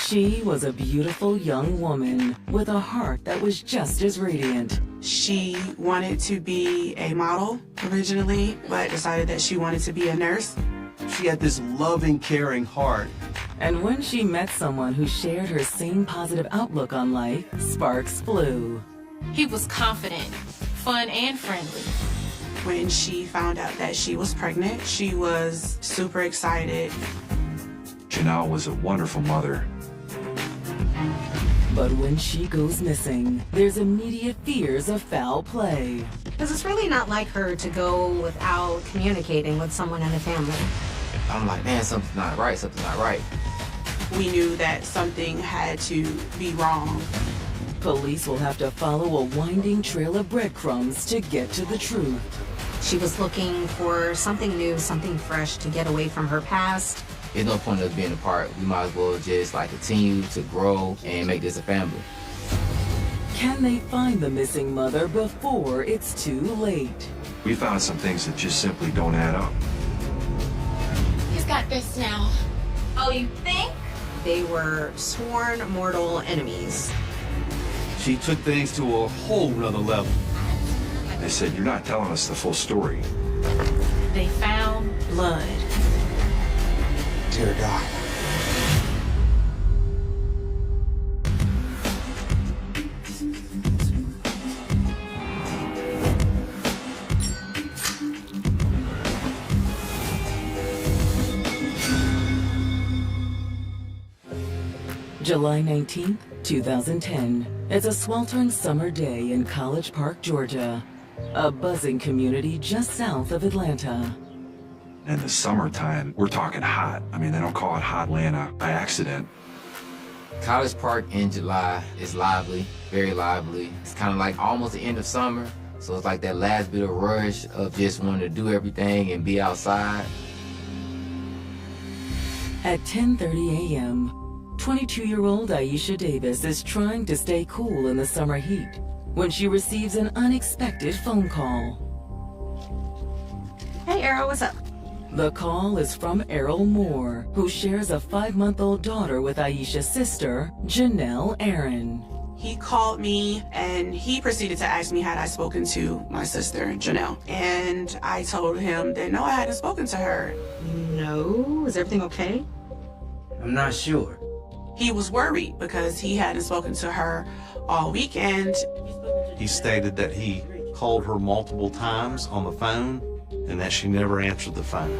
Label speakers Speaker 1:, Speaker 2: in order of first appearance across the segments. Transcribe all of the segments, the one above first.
Speaker 1: She was a beautiful young woman with a heart that was just as radiant.
Speaker 2: She wanted to be a model originally, but decided that she wanted to be a nurse.
Speaker 3: She had this loving, caring heart.
Speaker 1: And when she met someone who shared her same positive outlook on life, sparks flew.
Speaker 4: He was confident, fun, and friendly.
Speaker 2: When she found out that she was pregnant, she was super excited.
Speaker 5: Janelle was a wonderful mother.
Speaker 1: But when she goes missing, there's immediate fears of foul play.
Speaker 6: Because it's really not like her to go without communicating with someone in the family.
Speaker 7: I'm like, man, something's not right, something's not right.
Speaker 2: We knew that something had to be wrong.
Speaker 1: Police will have to follow a winding trail of breadcrumbs to get to the truth.
Speaker 6: She was looking for something new, something fresh to get away from her past.
Speaker 7: There's no point of us being apart. We might as well just continue to grow and make this a family.
Speaker 1: Can they find the missing mother before it's too late?
Speaker 5: We found some things that just simply don't add up.
Speaker 4: He's got this now. Oh, you think?
Speaker 6: They were sworn mortal enemies.
Speaker 3: She took things to a whole nother level.
Speaker 5: They said, you're not telling us the full story.
Speaker 4: They found blood.
Speaker 3: Dear God.
Speaker 1: July 19th, 2010. It's a sweltering summer day in College Park, Georgia, a buzzing community just south of Atlanta.
Speaker 5: In the summertime, we're talking hot. I mean, they don't call it hot Atlanta by accident.
Speaker 7: College Park in July is lively, very lively. It's kind of like almost the end of summer, so it's like that last bit of rush of just wanting to do everything and be outside.
Speaker 1: At 10:30 a.m., 22-year-old Aisha Davis is trying to stay cool in the summer heat when she receives an unexpected phone call.
Speaker 6: Hey, Arrow, what's up?
Speaker 1: The call is from Errol Moore, who shares a 5-month-old daughter with Aisha's sister, Janelle Aaron.
Speaker 2: He called me and he proceeded to ask me had I spoken to my sister, Janelle. And I told him that no, I hadn't spoken to her.
Speaker 6: No, is everything okay?
Speaker 8: I'm not sure.
Speaker 2: He was worried because he hadn't spoken to her all weekend.
Speaker 9: He stated that he called her multiple times on the phone and that she never answered the phone.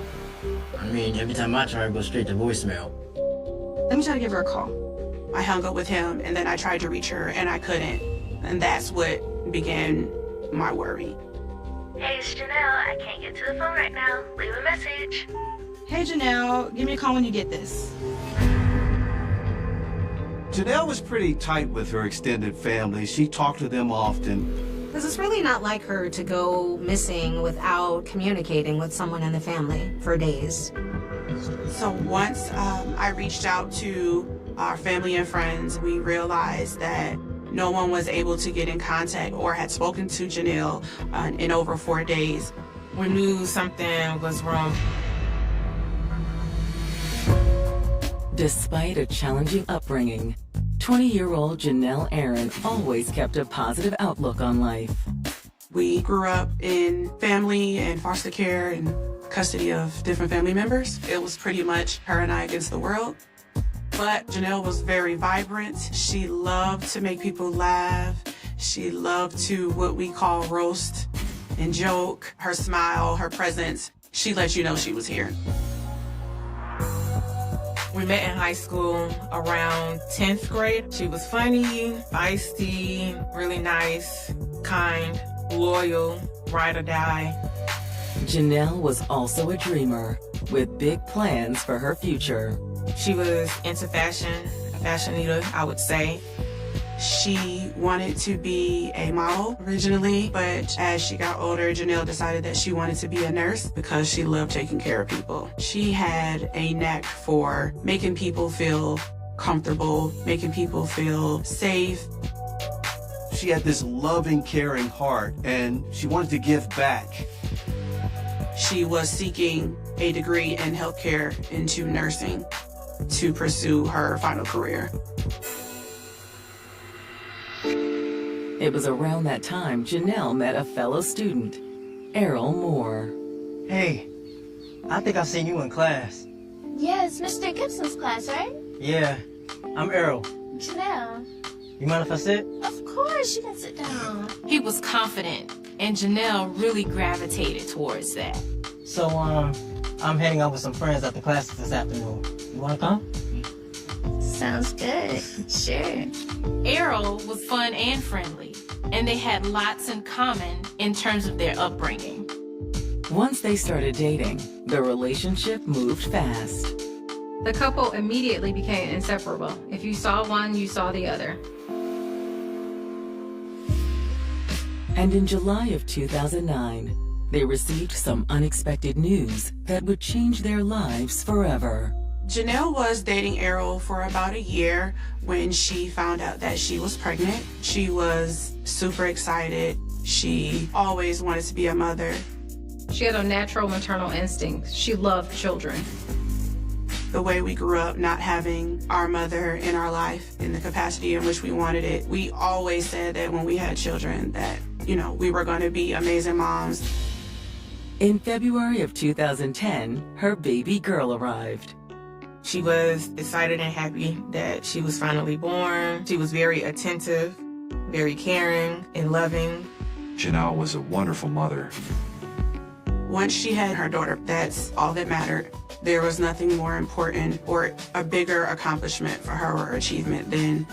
Speaker 8: I mean, every time I try, it goes straight to voicemail.
Speaker 6: Let me try to give her a call.
Speaker 2: I hung up with him and then I tried to reach her and I couldn't. And that's what began my worry.
Speaker 10: Hey, it's Janelle. I can't get to the phone right now. Leave a message.
Speaker 6: Hey, Janelle, give me a call when you get this.
Speaker 3: Janelle was pretty tight with her extended family. She talked to them often.
Speaker 6: Because it's really not like her to go missing without communicating with someone in the family for days.
Speaker 2: So once I reached out to our family and friends, we realized that no one was able to get in contact or had spoken to Janelle in over 4 days.
Speaker 11: We knew something was wrong.
Speaker 1: Despite a challenging upbringing, 20-year-old Janelle Aaron always kept a positive outlook on life.
Speaker 2: We grew up in family and foster care and custody of different family members. It was pretty much her and I against the world. But Janelle was very vibrant. She loved to make people laugh. She loved to what we call roast and joke. Her smile, her presence, she let you know she was here.
Speaker 11: We met in high school around 10th grade. She was funny, feisty, really nice, kind, loyal, ride or die.
Speaker 1: Janelle was also a dreamer with big plans for her future.
Speaker 11: She was into fashion, a fashionista, I would say.
Speaker 2: She wanted to be a model originally, but as she got older, Janelle decided that she wanted to be a nurse because she loved taking care of people. She had a knack for making people feel comfortable, making people feel safe.
Speaker 3: She had this loving, caring heart, and she wanted to give back.
Speaker 2: She was seeking a degree in healthcare into nursing. to pursue her final career.
Speaker 1: It was around that time Janelle met a fellow student, Errol Moore.
Speaker 8: Hey, I think I seen you in class.
Speaker 4: Yeah, it's Mr. Gibson's class, right?
Speaker 8: Yeah, I'm Errol.
Speaker 4: Janelle.
Speaker 8: You mind if I sit?
Speaker 4: Of course, you can sit down.
Speaker 12: He was confident, and Janelle really gravitated towards that.
Speaker 8: So, I'm heading out with some friends after classes this afternoon. You wanna come?
Speaker 4: Sounds good. Sure.
Speaker 12: Errol was fun and friendly, and they had lots in common in terms of their upbringing.
Speaker 1: Once they started dating, the relationship moved fast.
Speaker 6: The couple immediately became inseparable. If you saw one, you saw the other.
Speaker 1: And in July of 2009, they received some unexpected news that would change their lives forever.
Speaker 2: Janelle was dating Errol for about a year when she found out that she was pregnant. She was super excited. She always wanted to be a mother.
Speaker 6: She had a natural maternal instinct. She loved children.
Speaker 2: The way we grew up, not having our mother in our life in the capacity in which we wanted it, we always said that when we had children that, we were going to be amazing moms.
Speaker 1: In February of 2010, her baby girl arrived.
Speaker 11: She was excited and happy that she was finally born. She was very attentive, very caring and loving.
Speaker 5: Janelle was a wonderful mother.
Speaker 2: Once she had her daughter, that's all that mattered. There was nothing more important or a bigger accomplishment for her or achievement than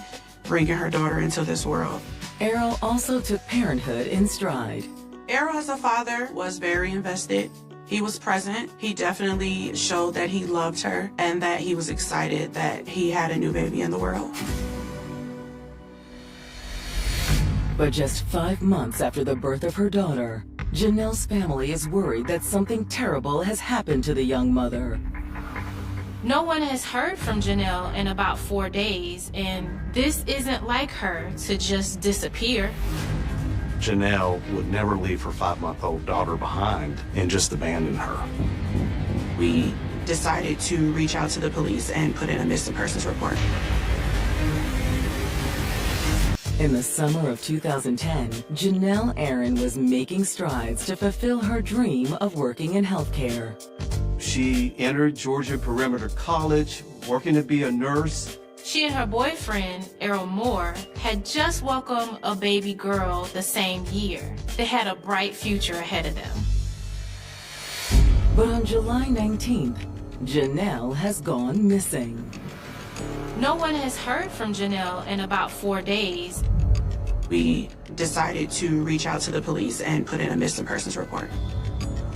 Speaker 2: bringing her daughter into this world.
Speaker 1: Errol also took parenthood in stride.
Speaker 2: Errol as a father was very invested. He was present. He definitely showed that he loved her and that he was excited that he had a new baby in the world.
Speaker 1: But just 5 months after the birth of her daughter, Janelle's family is worried that something terrible has happened to the young mother.
Speaker 12: No one has heard from Janelle in about 4 days, and this isn't like her to just disappear.
Speaker 9: Janelle would never leave her 5-month-old daughter behind and just abandon her.
Speaker 2: We decided to reach out to the police and put in a missing persons report.
Speaker 1: In the summer of 2010, Janelle Aaron was making strides to fulfill her dream of working in healthcare.
Speaker 3: She entered Georgia Perimeter College, working to be a nurse.
Speaker 12: She and her boyfriend, Errol Moore, had just welcomed a baby girl the same year. They had a bright future ahead of them.
Speaker 1: But on July 19th, Janelle has gone missing.
Speaker 12: No one has heard from Janelle in about 4 days.
Speaker 2: We decided to reach out to the police and put in a missing persons report.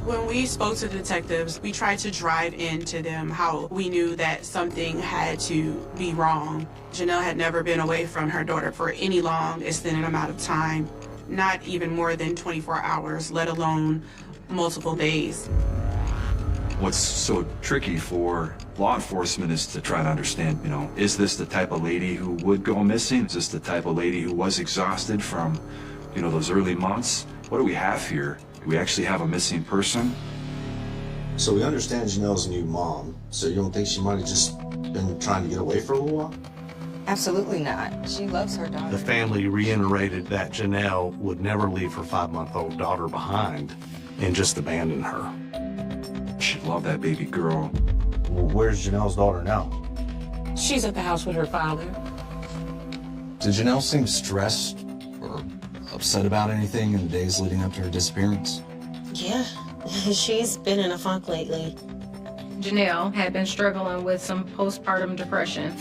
Speaker 2: When we spoke to detectives, we tried to drive into them how we knew that something had to be wrong. Janelle had never been away from her daughter for any long extended amount of time, not even more than 24 hours, let alone multiple days.
Speaker 5: What's so tricky for law enforcement is to try to understand, is this the type of lady who would go missing? Is this the type of lady who was exhausted from, those early months? What do we have here? Do we actually have a missing person?
Speaker 13: So we understand Janelle's a new mom, so you don't think she might have just been trying to get away for a little while?
Speaker 14: Absolutely not. She loves her daughter.
Speaker 9: The family reiterated that Janelle would never leave her 5-month-old daughter behind and just abandon her.
Speaker 5: She'd love that baby girl.
Speaker 13: Well, where's Janelle's daughter now?
Speaker 11: She's at the house with her father.
Speaker 13: Did Janelle seem stressed or upset about anything in the days leading up to her disappearance?
Speaker 15: Yeah, she's been in a funk lately.
Speaker 6: Janelle had been struggling with some postpartum depression.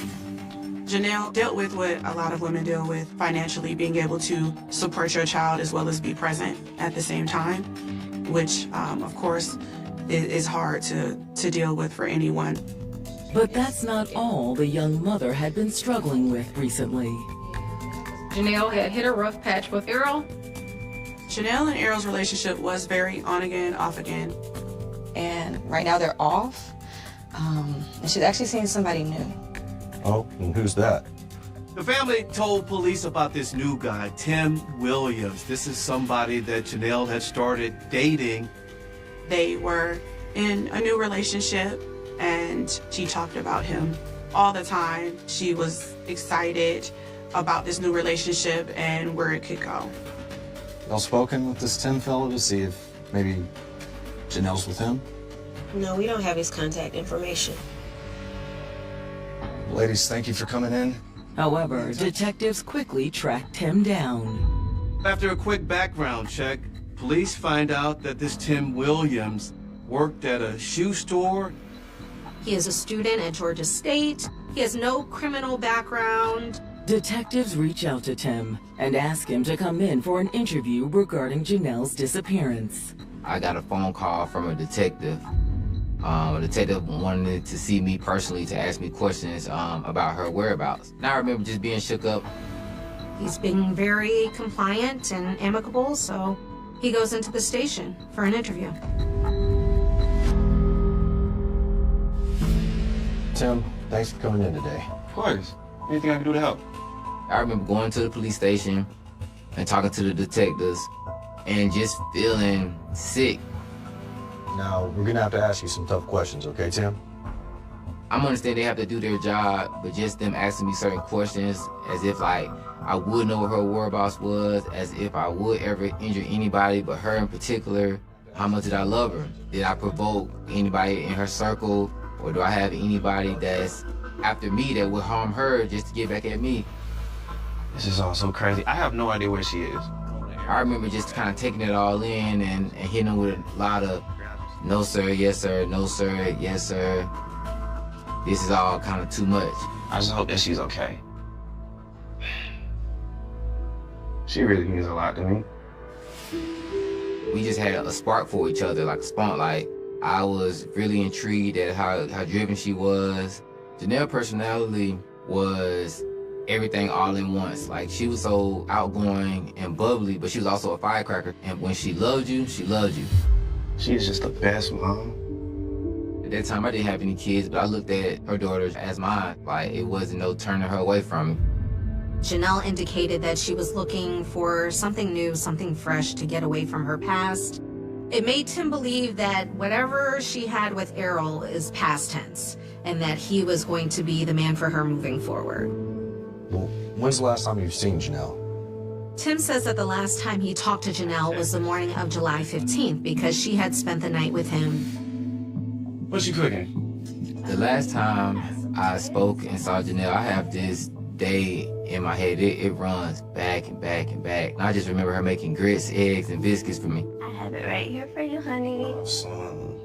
Speaker 2: Janelle dealt with what a lot of women deal with financially, being able to support your child as well as be present at the same time, which, of course, is hard to deal with for anyone.
Speaker 1: But that's not all the young mother had been struggling with recently.
Speaker 6: Janelle had hit a rough patch with Errol.
Speaker 2: Janelle and Errol's relationship was very on again, off again.
Speaker 14: And right now they're off. And she's actually seeing somebody new.
Speaker 13: Oh, and who's that?
Speaker 3: The family told police about this new guy, Tim Williams. This is somebody that Janelle had started dating.
Speaker 2: They were in a new relationship, and she talked about him all the time. She was excited about this new relationship and where it could go.
Speaker 13: Y'all spoken with this Tim fellow to see if maybe Janelle's with him?
Speaker 15: No, we don't have his contact information.
Speaker 13: Ladies, thank you for coming in.
Speaker 1: However, detectives quickly tracked Tim down.
Speaker 3: After a quick background check, police find out that this Tim Williams worked at a shoe store.
Speaker 6: He is a student at Georgia State. He has no criminal background.
Speaker 1: Detectives reach out to Tim and ask him to come in for an interview regarding Janelle's disappearance.
Speaker 7: I got a phone call from a detective. A detective wanted to see me personally to ask me questions about her whereabouts. And I remember just being shook up.
Speaker 6: He's been very compliant and amicable, so he goes into the station for an interview.
Speaker 13: Tim, thanks for coming in today.
Speaker 16: Of course. Anything I can do to help?
Speaker 7: I remember going to the police station and talking to the detectives and just feeling sick.
Speaker 13: Now, we're gonna have to ask you some tough questions, okay, Tim?
Speaker 7: I'm understand they have to do their job, but just them asking me certain questions as if like I would know what her whereabouts was, as if I would ever injure anybody but her in particular. How much did I love her? Did I provoke anybody in her circle? Or do I have anybody that's after me that would harm her just to get back at me?
Speaker 16: This is all so crazy. I have no idea where she is.
Speaker 7: I remember just kind of taking it all in and hitting them with a lot of no sir, yes sir, no sir, yes sir. This is all kind of too much.
Speaker 16: I just hope that she's okay. She really means a lot to me.
Speaker 7: We just had a spark for each other, like a spark. Like I was really intrigued at how driven she was. Janelle's personality was everything all in once. Like she was so outgoing and bubbly, but she was also a firecracker. And when she loved you, she loved you.
Speaker 16: She's just the best mom.
Speaker 7: At that time, I didn't have any kids, but I looked at her daughter as mine. Like it wasn't no turning her away from me.
Speaker 6: Janelle indicated that she was looking for something new, something fresh to get away from her past. It made Tim believe that whatever she had with Errol is past tense, and that he was going to be the man for her moving forward.
Speaker 13: Well, when's the last time you've seen Janelle?
Speaker 6: Tim says that the last time he talked to Janelle was the morning of July 15th because she had spent the night with him.
Speaker 16: What's she cooking?
Speaker 7: The last time I spoke and saw Janelle, I have this day in my head. It runs back and back and back. And I just remember her making grits, eggs, and biscuits for me.
Speaker 10: I have it right here for you, honey.
Speaker 16: Oh, son.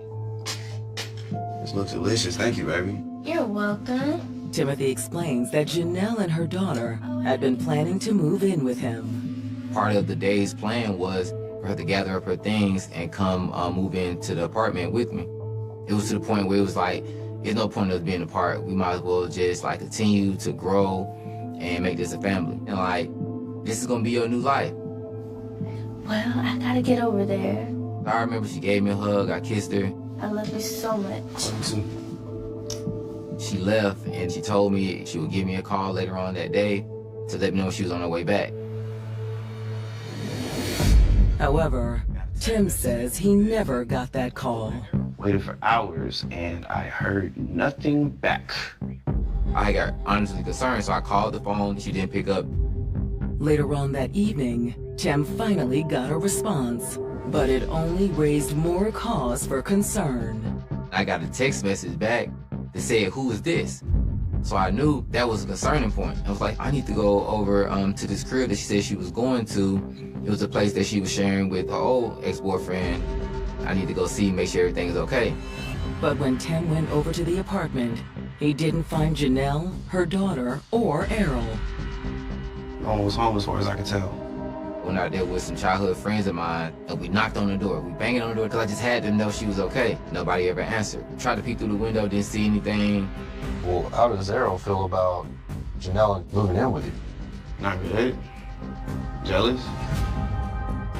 Speaker 16: This looks delicious. Thank you, baby.
Speaker 10: You're welcome.
Speaker 1: Timothy explains that Janelle and her daughter had been planning to move in with him.
Speaker 7: Part of the day's plan was for her to gather up her things and come move into the apartment with me. It was to the point where it was like, there's no point of us being apart. We might as well just like continue to grow and make this a family. And like, this is gonna be your new life.
Speaker 10: Well, I gotta get over there.
Speaker 7: I remember she gave me a hug, I kissed her.
Speaker 10: I love you so much.
Speaker 7: She left and she told me she would give me a call later on that day to let me know she was on her way back.
Speaker 1: However, Tim says he never got that call.
Speaker 16: Waited for hours and I heard nothing back.
Speaker 7: I got honestly concerned, so I called the phone. She didn't pick up.
Speaker 1: Later on that evening, Tim finally got a response, but it only raised more cause for concern.
Speaker 7: I got a text message back that said, "Who is this?" So I knew that was a concerning point. I was like, I need to go over to this crib that she said she was going to. It was a place that she was sharing with her old ex-boyfriend. I need to go see, make sure everything is okay.
Speaker 1: But when Tim went over to the apartment, he didn't find Janelle, her daughter, or Errol.
Speaker 16: No one was home as far as I could tell.
Speaker 7: Went out there with some childhood friends of mine, and we knocked on the door. We banged on the door because I just had to know she was okay. Nobody ever answered. Tried to peek through the window, didn't see anything.
Speaker 13: Well, how does Errol feel about Janelle moving in with you?
Speaker 16: Not good. Jealous?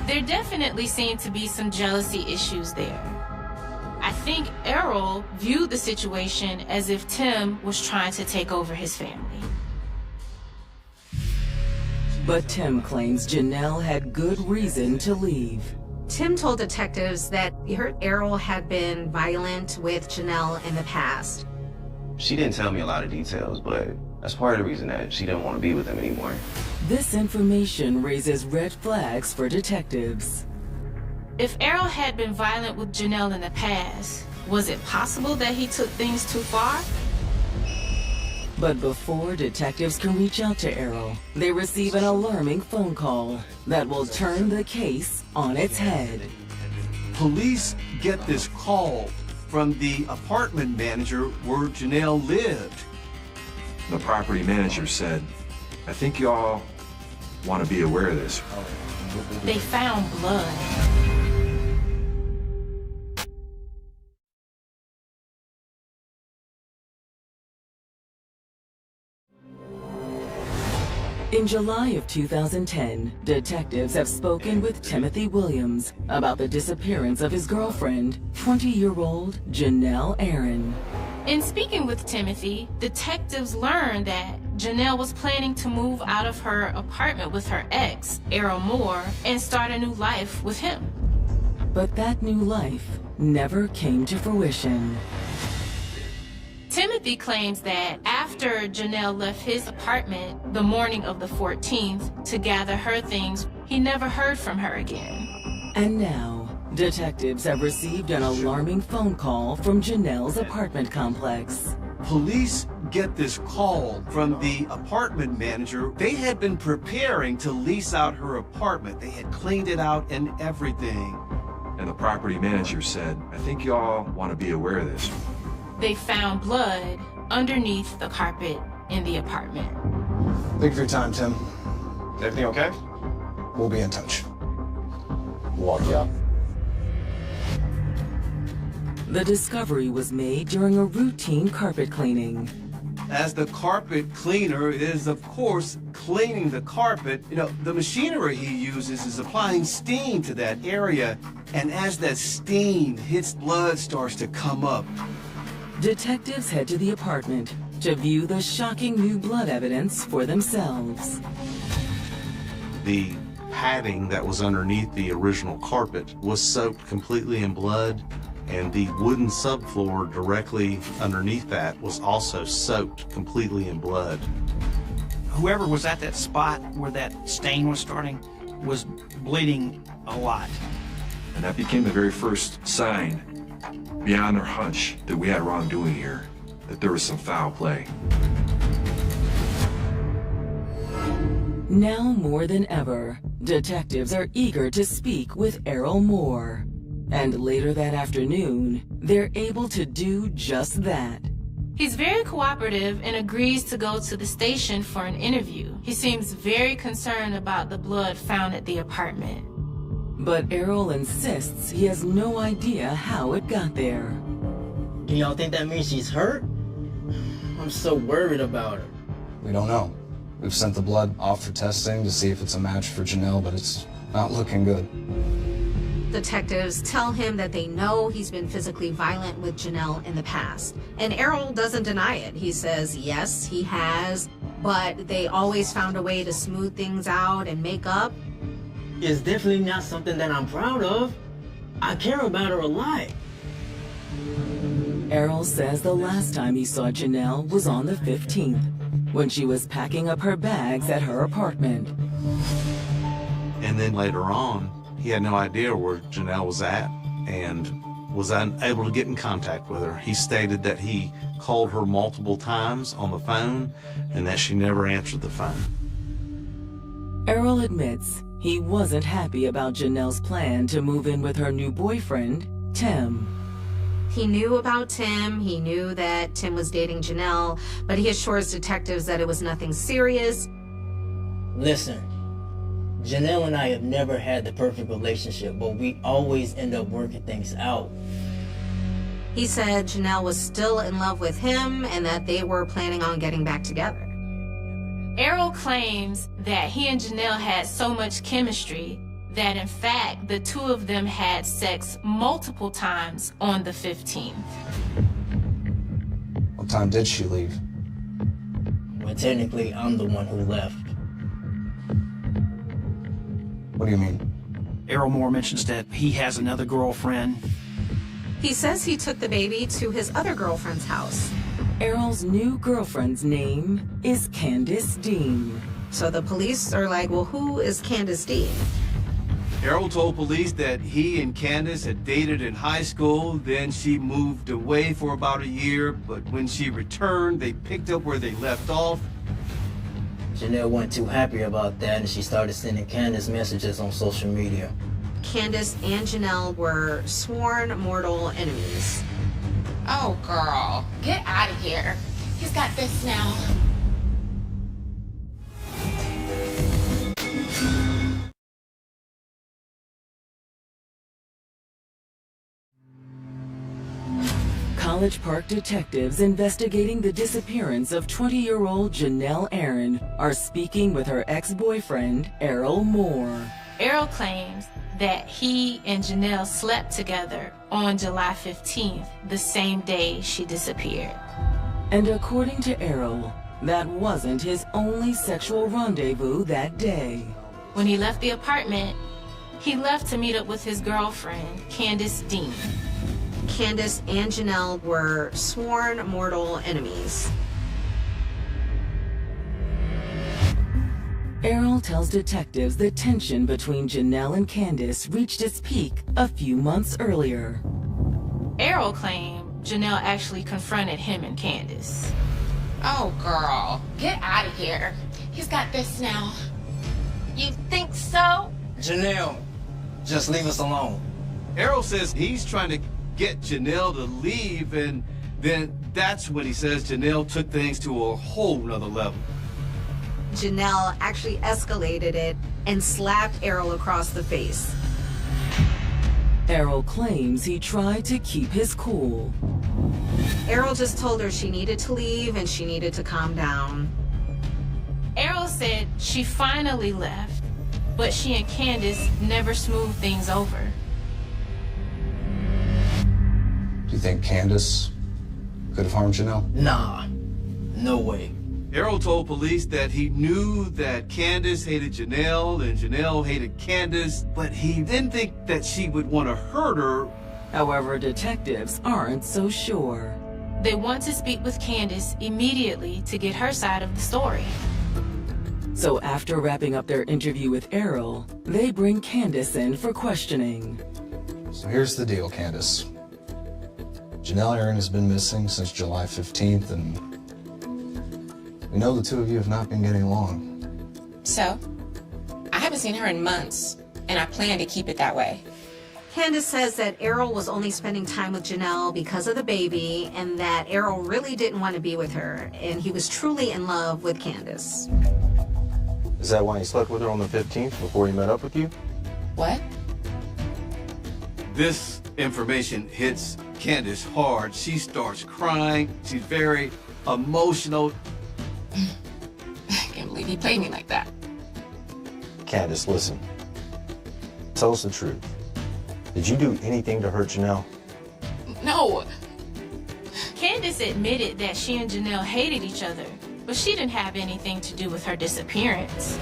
Speaker 12: There definitely seemed to be some jealousy issues there. I think Errol viewed the situation as if Tim was trying to take over his family.
Speaker 1: But Tim claims Janelle had good reason to leave.
Speaker 6: Tim told detectives that he heard Errol had been violent with Janelle in the past.
Speaker 16: She didn't tell me a lot of details, but that's part of the reason that she didn't want to be with him anymore.
Speaker 1: This information raises red flags for detectives.
Speaker 12: If Errol had been violent with Janelle in the past, was it possible that he took things too far?
Speaker 1: But before detectives can reach out to Errol, they receive an alarming phone call that will turn the case on its head.
Speaker 3: Police get this call from the apartment manager where Janelle lived.
Speaker 5: The property manager said, I think y'all want to be aware of this.
Speaker 12: They found blood.
Speaker 1: In July of 2010, detectives have spoken with Timothy Williams about the disappearance of his girlfriend, 20-year-old Janelle Aaron.
Speaker 12: In speaking with Timothy, detectives learned that Janelle was planning to move out of her apartment with her ex, Errol Moore, and start a new life with him.
Speaker 1: But that new life never came to fruition.
Speaker 12: Timothy claims that after Janelle left his apartment the morning of the 14th to gather her things, he never heard from her again.
Speaker 1: And now, detectives have received an alarming phone call from Janelle's apartment complex.
Speaker 3: Police get this call from the apartment manager. They had been preparing to lease out her apartment. They had cleaned it out and everything.
Speaker 5: And the property manager said, I think y'all want to be aware of this.
Speaker 12: They found blood underneath the carpet in the apartment.
Speaker 13: Thank you for your time, Tim.
Speaker 16: Is everything okay?
Speaker 13: We'll be in touch. Walk you up.
Speaker 1: The discovery was made during a routine carpet cleaning.
Speaker 3: As the carpet cleaner is, of course, cleaning the carpet, the machinery he uses is applying steam to that area, and as that steam hits, blood starts to come up.
Speaker 1: Detectives head to the apartment to view the shocking new blood evidence for themselves.
Speaker 9: The padding that was underneath the original carpet was soaked completely in blood, and the wooden subfloor directly underneath that was also soaked completely in blood.
Speaker 17: Whoever was at that spot where that stain was starting was bleeding a lot.
Speaker 5: And that became the very first sign, beyond our hunch, that we had wrongdoing here, that there was some foul play.
Speaker 1: Now more than ever, detectives are eager to speak with Errol Moore. And later that afternoon, they're able to do just that.
Speaker 12: He's very cooperative and agrees to go to the station for an interview. He seems very concerned about the blood found at the apartment.
Speaker 1: But Errol insists he has no idea how it got there.
Speaker 8: Do y'all think that means she's hurt? I'm so worried about her.
Speaker 13: We don't know. We've sent the blood off for testing to see if it's a match for Janelle, but it's not looking good.
Speaker 6: Detectives tell him that they know he's been physically violent with Janelle in the past. And Errol doesn't deny it. He says, yes, he has, but they always found a way to smooth things out and make up.
Speaker 8: It's definitely not something that I'm proud of. I care about her a lot.
Speaker 1: Errol says the last time he saw Janelle was on the 15th, when she was packing up her bags at her apartment.
Speaker 9: And then later on, he had no idea where Janelle was at and was unable to get in contact with her. He stated that he called her multiple times on the phone and that she never answered the phone.
Speaker 1: Errol admits he wasn't happy about Janelle's plan to move in with her new boyfriend, Tim.
Speaker 6: He knew about Tim, he knew that Tim was dating Janelle, but he assures detectives that it was nothing serious.
Speaker 8: Listen, Janelle and I have never had the perfect relationship, but we always end up working things out.
Speaker 6: He said Janelle was still in love with him and that they were planning on getting back together.
Speaker 12: Errol claims that he and Janelle had so much chemistry that in fact the two of them had sex multiple times on the 15th.
Speaker 13: What time did she leave?
Speaker 8: Well, technically, I'm the one who left.
Speaker 13: What do you mean?
Speaker 17: Errol Moore mentions that he has another girlfriend.
Speaker 6: He says he took the baby to his other girlfriend's house.
Speaker 1: Errol's new girlfriend's name is Candace Dean.
Speaker 6: So the police are like, well, who is Candace Dean?
Speaker 3: Errol told police that he and Candace had dated in high school, then she moved away for about a year, but when she returned, they picked up where they left off.
Speaker 8: Janelle wasn't too happy about that, and she started sending Candace messages on social media.
Speaker 6: Candace and Janelle were sworn mortal enemies.
Speaker 4: Oh, girl, get out of here. He's got this now.
Speaker 1: College Park detectives investigating the disappearance of 20-year-old Janelle Aaron are speaking with her ex-boyfriend, Errol Moore.
Speaker 12: Errol claims that he and Janelle slept together on July 15th, the same day she disappeared.
Speaker 1: And according to Errol, that wasn't his only sexual rendezvous that day.
Speaker 12: When he left the apartment, he left to meet up with his girlfriend, Candace Dean.
Speaker 6: Candace and Janelle were sworn mortal enemies.
Speaker 1: Errol tells detectives the tension between Janelle and Candace reached its peak a few months earlier.
Speaker 12: Errol claimed Janelle actually confronted him and Candace.
Speaker 4: Oh, girl, get out of here. He's got this now. You think so?
Speaker 8: Janelle, just leave us alone.
Speaker 3: Errol says he's trying to get Janelle to leave, and then that's when he says Janelle took things to a whole nother level.
Speaker 6: Janelle actually escalated it and slapped Errol across the face.
Speaker 1: Errol claims he tried to keep his cool.
Speaker 6: Errol just told her she needed to leave and she needed to calm down.
Speaker 12: Errol said she finally left, but she and Candace never smoothed things over.
Speaker 13: Do you think Candace could have harmed Janelle?
Speaker 8: Nah, no way.
Speaker 3: Errol told police that he knew that Candace hated Janelle and Janelle hated Candace, but he didn't think that she would want to hurt her.
Speaker 1: However, detectives aren't so sure.
Speaker 12: They want to speak with Candace immediately to get her side of the story.
Speaker 1: So after wrapping up their interview with Errol, they bring Candace in for questioning.
Speaker 13: So here's the deal, Candace. Janelle Aaron has been missing since July 15th, and we know the two of you have not been getting along.
Speaker 14: So, I haven't seen her in months, and I plan to keep it that way.
Speaker 6: Candace says that Errol was only spending time with Janelle because of the baby, and that Errol really didn't want to be with her, and he was truly in love with Candace.
Speaker 18: Is that why he slept with her on the 15th before he met up with you?
Speaker 14: What?
Speaker 3: This information hits Candace hard. She starts crying. She's very emotional.
Speaker 14: I can't believe he played me like that.
Speaker 18: Candace, listen. Tell us the truth. Did you do anything to hurt Janelle?
Speaker 14: No.
Speaker 12: Candace admitted that she and Janelle hated each other, but she didn't have anything to do with her disappearance.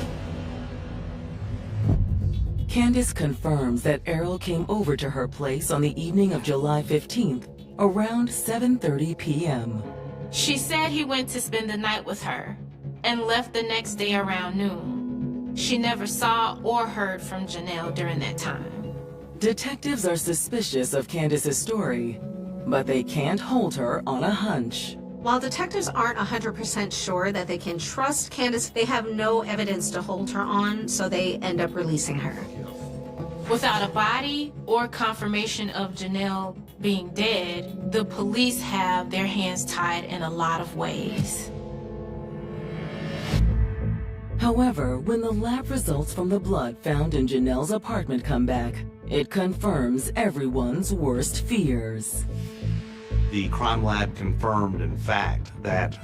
Speaker 1: Candace confirms that Errol came over to her place on the evening of July 15th, around 7:30 p.m.
Speaker 12: She said he went to spend the night with her and left the next day around noon. She never saw or heard from Janelle during that time.
Speaker 1: Detectives are suspicious of Candace's story, but they can't hold her on a hunch.
Speaker 6: While detectives aren't 100% sure that they can trust Candace, they have no evidence to hold her on, so they end up releasing her.
Speaker 12: Without a body or confirmation of Janelle being dead, the police have their hands tied in a lot of ways.
Speaker 1: However, when the lab results from the blood found in Janelle's apartment come back, it confirms everyone's worst fears.
Speaker 9: The crime lab confirmed, in fact, that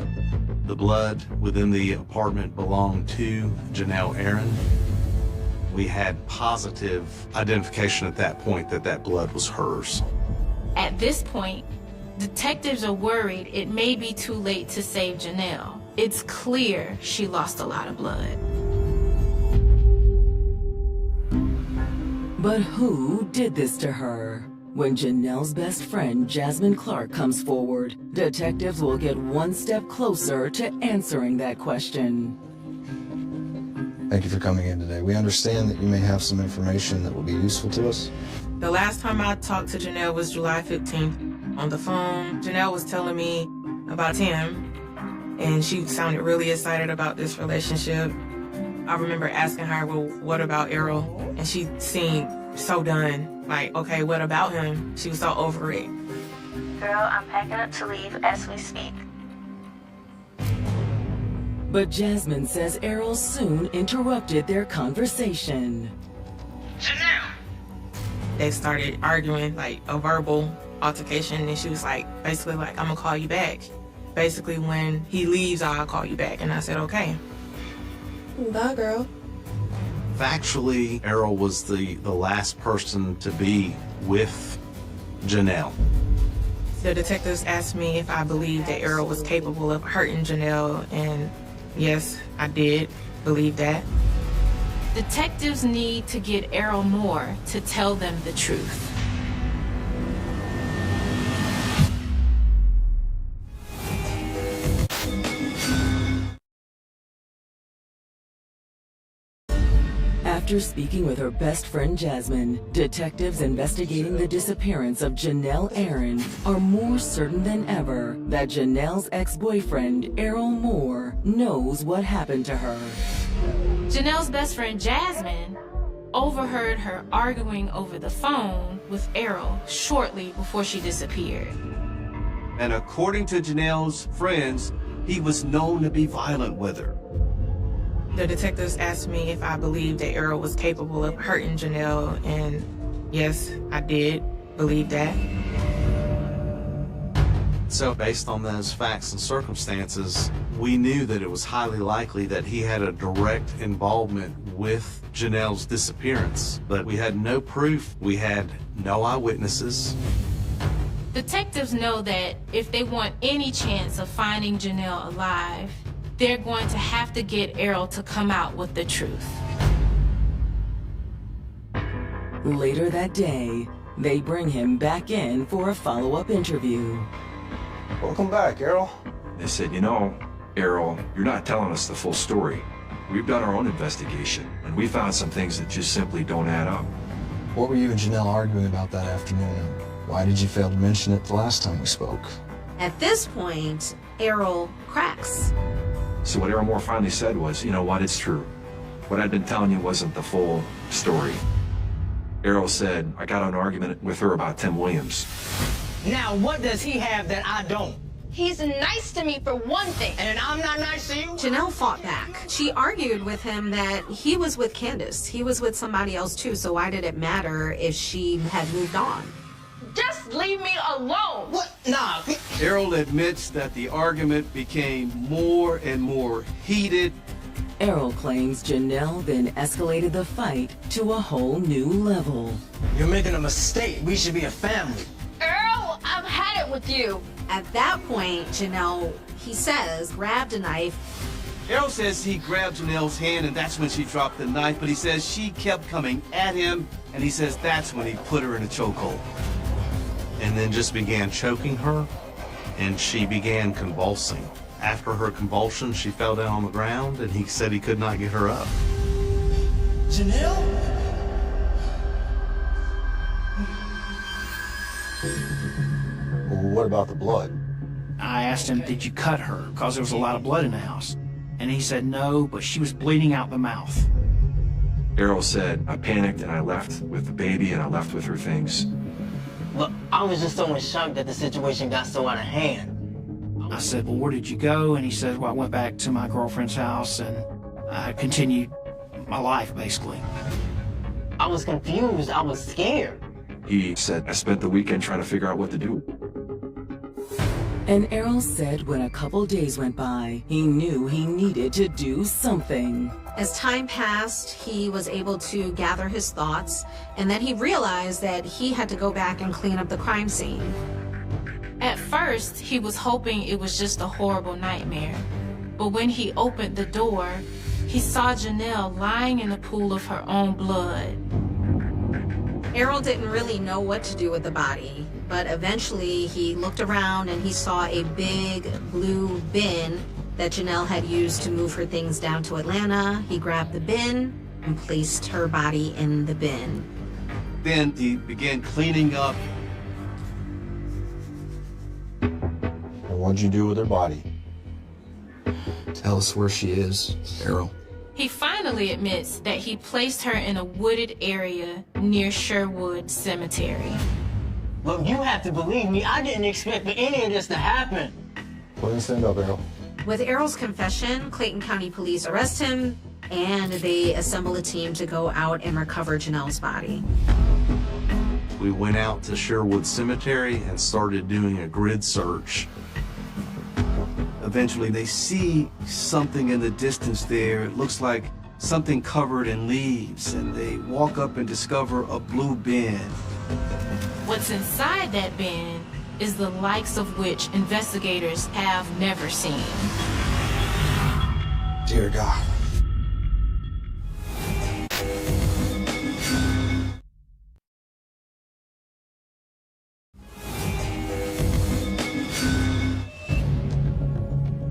Speaker 9: the blood within the apartment belonged to Janelle Aaron. We had positive identification at that point that that blood was hers.
Speaker 12: At this point, detectives are worried it may be too late to save Janelle. It's clear she lost a lot of blood.
Speaker 1: But who did this to her? When Janelle's best friend, Jasmine Clark, comes forward, detectives will get one step closer to answering that question.
Speaker 13: Thank you for coming in today. We understand that you may have some information that will be useful to us.
Speaker 11: The last time I talked to Janelle was July 15th. On the phone, Janelle was telling me about Tim, and she sounded really excited about this relationship. I remember asking her, well, what about Errol? And she seemed so done. Like, okay, what about him? She was so over it.
Speaker 10: Girl, I'm packing up to leave as we speak.
Speaker 1: But Jasmine says Errol soon interrupted their conversation.
Speaker 11: Janelle! They started arguing, like a verbal altercation, and she was like, basically like, I'm gonna call you back. Basically, when he leaves, I'll call you back. And I said, okay.
Speaker 15: Bye, girl.
Speaker 9: Factually, Errol was the last person to be with Janelle.
Speaker 11: The detectives asked me if I believed that Errol was capable of hurting Janelle, and yes, I did believe that.
Speaker 12: Detectives need to get Errol Moore to tell them the truth.
Speaker 1: After speaking with her best friend Jasmine, detectives investigating the disappearance of Janelle Aaron are more certain than ever that Janelle's ex-boyfriend, Errol Moore, knows what happened to her.
Speaker 12: Janelle's best friend Jasmine overheard her arguing over the phone with Errol shortly before she disappeared.
Speaker 3: And according to Janelle's friends, he was known to be violent with her.
Speaker 11: The detectives asked me if I believed that Errol was capable of hurting Janelle, and yes, I did believe that.
Speaker 9: So based on those facts and circumstances, we knew that it was highly likely that he had a direct involvement with Janelle's disappearance, but we had no proof. We had no eyewitnesses.
Speaker 12: Detectives know that if they want any chance of finding Janelle alive, they're going to have to get Errol to come out with the truth.
Speaker 1: Later that day, they bring him back in for a follow-up interview.
Speaker 18: Welcome back, Errol.
Speaker 5: They said, you know, Errol, you're not telling us the full story. We've done our own investigation, and we found some things that just simply don't add up.
Speaker 13: What were you and Janelle arguing about that afternoon? Why did you fail to mention it the last time we spoke?
Speaker 6: At this point, Errol cracks.
Speaker 5: So what Errol Moore finally said was, you know what, it's true. What I'd been telling you wasn't the full story. Errol said, I got in an argument with her about Tim Williams.
Speaker 8: Now, what does he have that I don't?
Speaker 4: He's nice to me for one thing.
Speaker 8: And I'm not nice to you?
Speaker 6: Janelle fought back. She argued with him that he was with Candace. He was with somebody else too, so why did it matter if she had moved on?
Speaker 4: Just leave me alone.
Speaker 8: What? Nah.
Speaker 3: Errol admits that the argument became more and more heated.
Speaker 1: Errol claims Janelle then escalated the fight to a whole new level.
Speaker 8: You're making a mistake. We should be a family.
Speaker 4: Errol, I've had it with you.
Speaker 6: At that point, Janelle, he says, grabbed a knife.
Speaker 3: Errol says he grabbed Janelle's hand and that's when she dropped the knife, but he says she kept coming at him, and he says that's when he put her in a chokehold.
Speaker 9: And then just began choking her, and she began convulsing. After her convulsion, she fell down on the ground, and he said he could not get her up.
Speaker 8: Janelle?
Speaker 13: What about the blood?
Speaker 17: I asked him, did you cut her? Because there was a lot of blood in the house. And he said no, but she was bleeding out the mouth.
Speaker 5: Errol said, I panicked and I left with the baby and I left with her things.
Speaker 8: Look, I was just so in shock that the situation got so out of hand.
Speaker 17: I said, well, where did you go? And he said, well, I went back to my girlfriend's house and I continued my life, basically.
Speaker 8: I was confused. I was scared.
Speaker 5: He said, I spent the weekend trying to figure out what to do.
Speaker 1: And Errol said when a couple days went by, he knew he needed to do something.
Speaker 6: As time passed, he was able to gather his thoughts, and then he realized that he had to go back and clean up the crime scene.
Speaker 12: At first, he was hoping it was just a horrible nightmare. But when he opened the door, he saw Janelle lying in a pool of her own blood.
Speaker 6: Errol didn't really know what to do with the body, but eventually he looked around and he saw a big blue bin that Janelle had used to move her things down to Atlanta. He grabbed the bin and placed her body in the bin.
Speaker 3: Then he began cleaning up.
Speaker 13: And what'd you do with her body?
Speaker 17: Tell us where she is, Errol.
Speaker 12: He finally admits that he placed her in a wooded area near Sherwood Cemetery.
Speaker 8: Look, you have to believe me, I didn't expect for any of this to happen.
Speaker 13: Go ahead and stand up, Errol.
Speaker 6: With Errol's confession, Clayton County Police arrest him, and they assemble a team to go out and recover Janelle's body.
Speaker 9: We went out to Sherwood Cemetery and started doing a grid search.
Speaker 3: Eventually, they see something in the distance there. It looks like something covered in leaves, and they walk up and discover a blue bin.
Speaker 12: What's inside that bin is the likes of which investigators have never seen.
Speaker 13: Dear God.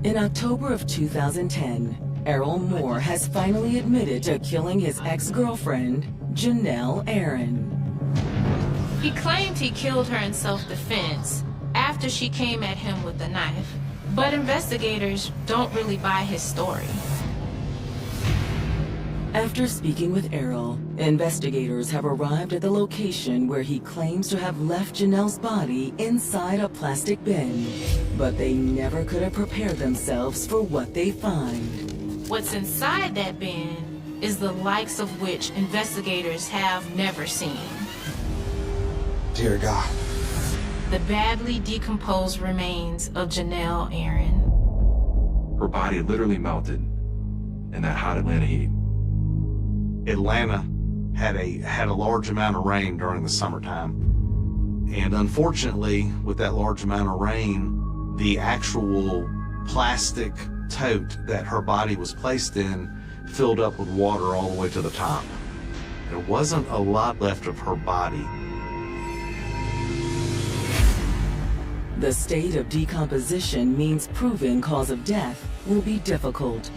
Speaker 1: In October of 2010, Errol Moore has finally admitted to killing his ex-girlfriend, Janelle Aaron.
Speaker 12: He claimed he killed her in self-defense after she came at him with a knife, but investigators don't really buy his story.
Speaker 1: After speaking with Errol, investigators have arrived at the location where he claims to have left Janelle's body inside a plastic bin, but they never could have prepared themselves for what they find.
Speaker 12: What's inside that bin is the likes of which investigators have never seen.
Speaker 13: Dear God.
Speaker 12: The badly decomposed remains of Janelle Aaron.
Speaker 5: Her body literally melted in that hot Atlanta heat.
Speaker 9: Atlanta had a large amount of rain during the summertime. And unfortunately, with that large amount of rain, the actual plastic tote that her body was placed in filled up with water all the way to the top. There wasn't a lot left of her body.
Speaker 1: The state of decomposition means proving cause of death will be difficult.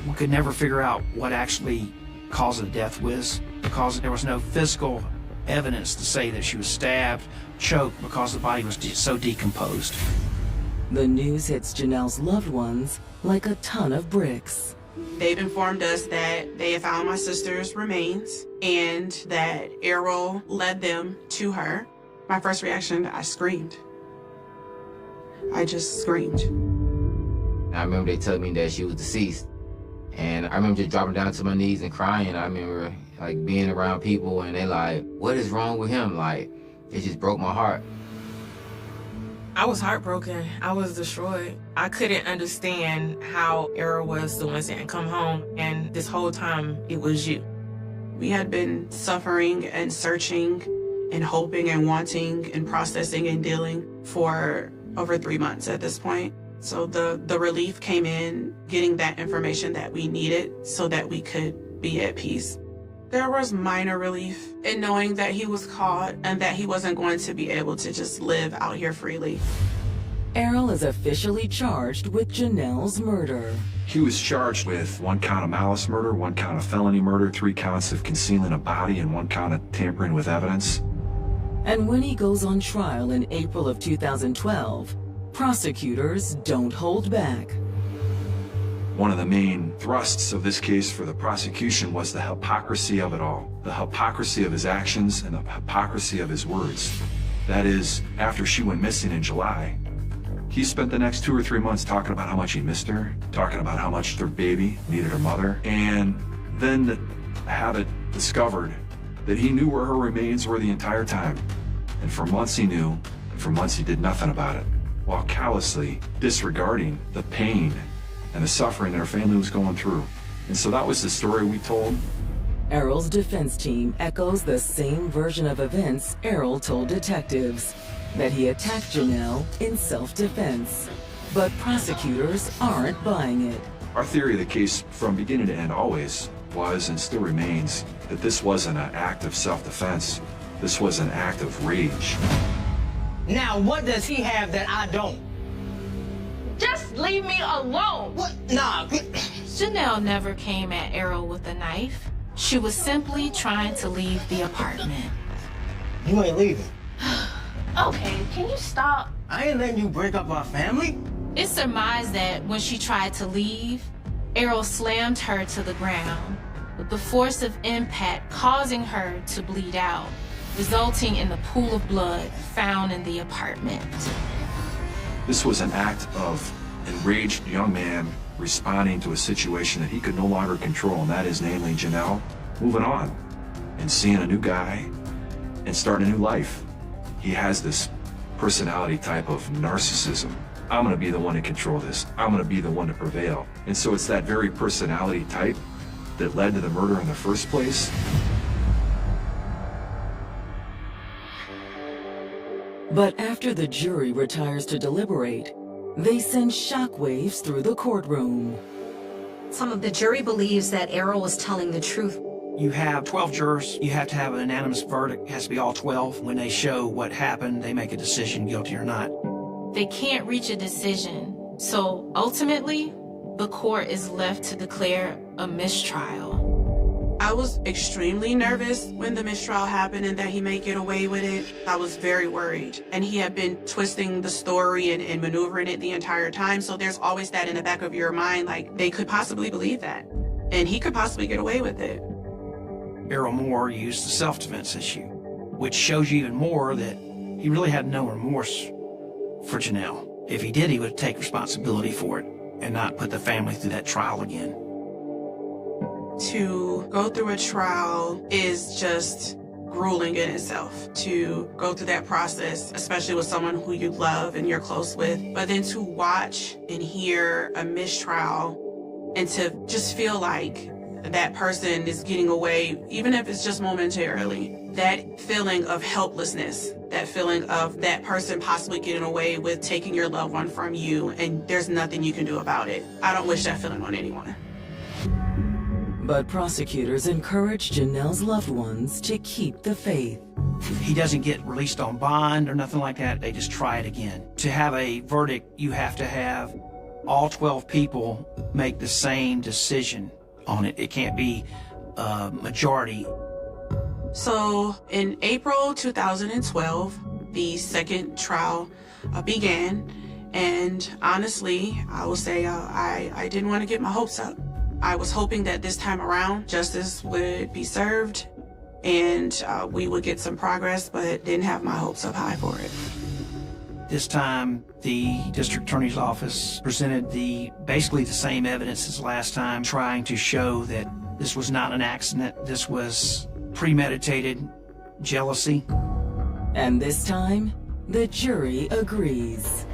Speaker 17: We could never figure out what actually cause of death was, because there was no physical evidence to say that she was stabbed, choked, because the body was so decomposed.
Speaker 1: The news hits Janelle's loved ones like a ton of bricks.
Speaker 2: They've informed us that they have found my sister's remains and that Errol led them to her. My first reaction, I screamed. I just screamed.
Speaker 7: I remember they told me that she was deceased. And I remember just dropping down to my knees and crying. I remember like being around people and they like, what is wrong with him? Like, it just broke my heart.
Speaker 11: I was heartbroken. I was destroyed. I couldn't understand how Errol was the one saying, come home, and this whole time it was you.
Speaker 2: We had been suffering and searching and hoping and wanting and processing and dealing for over 3 months at this point. So the relief came in getting that information that we needed so that we could be at peace. There was minor relief in knowing that he was caught and that he wasn't going to be able to just live out here freely.
Speaker 1: Errol is officially charged with Janelle's murder.
Speaker 5: He was charged with 1 count of malice murder, 1 count of felony murder, 3 counts of concealing a body, and 1 count of tampering with evidence.
Speaker 1: And when he goes on trial in April of 2012, prosecutors don't hold back.
Speaker 5: One of the main thrusts of this case for the prosecution was the hypocrisy of it all. The hypocrisy of his actions and the hypocrisy of his words. That is, after she went missing in July, he spent the next 2 or 3 months talking about how much he missed her, talking about how much their baby needed her mother, and then to have it discovered that he knew where her remains were the entire time. And for months he knew, and for months he did nothing about it, while callously disregarding the pain and the suffering that her family was going through. And so that was the story we told.
Speaker 1: Errol's defense team echoes the same version of events Errol told detectives, that he attacked Janelle in self-defense. But prosecutors aren't buying it.
Speaker 5: Our theory of the case from beginning to end always was and still remains that this wasn't an act of self-defense. This was an act of rage.
Speaker 8: Now, what does he have that I don't?
Speaker 4: Just leave me alone.
Speaker 8: What? Nah.
Speaker 12: Janelle never came at Errol with a knife. She was simply trying to leave the apartment.
Speaker 8: You ain't leaving.
Speaker 4: Okay, can you stop?
Speaker 8: I ain't letting you break up our family.
Speaker 12: It's surmised that when she tried to leave, Errol slammed her to the ground, with the force of impact causing her to bleed out, resulting in the pool of blood found in the apartment.
Speaker 5: This was an act of enraged young man responding to a situation that he could no longer control, and that is namely Janelle moving on and seeing a new guy and starting a new life. He has this personality type of narcissism. I'm gonna be the one to control this. I'm gonna be the one to prevail. And so it's that very personality type that led to the murder in the first place.
Speaker 1: But after the jury retires to deliberate, they send shockwaves through the courtroom.
Speaker 6: Some of the jury believes that Errol was telling the truth.
Speaker 17: You have 12 jurors. You have to have an unanimous verdict. It has to be all 12. When they show what happened, they make a decision, guilty or not.
Speaker 12: They can't reach a decision, so ultimately, the court is left to declare a mistrial.
Speaker 2: I was extremely nervous when the mistrial happened and that he may get away with it. I was very worried. And he had been twisting the story and maneuvering it the entire time, so there's always that in the back of your mind, like, they could possibly believe that. And he could possibly get away with it.
Speaker 17: Errol Moore used the self-defense issue, which shows you even more that he really had no remorse for Janelle. If he did, he would take responsibility for it and not put the family through that trial again.
Speaker 2: To go through a trial is just grueling in itself. To go through that process, especially with someone who you love and you're close with, but then to watch and hear a mistrial and to just feel like that person is getting away, even if it's just momentarily, that feeling of helplessness, that feeling of that person possibly getting away with taking your loved one from you and there's nothing you can do about it. I don't wish that feeling on anyone.
Speaker 1: But prosecutors encourage Janelle's loved ones to keep the faith.
Speaker 17: He doesn't get released on bond or nothing like that. They just try it again. To have a verdict, you have to have all 12 people make the same decision on it. It can't be a majority.
Speaker 2: So in April 2012, the second trial began. And honestly, I will say I didn't want to get my hopes up. I was hoping that this time around, justice would be served and we would get some progress, but didn't have my hopes up high for it.
Speaker 17: This time, the district attorney's office presented basically the same evidence as last time, trying to show that this was not an accident. This was premeditated jealousy.
Speaker 1: And this time, the jury agrees.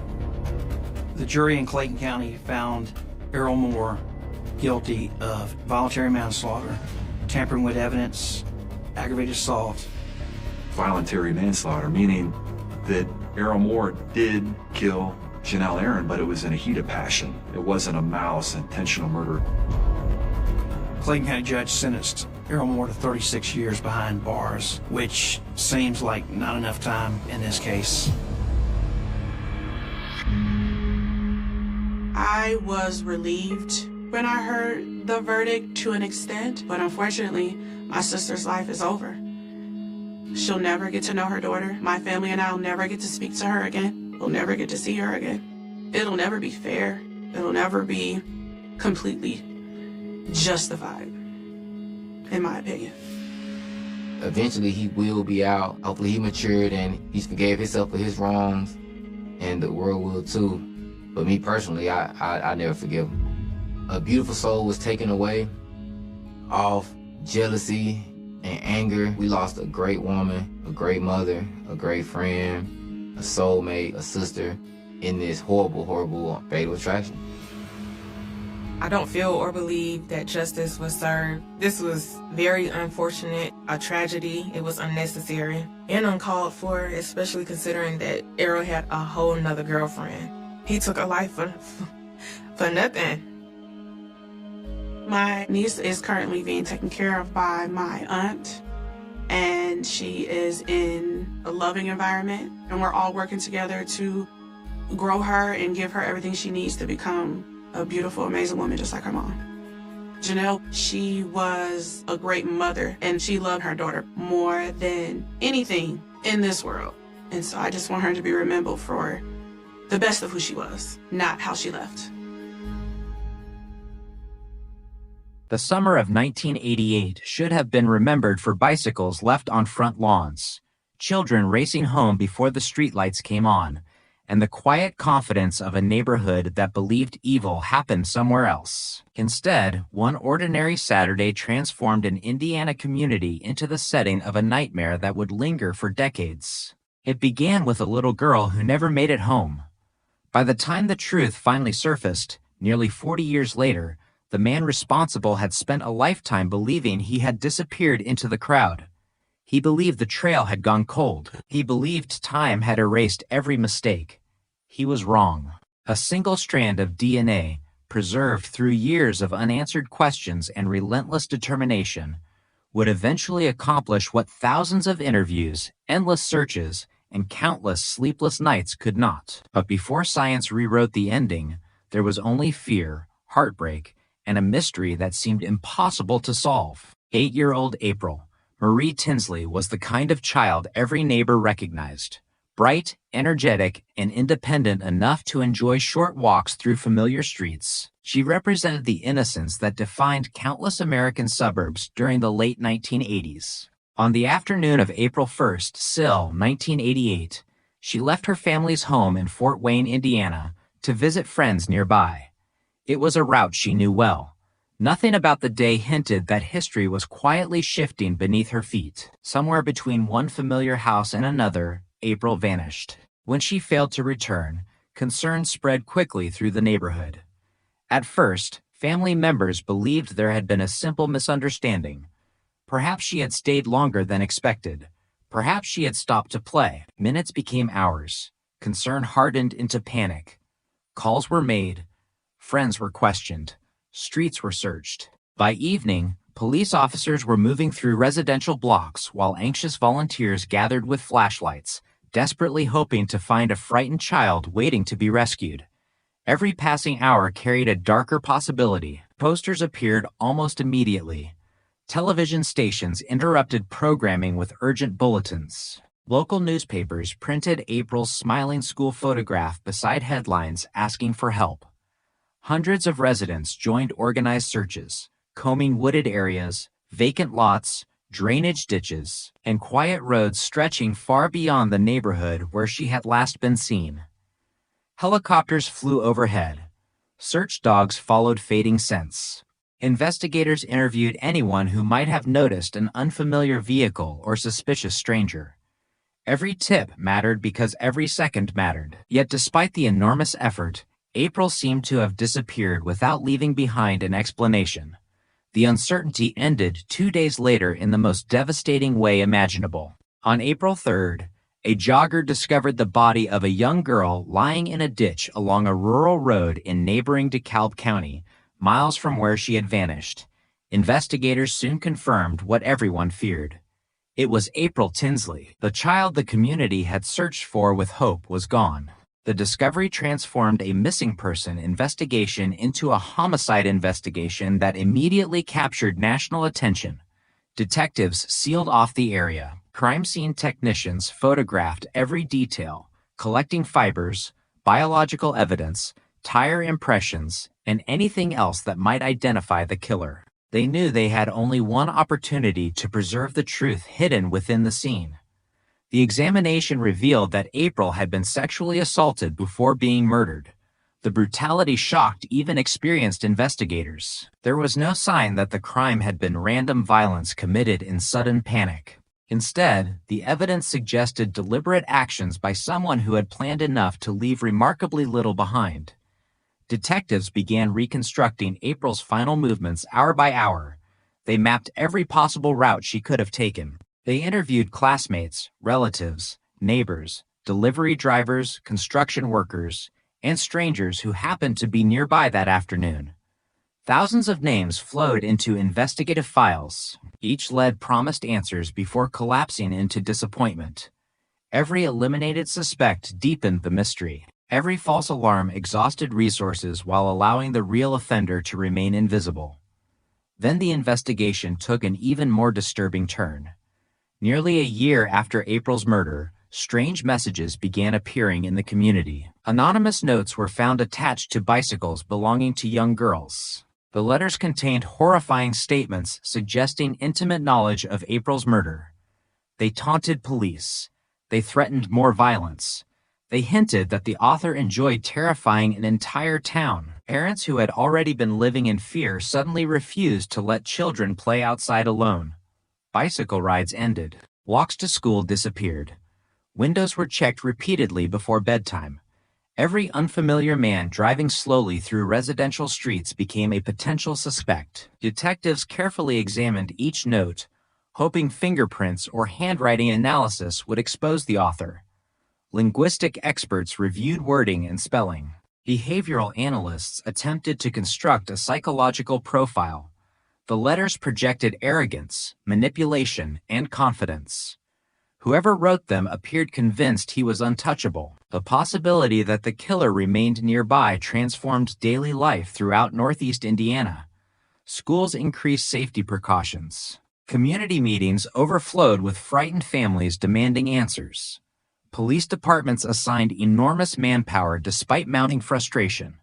Speaker 17: The jury in Clayton County found Errol Moore guilty of voluntary manslaughter, tampering with evidence, aggravated assault.
Speaker 5: Voluntary manslaughter, meaning that Errol Moore did kill Janelle Aaron, but it was in a heat of passion. It wasn't a malice, intentional murder.
Speaker 17: Clayton County judge sentenced Errol Moore to 36 years behind bars, which seems like not enough time in this case.
Speaker 2: I was relieved when I heard the verdict to an extent, but unfortunately, my sister's life is over. She'll never get to know her daughter. My family and I will never get to speak to her again. We'll never get to see her again. It'll never be fair. It'll never be completely justified, in my opinion.
Speaker 7: Eventually, he will be out. Hopefully, he matured and he's forgave himself for his wrongs, and the world will too. But me personally, I never forgive him. A beautiful soul was taken away off jealousy and anger. We lost a great woman, a great mother, a great friend, a soulmate, a sister in this horrible, horrible fatal attraction.
Speaker 11: I don't feel or believe that justice was served. This was very unfortunate, a tragedy. It was unnecessary and uncalled for, especially considering that Errol had a whole nother girlfriend. He took her life for nothing.
Speaker 2: My niece is currently being taken care of by my aunt, and she is in a loving environment, and we're all working together to grow her and give her everything she needs to become a beautiful, amazing woman just like her mom. Janelle, she was a great mother, and she loved her daughter more than anything in this world. And so I just want her to be remembered for the best of who she was, not how she left.
Speaker 19: The summer of 1988 should have been remembered for bicycles left on front lawns, children racing home before the streetlights came on, and the quiet confidence of a neighborhood that believed evil happened somewhere else. Instead, one ordinary Saturday transformed an Indiana community into the setting of a nightmare that would linger for decades. It began with a little girl who never made it home. By the time the truth finally surfaced, nearly 40 years later, the man responsible had spent a lifetime believing he had disappeared into the crowd. He believed the trail had gone cold. He believed time had erased every mistake. He was wrong. A single strand of DNA, preserved through years of unanswered questions and relentless determination, would eventually accomplish what thousands of interviews, endless searches, and countless sleepless nights could not. But before science rewrote the ending, there was only fear, heartbreak, and a mystery that seemed impossible to solve. 8-year-old April, Marie Tinsley, was the kind of child every neighbor recognized. Bright, energetic, and independent enough to enjoy short walks through familiar streets. She represented the innocence that defined countless American suburbs during the late 1980s. On the afternoon of April 1st, SIL, 1988, she left her family's home in Fort Wayne, Indiana, to visit friends nearby. It was a route she knew well. Nothing about the day hinted that history was quietly shifting beneath her feet. Somewhere between one familiar house and another, April vanished. When she failed to return, concern spread quickly through the neighborhood. At first, family members believed there had been a simple misunderstanding. Perhaps she had stayed longer than expected. Perhaps she had stopped to play. Minutes became hours. Concern hardened into panic. Calls were made. Friends were questioned. Streets were searched. By evening, police officers were moving through residential blocks while anxious volunteers gathered with flashlights, desperately hoping to find a frightened child waiting to be rescued. Every passing hour carried a darker possibility. Posters appeared almost immediately. Television stations interrupted programming with urgent bulletins. Local newspapers printed April's smiling school photograph beside headlines asking for help. Hundreds of residents joined organized searches, combing wooded areas, vacant lots, drainage ditches, and quiet roads stretching far beyond the neighborhood where she had last been seen. Helicopters flew overhead. Search dogs followed fading scents. Investigators interviewed anyone who might have noticed an unfamiliar vehicle or suspicious stranger. Every tip mattered because every second mattered. Yet despite the enormous effort, April seemed to have disappeared without leaving behind an explanation. The uncertainty ended 2 days later in the most devastating way imaginable. On April 3rd, a jogger discovered the body of a young girl lying in a ditch along a rural road in neighboring DeKalb County, miles from where she had vanished. Investigators soon confirmed what everyone feared. It was April Tinsley. The child the community had searched for with hope was gone. The discovery transformed a missing person investigation into a homicide investigation that immediately captured national attention. Detectives sealed off the area. Crime scene technicians photographed every detail, collecting fibers, biological evidence, tire impressions, and anything else that might identify the killer. They knew they had only one opportunity to preserve the truth hidden within the scene. The examination revealed that April had been sexually assaulted before being murdered. The brutality shocked even experienced investigators. There was no sign that the crime had been random violence committed in sudden panic. Instead, the evidence suggested deliberate actions by someone who had planned enough to leave remarkably little behind. Detectives began reconstructing April's final movements hour by hour. They mapped every possible route she could have taken. They interviewed classmates, relatives, neighbors, delivery drivers, construction workers, and strangers who happened to be nearby that afternoon. Thousands of names flowed into investigative files. Each lead promised answers before collapsing into disappointment. Every eliminated suspect deepened the mystery. Every false alarm exhausted resources while allowing the real offender to remain invisible. Then the investigation took an even more disturbing turn. Nearly a year after April's murder, strange messages began appearing in the community. Anonymous notes were found attached to bicycles belonging to young girls. The letters contained horrifying statements suggesting intimate knowledge of April's murder. They taunted police. They threatened more violence. They hinted that the author enjoyed terrifying an entire town. Parents who had already been living in fear suddenly refused to let children play outside alone. Bicycle rides ended. Walks to school disappeared. Windows were checked repeatedly before bedtime. Every unfamiliar man driving slowly through residential streets became a potential suspect. Detectives carefully examined each note, hoping fingerprints or handwriting analysis would expose the author. Linguistic experts reviewed wording and spelling. Behavioral analysts attempted to construct a psychological profile. The letters projected arrogance, manipulation, and confidence. Whoever wrote them appeared convinced he was untouchable. The possibility that the killer remained nearby transformed daily life throughout Northeast Indiana. Schools increased safety precautions. Community meetings overflowed with frightened families demanding answers. Police departments assigned enormous manpower despite mounting frustration.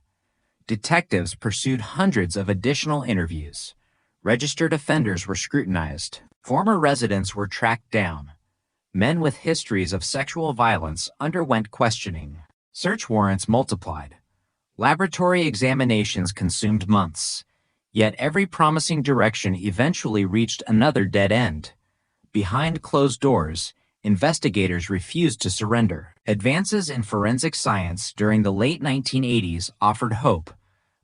Speaker 19: Detectives pursued hundreds of additional interviews. Registered offenders were scrutinized. Former residents were tracked down. Men with histories of sexual violence underwent questioning. Search warrants multiplied. Laboratory examinations consumed months. Yet every promising direction eventually reached another dead end. Behind closed doors, investigators refused to surrender. Advances in forensic science during the late 1980s offered hope,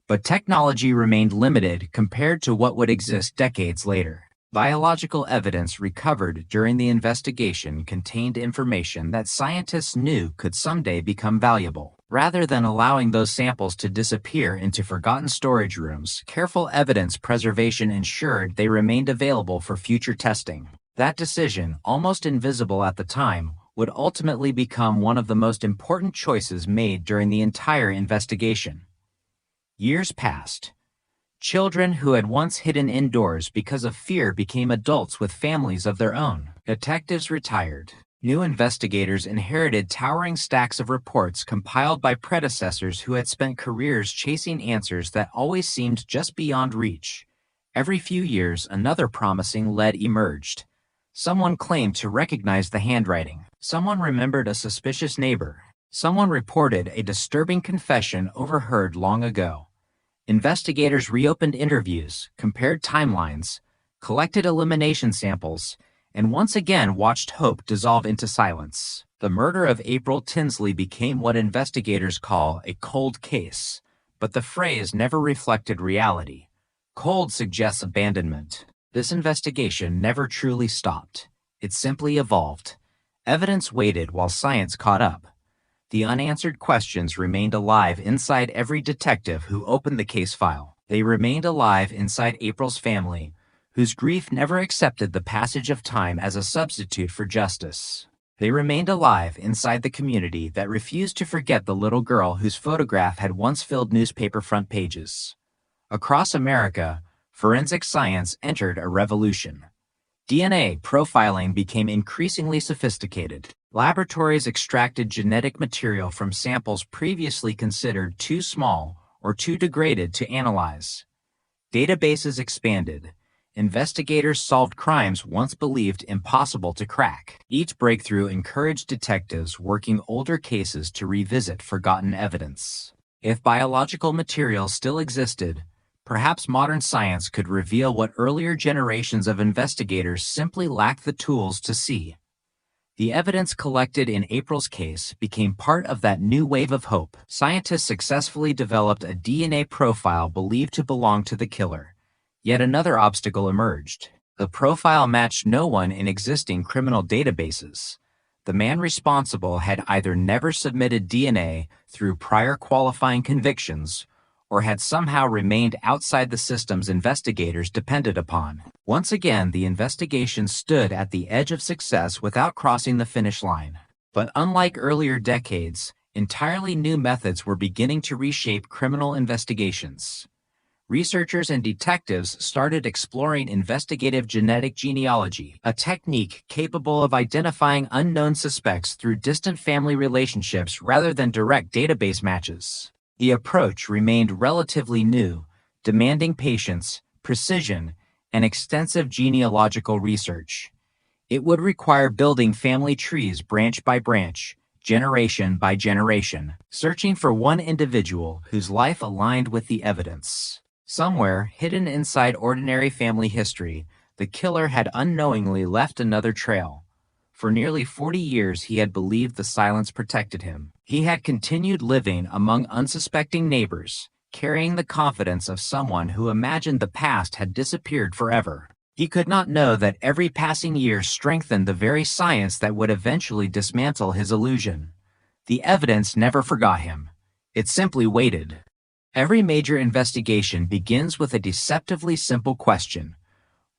Speaker 19: but technology remained limited compared to what would exist decades later. Biological evidence recovered during the investigation contained information that scientists knew could someday become valuable. Rather than allowing those samples to disappear into forgotten storage rooms, careful evidence preservation ensured they remained available for future testing. That decision, almost invisible at the time, would ultimately become one of the most important choices made during the entire investigation. Years passed. Children who had once hidden indoors because of fear became adults with families of their own. Detectives retired. New investigators inherited towering stacks of reports compiled by predecessors who had spent careers chasing answers that always seemed just beyond reach. Every few years, another promising lead emerged. Someone claimed to recognize the handwriting. Someone remembered a suspicious neighbor. Someone reported a disturbing confession overheard long ago. Investigators reopened interviews, compared timelines, collected elimination samples, and once again watched hope dissolve into silence. The murder of April Tinsley became what investigators call a cold case, but the phrase never reflected reality. Cold suggests abandonment. This investigation never truly stopped. It simply evolved. Evidence waited while science caught up. The unanswered questions remained alive inside every detective who opened the case file. They remained alive inside April's family, whose grief never accepted the passage of time as a substitute for justice. They remained alive inside the community that refused to forget the little girl whose photograph had once filled newspaper front pages. Across America, forensic science entered a revolution. DNA profiling became increasingly sophisticated. Laboratories extracted genetic material from samples previously considered too small or too degraded to analyze. Databases expanded. Investigators solved crimes once believed impossible to crack. Each breakthrough encouraged detectives working older cases to revisit forgotten evidence. If biological material still existed, perhaps modern science could reveal what earlier generations of investigators simply lacked the tools to see. The evidence collected in April's case became part of that new wave of hope. Scientists successfully developed a DNA profile believed to belong to the killer. Yet another obstacle emerged. The profile matched no one in existing criminal databases. The man responsible had either never submitted DNA through prior qualifying convictions or had somehow remained outside the systems investigators depended upon. Once again, the investigation stood at the edge of success without crossing the finish line. But unlike earlier decades, entirely new methods were beginning to reshape criminal investigations. Researchers and detectives started exploring investigative genetic genealogy, a technique capable of identifying unknown suspects through distant family relationships rather than direct database matches. The approach remained relatively new, demanding patience, precision, and extensive genealogical research. It would require building family trees branch by branch, generation by generation, searching for one individual whose life aligned with the evidence. Somewhere, hidden inside ordinary family history, the killer had unknowingly left another trail. For nearly 40 years, he had believed the silence protected him. He had continued living among unsuspecting neighbors, carrying the confidence of someone who imagined the past had disappeared forever. He could not know that every passing year strengthened the very science that would eventually dismantle his illusion. The evidence never forgot him. It simply waited. Every major investigation begins with a deceptively simple question.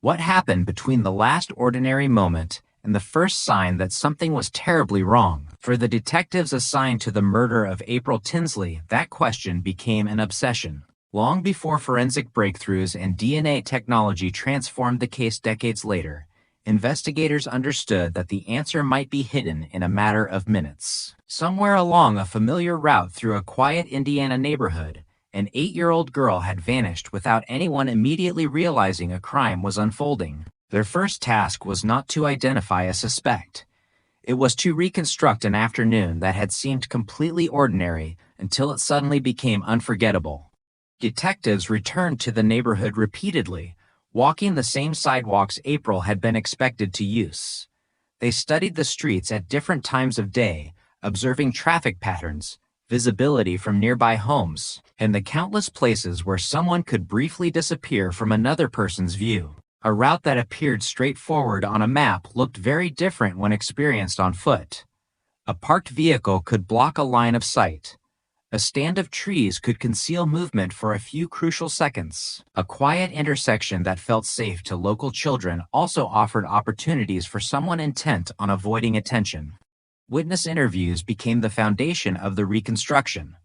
Speaker 19: What happened between the last ordinary moment and the first sign that something was terribly wrong? For the detectives assigned to the murder of April Tinsley, that question became an obsession. Long before forensic breakthroughs and DNA technology transformed the case decades later, investigators understood that the answer might be hidden in a matter of minutes. Somewhere along a familiar route through a quiet Indiana neighborhood, an 8-year-old girl had vanished without anyone immediately realizing a crime was unfolding. Their first task was not to identify a suspect. It was to reconstruct an afternoon that had seemed completely ordinary until it suddenly became unforgettable. Detectives returned to the neighborhood repeatedly, walking the same sidewalks April had been expected to use. They studied the streets at different times of day, observing traffic patterns, visibility from nearby homes, and the countless places where someone could briefly disappear from another person's view. A route that appeared straightforward on a map looked very different when experienced on foot. A parked vehicle could block a line of sight. A stand of trees could conceal movement for a few crucial seconds. A quiet intersection that felt safe to local children also offered opportunities for someone intent on avoiding attention. Witness interviews became the foundation of the reconstruction.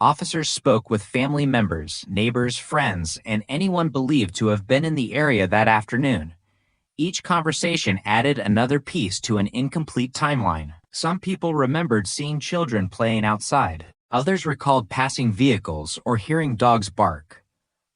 Speaker 19: Officers spoke with family members, neighbors, friends, and anyone believed to have been in the area that afternoon. Each conversation added another piece to an incomplete timeline. Some people remembered seeing children playing outside. Others recalled passing vehicles or hearing dogs bark.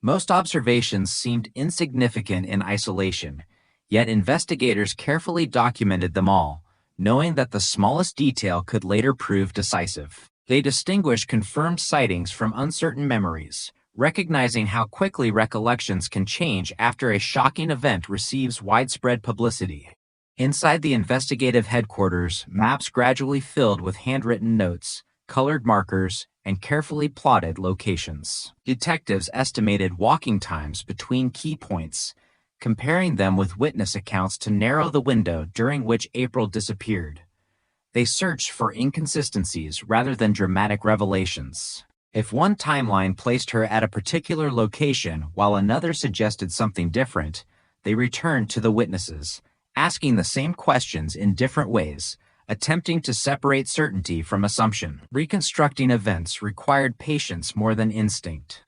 Speaker 19: Most observations seemed insignificant in isolation, yet investigators carefully documented them all, knowing that the smallest detail could later prove decisive. They distinguished confirmed sightings from uncertain memories, recognizing how quickly recollections can change after a shocking event receives widespread publicity. Inside the investigative headquarters, maps gradually filled with handwritten notes, colored markers, and carefully plotted locations. Detectives estimated walking times between key points, comparing them with witness accounts to narrow the window during which April disappeared. They searched for inconsistencies rather than dramatic revelations. If one timeline placed her at a particular location while another suggested something different, they returned to the witnesses, asking the same questions in different ways, attempting to separate certainty from assumption. Reconstructing events required patience more than instinct.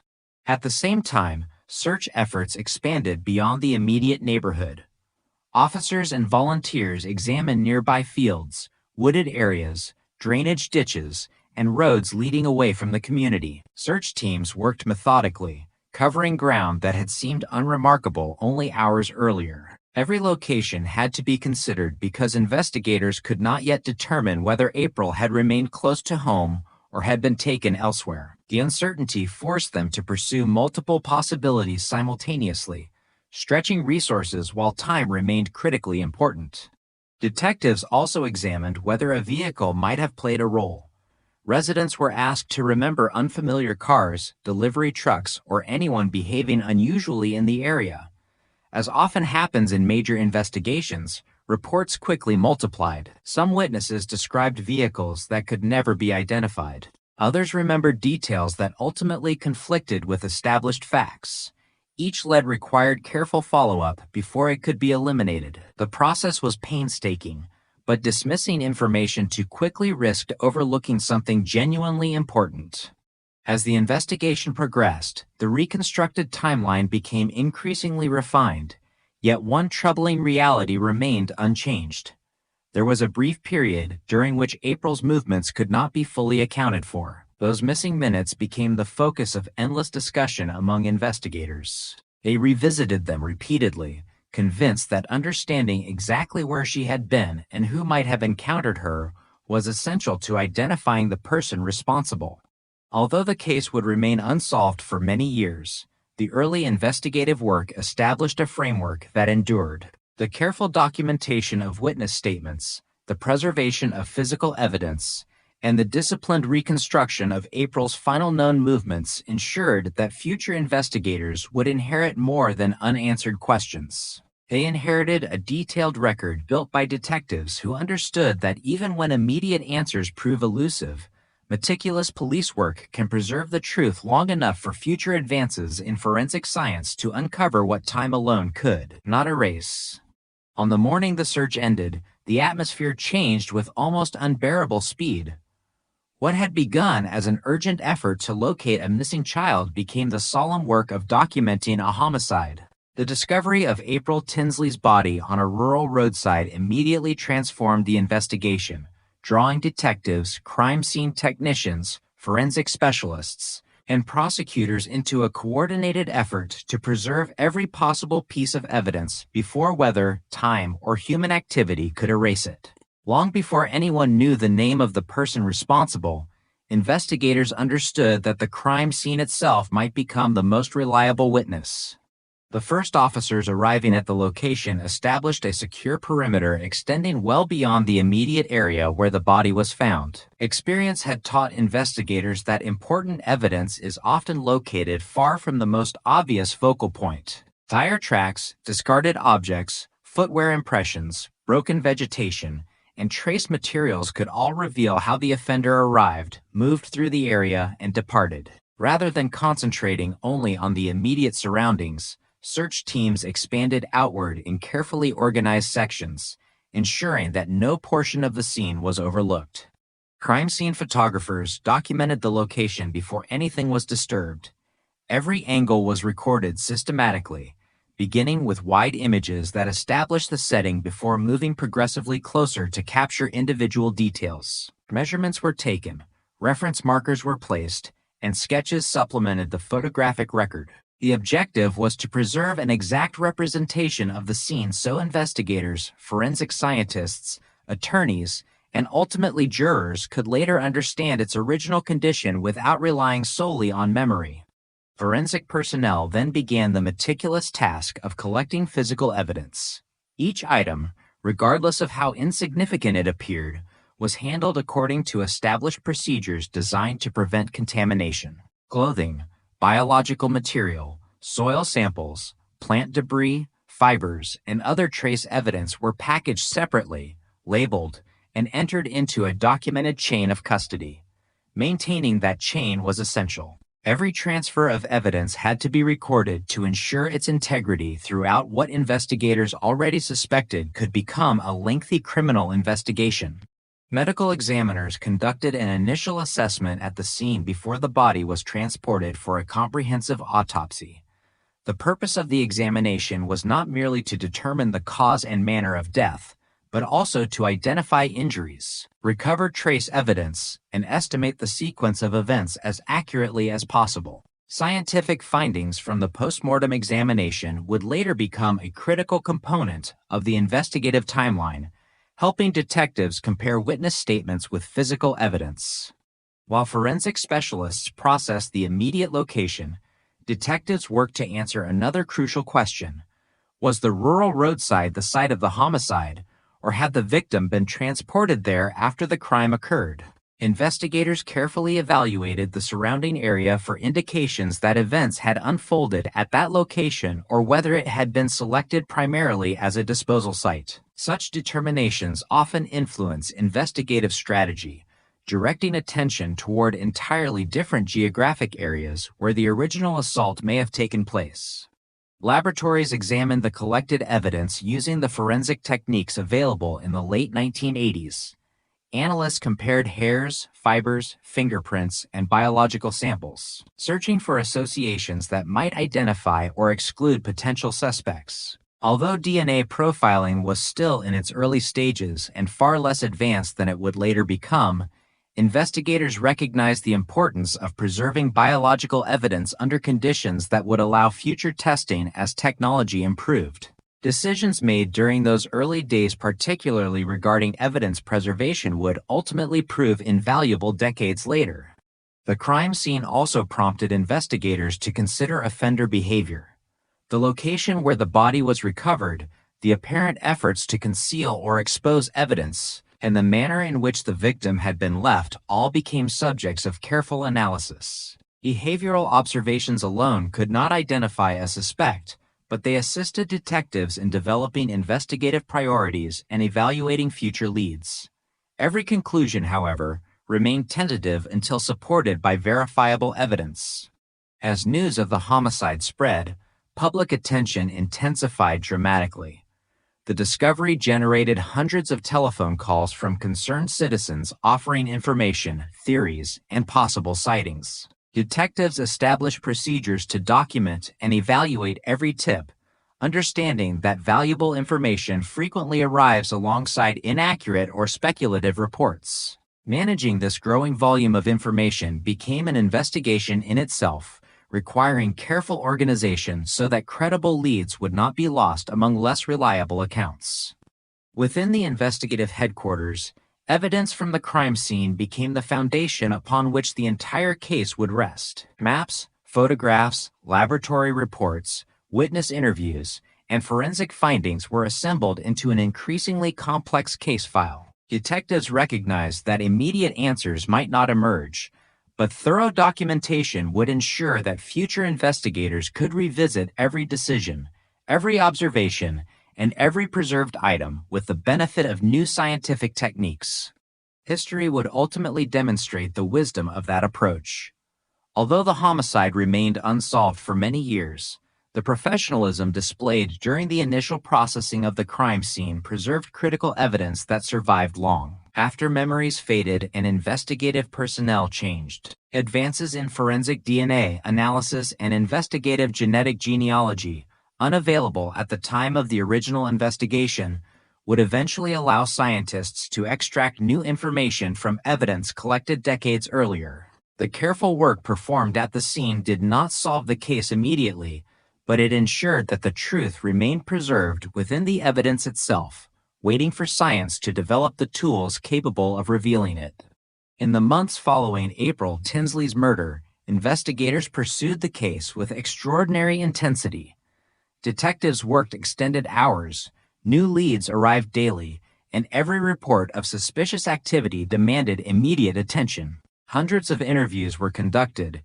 Speaker 19: At the same time, search efforts expanded beyond the immediate neighborhood. Officers and volunteers examined nearby fields, wooded areas, drainage ditches, and roads leading away from the community. Search teams worked methodically, covering ground that had seemed unremarkable only hours earlier. Every location had to be considered because investigators could not yet determine whether April had remained close to home or had been taken elsewhere. The uncertainty forced them to pursue multiple possibilities simultaneously, stretching resources while time remained critically important. Detectives also examined whether a vehicle might have played a role. Residents were asked to remember unfamiliar cars, delivery trucks, or anyone behaving unusually in the area. As often happens in major investigations, reports quickly multiplied. Some witnesses described vehicles that could never be identified. Others remembered details that ultimately conflicted with established facts. Each lead required careful follow-up before it could be eliminated. The process was painstaking, but dismissing information too quickly risked overlooking something genuinely important. As the investigation progressed, the reconstructed timeline became increasingly refined, yet one troubling reality remained unchanged. There was a brief period during which April's movements could not be fully accounted for. Those missing minutes became the focus of endless discussion among investigators. They revisited them repeatedly, convinced that understanding exactly where she had been and who might have encountered her was essential to identifying the person responsible. Although the case would remain unsolved for many years, the early investigative work established a framework that endured. The careful documentation of witness statements, the preservation of physical evidence, and the disciplined reconstruction of April's final known movements ensured that future investigators would inherit more than unanswered questions. They inherited a detailed record built by detectives who understood that even when immediate answers prove elusive, meticulous police work can preserve the truth long enough for future advances in forensic science to uncover what time alone could not erase. On the morning the search ended, the atmosphere changed with almost unbearable speed. What had begun as an urgent effort to locate a missing child became the solemn work of documenting a homicide. The discovery of April Tinsley's body on a rural roadside immediately transformed the investigation, drawing detectives, crime scene technicians, forensic specialists, and prosecutors into a coordinated effort to preserve every possible piece of evidence before weather, time, or human activity could erase it. Long before anyone knew the name of the person responsible, investigators understood that the crime scene itself might become the most reliable witness. The first officers arriving at the location established a secure perimeter extending well beyond the immediate area where the body was found. Experience had taught investigators that important evidence is often located far from the most obvious focal point. Tire tracks, discarded objects, footwear impressions, broken vegetation, and trace materials could all reveal how the offender arrived, moved through the area, and departed. Rather than concentrating only on the immediate surroundings, search teams expanded outward in carefully organized sections, ensuring that no portion of the scene was overlooked. Crime scene photographers documented the location before anything was disturbed. Every angle was recorded systematically, beginning with wide images that established the setting before moving progressively closer to capture individual details. Measurements were taken, reference markers were placed, and sketches supplemented the photographic record. The objective was to preserve an exact representation of the scene so investigators, forensic scientists, attorneys, and ultimately jurors could later understand its original condition without relying solely on memory. Forensic personnel then began the meticulous task of collecting physical evidence. Each item, regardless of how insignificant it appeared, was handled according to established procedures designed to prevent contamination. Clothing, biological material, soil samples, plant debris, fibers, and other trace evidence were packaged separately, labeled, and entered into a documented chain of custody. Maintaining that chain was essential. Every transfer of evidence had to be recorded to ensure its integrity throughout what investigators already suspected could become a lengthy criminal investigation. Medical examiners conducted an initial assessment at the scene before the body was transported for a comprehensive autopsy. The purpose of the examination was not merely to determine the cause and manner of death, but also to identify injuries, recover trace evidence, and estimate the sequence of events as accurately as possible. Scientific findings from the postmortem examination would later become a critical component of the investigative timeline, helping detectives compare witness statements with physical evidence. While forensic specialists processed the immediate location, detectives worked to answer another crucial question. Was the rural roadside the site of the homicide, or had the victim been transported there after the crime occurred? Investigators carefully evaluated the surrounding area for indications that events had unfolded at that location or whether it had been selected primarily as a disposal site. Such determinations often influence investigative strategy, directing attention toward entirely different geographic areas where the original assault may have taken place. Laboratories examined the collected evidence using the forensic techniques available in the late 1980s. Analysts compared hairs, fibers, fingerprints, and biological samples, searching for associations that might identify or exclude potential suspects. Although DNA profiling was still in its early stages and far less advanced than it would later become, investigators recognized the importance of preserving biological evidence under conditions that would allow future testing as technology improved. Decisions made during those early days, particularly regarding evidence preservation, would ultimately prove invaluable decades later. The crime scene also prompted investigators to consider offender behavior. The location where the body was recovered, the apparent efforts to conceal or expose evidence, and the manner in which the victim had been left all became subjects of careful analysis. Behavioral observations alone could not identify a suspect, but they assisted detectives in developing investigative priorities and evaluating future leads. Every conclusion, however, remained tentative until supported by verifiable evidence. As news of the homicide spread, public attention intensified dramatically. The discovery generated hundreds of telephone calls from concerned citizens offering information, theories, and possible sightings. Detectives established procedures to document and evaluate every tip, understanding that valuable information frequently arrives alongside inaccurate or speculative reports. Managing this growing volume of information became an investigation in itself, requiring careful organization so that credible leads would not be lost among less reliable accounts. Within the investigative headquarters, evidence from the crime scene became the foundation upon which the entire case would rest. Maps, photographs, laboratory reports, witness interviews, and forensic findings were assembled into an increasingly complex case file. Detectives recognized that immediate answers might not emerge, but thorough documentation would ensure that future investigators could revisit every decision, every observation, and every preserved item with the benefit of new scientific techniques. History would ultimately demonstrate the wisdom of that approach. Although the homicide remained unsolved for many years, the professionalism displayed during the initial processing of the crime scene preserved critical evidence that survived long after memories faded and investigative personnel changed. Advances in forensic DNA analysis and investigative genetic genealogy, unavailable at the time of the original investigation, would eventually allow scientists to extract new information from evidence collected decades earlier. The careful work performed at the scene did not solve the case immediately, but it ensured that the truth remained preserved within the evidence itself, waiting for science to develop the tools capable of revealing it. In the months following April Tinsley's murder, investigators pursued the case with extraordinary intensity. Detectives worked extended hours, new leads arrived daily, and every report of suspicious activity demanded immediate attention. Hundreds of interviews were conducted,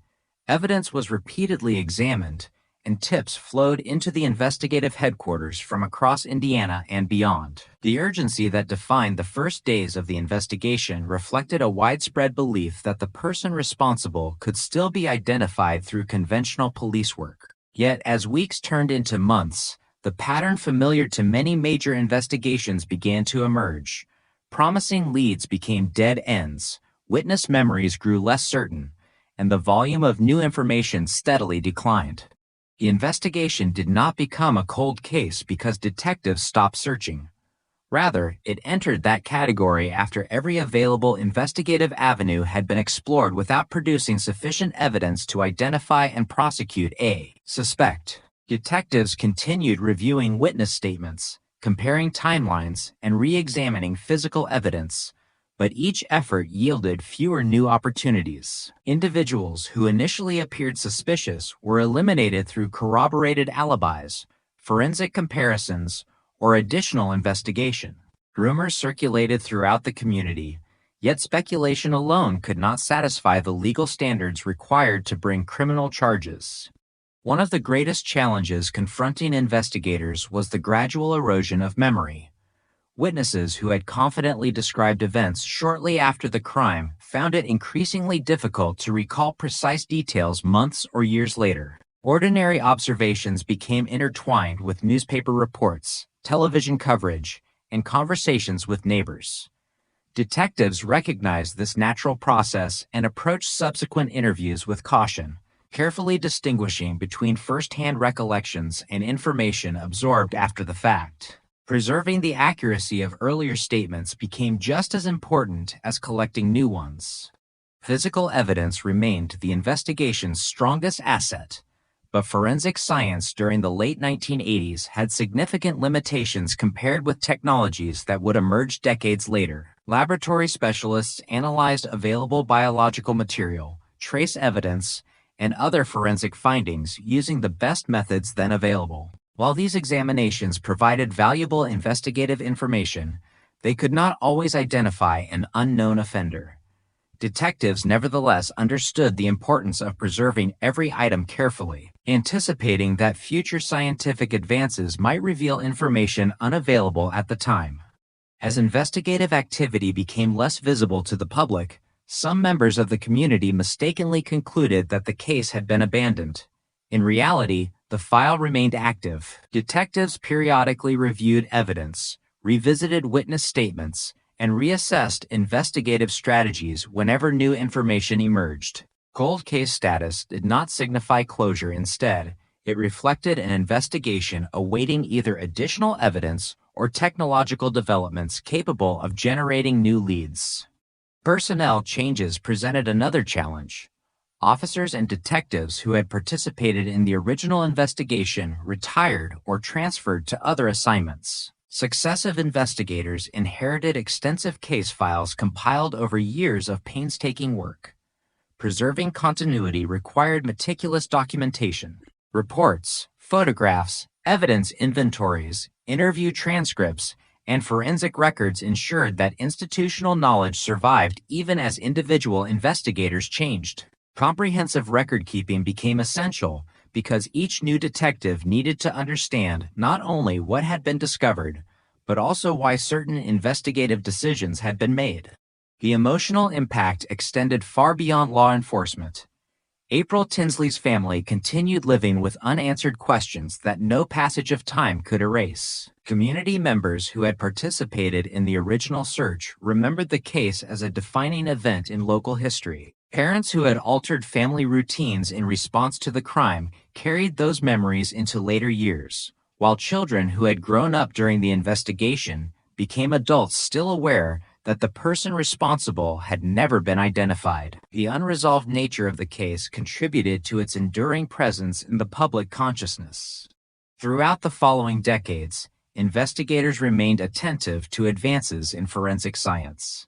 Speaker 19: evidence was repeatedly examined, and tips flowed into the investigative headquarters from across Indiana and beyond. The urgency that defined the first days of the investigation reflected a widespread belief that the person responsible could still be identified through conventional police work. Yet, as weeks turned into months, the pattern familiar to many major investigations began to emerge. Promising leads became dead ends, witness memories grew less certain, and the volume of new information steadily declined. The investigation did not become a cold case because detectives stopped searching. Rather, it entered that category after every available investigative avenue had been explored without producing sufficient evidence to identify and prosecute a suspect. Detectives continued reviewing witness statements, comparing timelines, and re-examining physical evidence, but each effort yielded fewer new opportunities. Individuals who initially appeared suspicious were eliminated through corroborated alibis, forensic comparisons, or additional investigation. Rumors circulated throughout the community, yet speculation alone could not satisfy the legal standards required to bring criminal charges. One of the greatest challenges confronting investigators was the gradual erosion of memory. Witnesses who had confidently described events shortly after the crime found it increasingly difficult to recall precise details months or years later. Ordinary observations became intertwined with newspaper reports, television coverage, and conversations with neighbors. Detectives recognized this natural process and approached subsequent interviews with caution, carefully distinguishing between first-hand recollections and information absorbed after the fact. Preserving the accuracy of earlier statements became just as important as collecting new ones. Physical evidence remained the investigation's strongest asset, but forensic science during the late 1980s had significant limitations compared with technologies that would emerge decades later. Laboratory specialists analyzed available biological material, trace evidence, and other forensic findings using the best methods then available. While these examinations provided valuable investigative information, they could not always identify an unknown offender. Detectives nevertheless understood the importance of preserving every item carefully, anticipating that future scientific advances might reveal information unavailable at the time. As investigative activity became less visible to the public, some members of the community mistakenly concluded that the case had been abandoned. In reality, the file remained active. Detectives periodically reviewed evidence, revisited witness statements, and reassessed investigative strategies whenever new information emerged. Cold case status did not signify closure. Instead, it reflected an investigation awaiting either additional evidence or technological developments capable of generating new leads. Personnel changes presented another challenge. Officers and detectives who had participated in the original investigation retired or transferred to other assignments. Successive investigators inherited extensive case files compiled over years of painstaking work. Preserving continuity required meticulous documentation. Reports, photographs, evidence inventories, interview transcripts, and forensic records ensured that institutional knowledge survived even as individual investigators changed. Comprehensive record-keeping became essential because each new detective needed to understand not only what had been discovered, but also why certain investigative decisions had been made. The emotional impact extended far beyond law enforcement. April Tinsley's family continued living with unanswered questions that no passage of time could erase. Community members who had participated in the original search remembered the case as a defining event in local history. Parents who had altered family routines in response to the crime carried those memories into later years, while children who had grown up during the investigation became adults still aware that the person responsible had never been identified. The unresolved nature of the case contributed to its enduring presence in the public consciousness. Throughout the following decades, investigators remained attentive to advances in forensic science.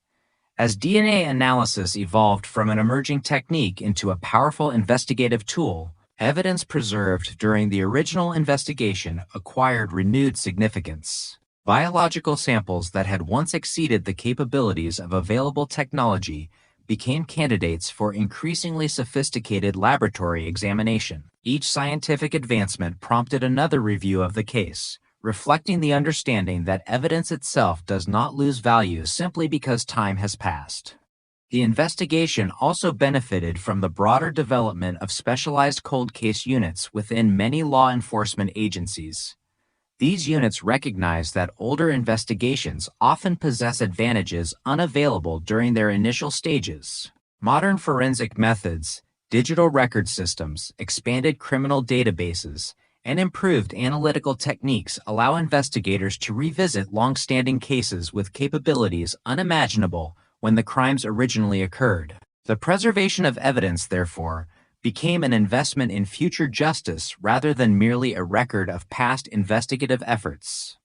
Speaker 19: As DNA analysis evolved from an emerging technique into a powerful investigative tool, evidence preserved during the original investigation acquired renewed significance. Biological samples that had once exceeded the capabilities of available technology became candidates for increasingly sophisticated laboratory examination. Each scientific advancement prompted another review of the case, reflecting the understanding that evidence itself does not lose value simply because time has passed. The investigation also benefited from the broader development of specialized cold case units within many law enforcement agencies. These units recognize that older investigations often possess advantages unavailable during their initial stages. Modern forensic methods, digital record systems, expanded criminal databases, and improved analytical techniques allow investigators to revisit long-standing cases with capabilities unimaginable when the crimes originally occurred. The preservation of evidence, therefore, became an investment in future justice rather than merely a record of past investigative efforts.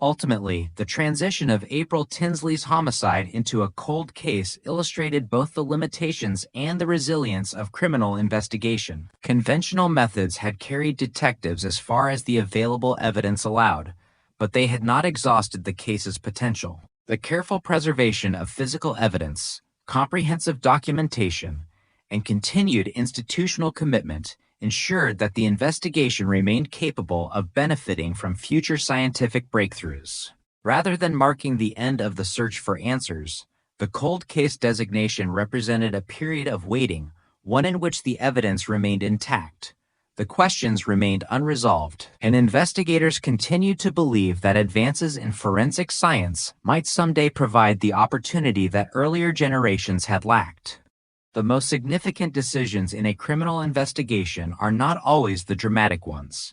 Speaker 19: Ultimately, the transition of April Tinsley's homicide into a cold case illustrated both the limitations and the resilience of criminal investigation. Conventional methods had carried detectives as far as the available evidence allowed, but they had not exhausted the case's potential. The careful preservation of physical evidence, comprehensive documentation, and continued institutional commitment ensured that the investigation remained capable of benefiting from future scientific breakthroughs. Rather than marking the end of the search for answers, the cold case designation represented a period of waiting, one in which the evidence remained intact. The questions remained unresolved, and investigators continued to believe that advances in forensic science might someday provide the opportunity that earlier generations had lacked. The most significant decisions in a criminal investigation are not always the dramatic ones.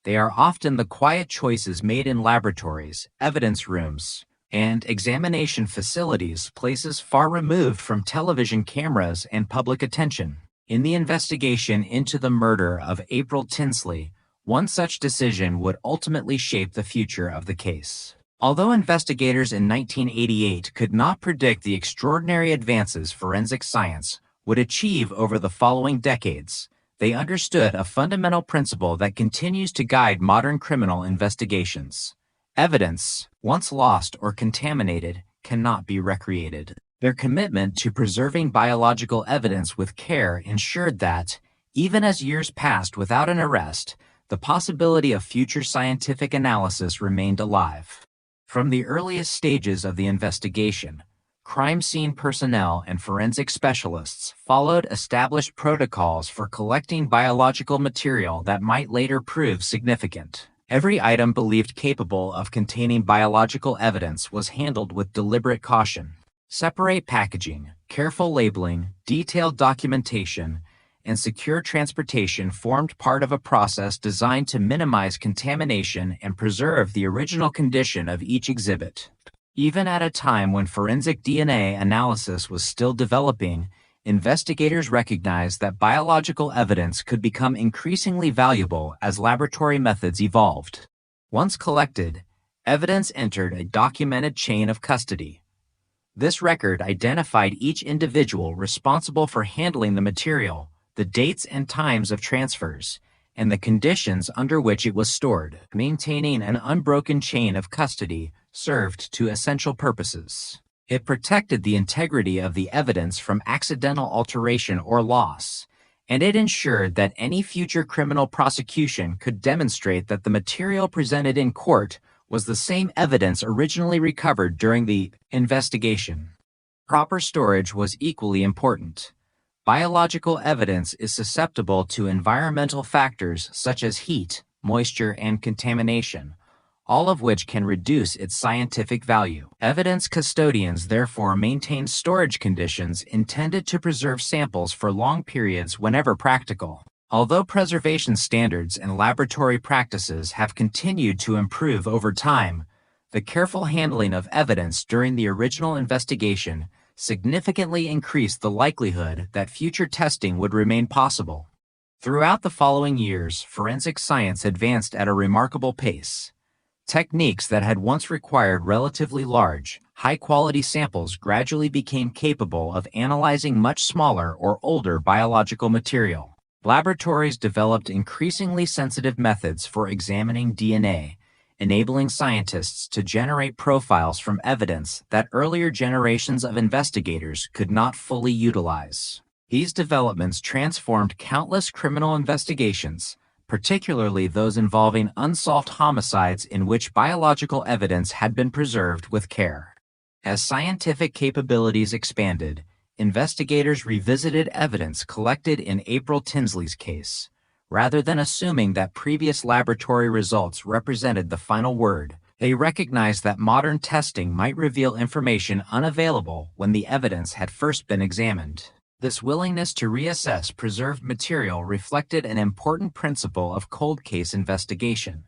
Speaker 19: They are often the quiet choices made in laboratories, evidence rooms, and examination facilities, places far removed from television cameras and public attention. In the investigation into the murder of April Tinsley, one such decision would ultimately shape the future of the case. Although investigators in 1988 could not predict the extraordinary advances forensic science would achieve over the following decades, they understood a fundamental principle that continues to guide modern criminal investigations. Evidence, once lost or contaminated, cannot be recreated. Their commitment to preserving biological evidence with care ensured that, even as years passed without an arrest, the possibility of future scientific analysis remained alive. From the earliest stages of the investigation, crime scene personnel and forensic specialists followed established protocols for collecting biological material that might later prove significant. Every item believed capable of containing biological evidence was handled with deliberate caution. Separate packaging, careful labeling, detailed documentation, and secure transportation formed part of a process designed to minimize contamination and preserve the original condition of each exhibit. Even at a time when forensic DNA analysis was still developing, investigators recognized that biological evidence could become increasingly valuable as laboratory methods evolved. Once collected, evidence entered a documented chain of custody. This record identified each individual responsible for handling the material, the dates and times of transfers, and the conditions under which it was stored. Maintaining an unbroken chain of custody served two essential purposes. It protected the integrity of the evidence from accidental alteration or loss, and it ensured that any future criminal prosecution could demonstrate that the material presented in court was the same evidence originally recovered during the investigation. Proper storage was equally important. Biological evidence is susceptible to environmental factors such as heat, moisture, and contamination, all of which can reduce its scientific value. Evidence custodians therefore maintain storage conditions intended to preserve samples for long periods whenever practical. Although preservation standards and laboratory practices have continued to improve over time, the careful handling of evidence during the original investigation significantly increased the likelihood that future testing would remain possible. Throughout the following years, forensic science advanced at a remarkable pace. Techniques that had once required relatively large, high-quality samples gradually became capable of analyzing much smaller or older biological material. Laboratories developed increasingly sensitive methods for examining DNA, enabling scientists to generate profiles from evidence that earlier generations of investigators could not fully utilize. These developments transformed countless criminal investigations, particularly those involving unsolved homicides in which biological evidence had been preserved with care. As scientific capabilities expanded, investigators revisited evidence collected in April Tinsley's case. Rather than assuming that previous laboratory results represented the final word, they recognized that modern testing might reveal information unavailable when the evidence had first been examined. This willingness to reassess preserved material reflected an important principle of cold case investigation.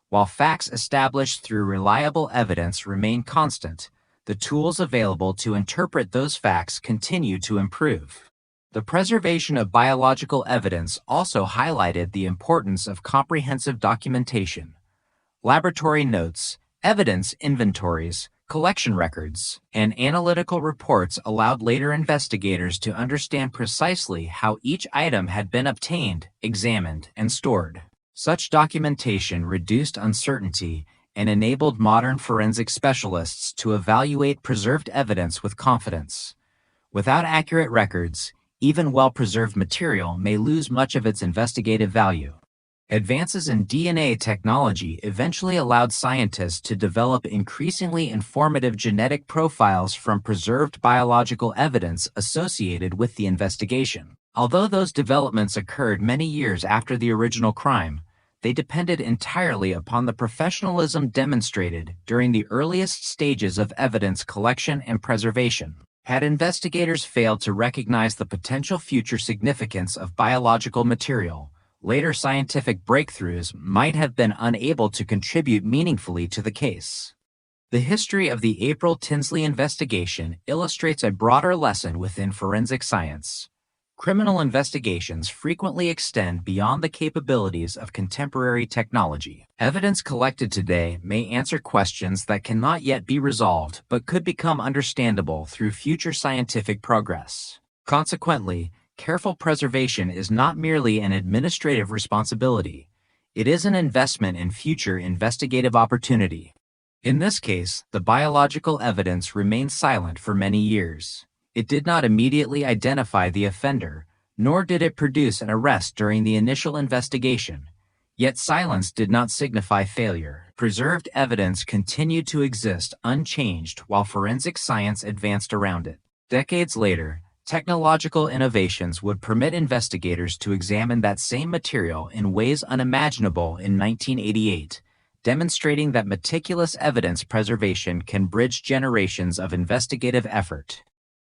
Speaker 19: While facts established through reliable evidence remain constant, the tools available to interpret those facts continue to improve. The preservation of biological evidence also highlighted the importance of comprehensive documentation. Laboratory notes, evidence inventories, collection records, and analytical reports allowed later investigators to understand precisely how each item had been obtained, examined, and stored. Such documentation reduced uncertainty and enabled modern forensic specialists to evaluate preserved evidence with confidence. Without accurate records, even well-preserved material may lose much of its investigative value. Advances in DNA technology eventually allowed scientists to develop increasingly informative genetic profiles from preserved biological evidence associated with the investigation. Although those developments occurred many years after the original crime, they depended entirely upon the professionalism demonstrated during the earliest stages of evidence collection and preservation. Had investigators failed to recognize the potential future significance of biological material, later scientific breakthroughs might have been unable to contribute meaningfully to the case. The history of the April Tinsley investigation illustrates a broader lesson within forensic science. Criminal investigations frequently extend beyond the capabilities of contemporary technology. Evidence collected today may answer questions that cannot yet be resolved but could become understandable through future scientific progress. Consequently, careful preservation is not merely an administrative responsibility. It is an investment in future investigative opportunity. In this case, the biological evidence remained silent for many years. It did not immediately identify the offender, nor did it produce an arrest during the initial investigation. Yet silence did not signify failure. Preserved evidence continued to exist unchanged while forensic science advanced around it. Decades later, technological innovations would permit investigators to examine that same material in ways unimaginable in 1988, demonstrating that meticulous evidence preservation can bridge generations of investigative effort.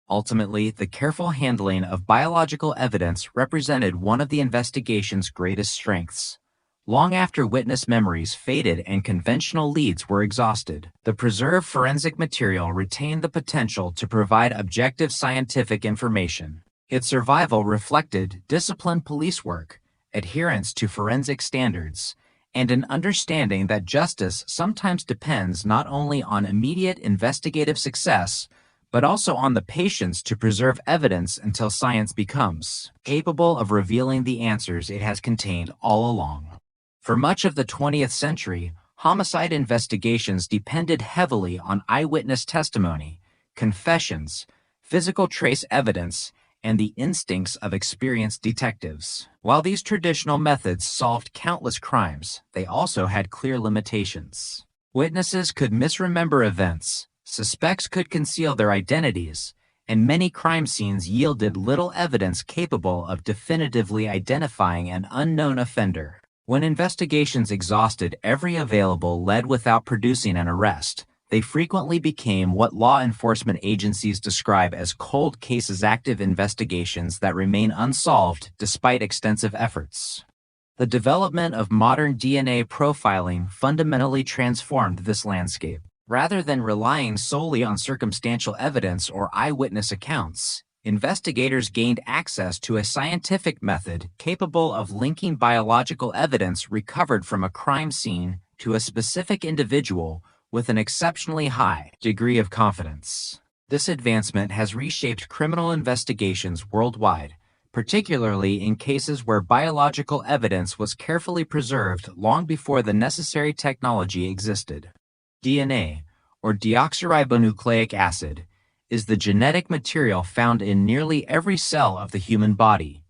Speaker 19: Ultimately, the careful handling of biological evidence represented one of the investigation's greatest strengths. Long after witness memories faded and conventional leads were exhausted, the preserved forensic material retained the potential to provide objective scientific information. Its survival reflected disciplined police work, adherence to forensic standards, and an understanding that justice sometimes depends not only on immediate investigative success, but also on the patience to preserve evidence until science becomes capable of revealing the answers it has contained all along. For much of the 20th century, homicide investigations depended heavily on eyewitness testimony, confessions, physical trace evidence, and the instincts of experienced detectives. While these traditional methods solved countless crimes, they also had clear limitations. Witnesses could misremember events, suspects could conceal their identities, and many crime scenes yielded little evidence capable of definitively identifying an unknown offender. When investigations exhausted every available lead without producing an arrest, they frequently became what law enforcement agencies describe as cold cases, active investigations that remain unsolved despite extensive efforts. The development of modern DNA profiling fundamentally transformed this landscape. Rather than relying solely on circumstantial evidence or eyewitness accounts, investigators gained access to a scientific method capable of linking biological evidence recovered from a crime scene to a specific individual with an exceptionally high degree of confidence. This advancement has reshaped criminal investigations worldwide, particularly in cases where biological evidence was carefully preserved long before the necessary technology existed. DNA, or deoxyribonucleic acid, is the genetic material found in nearly every cell of the human body.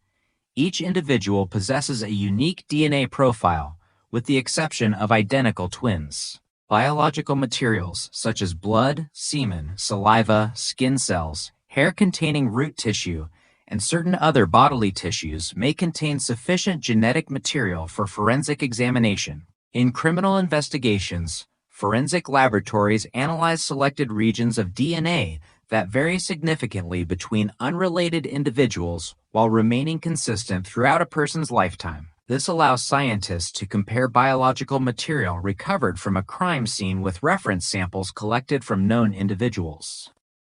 Speaker 19: Each individual possesses a unique DNA profile, with the exception of identical twins. Biological materials such as blood, semen, saliva, skin cells, hair-containing root tissue, and certain other bodily tissues may contain sufficient genetic material for forensic examination. In criminal investigations, forensic laboratories analyze selected regions of DNA that vary significantly between unrelated individuals while remaining consistent throughout a person's lifetime. This allows scientists to compare biological material recovered from a crime scene with reference samples collected from known individuals.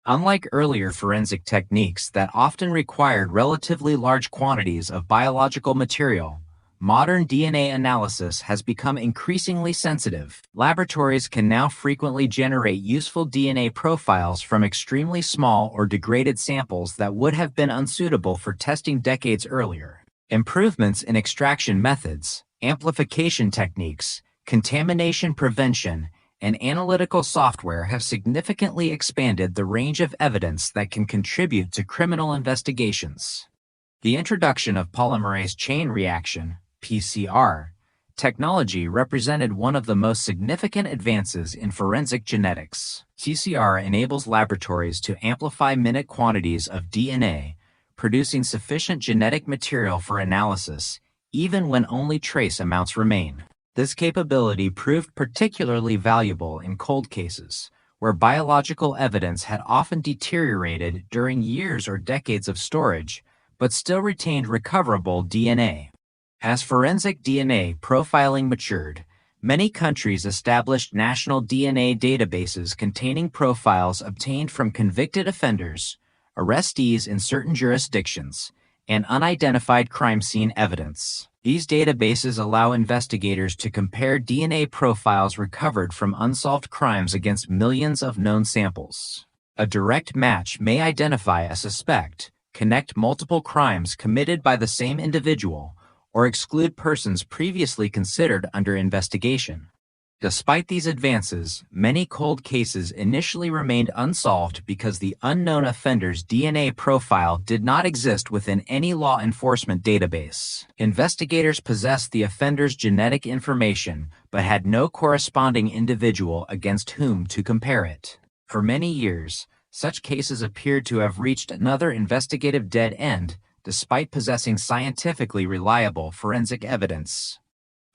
Speaker 19: Unlike earlier forensic techniques that often required relatively large quantities of biological material, modern DNA analysis has become increasingly sensitive. Laboratories can now frequently generate useful DNA profiles from extremely small or degraded samples that would have been unsuitable for testing decades earlier. Improvements in extraction methods, amplification techniques, contamination prevention, and analytical software have significantly expanded the range of evidence that can contribute to criminal investigations. The introduction of polymerase chain reaction, PCR, technology represented one of the most significant advances in forensic genetics. PCR enables laboratories to amplify minute quantities of DNA, producing sufficient genetic material for analysis, even when only trace amounts remain. This capability proved particularly valuable in cold cases, where biological evidence had often deteriorated during years or decades of storage, but still retained recoverable DNA. As forensic DNA profiling matured, many countries established national DNA databases containing profiles obtained from convicted offenders, arrestees in certain jurisdictions, and unidentified crime scene evidence. These databases allow investigators to compare DNA profiles recovered from unsolved crimes against millions of known samples. A direct match may identify a suspect, connect multiple crimes committed by the same individual, or exclude persons previously considered under investigation. Despite these advances, many cold cases initially remained unsolved because the unknown offender's DNA profile did not exist within any law enforcement database. Investigators possessed the offender's genetic information, but had no corresponding individual against whom to compare it. For many years, such cases appeared to have reached another investigative dead end, despite possessing scientifically reliable forensic evidence.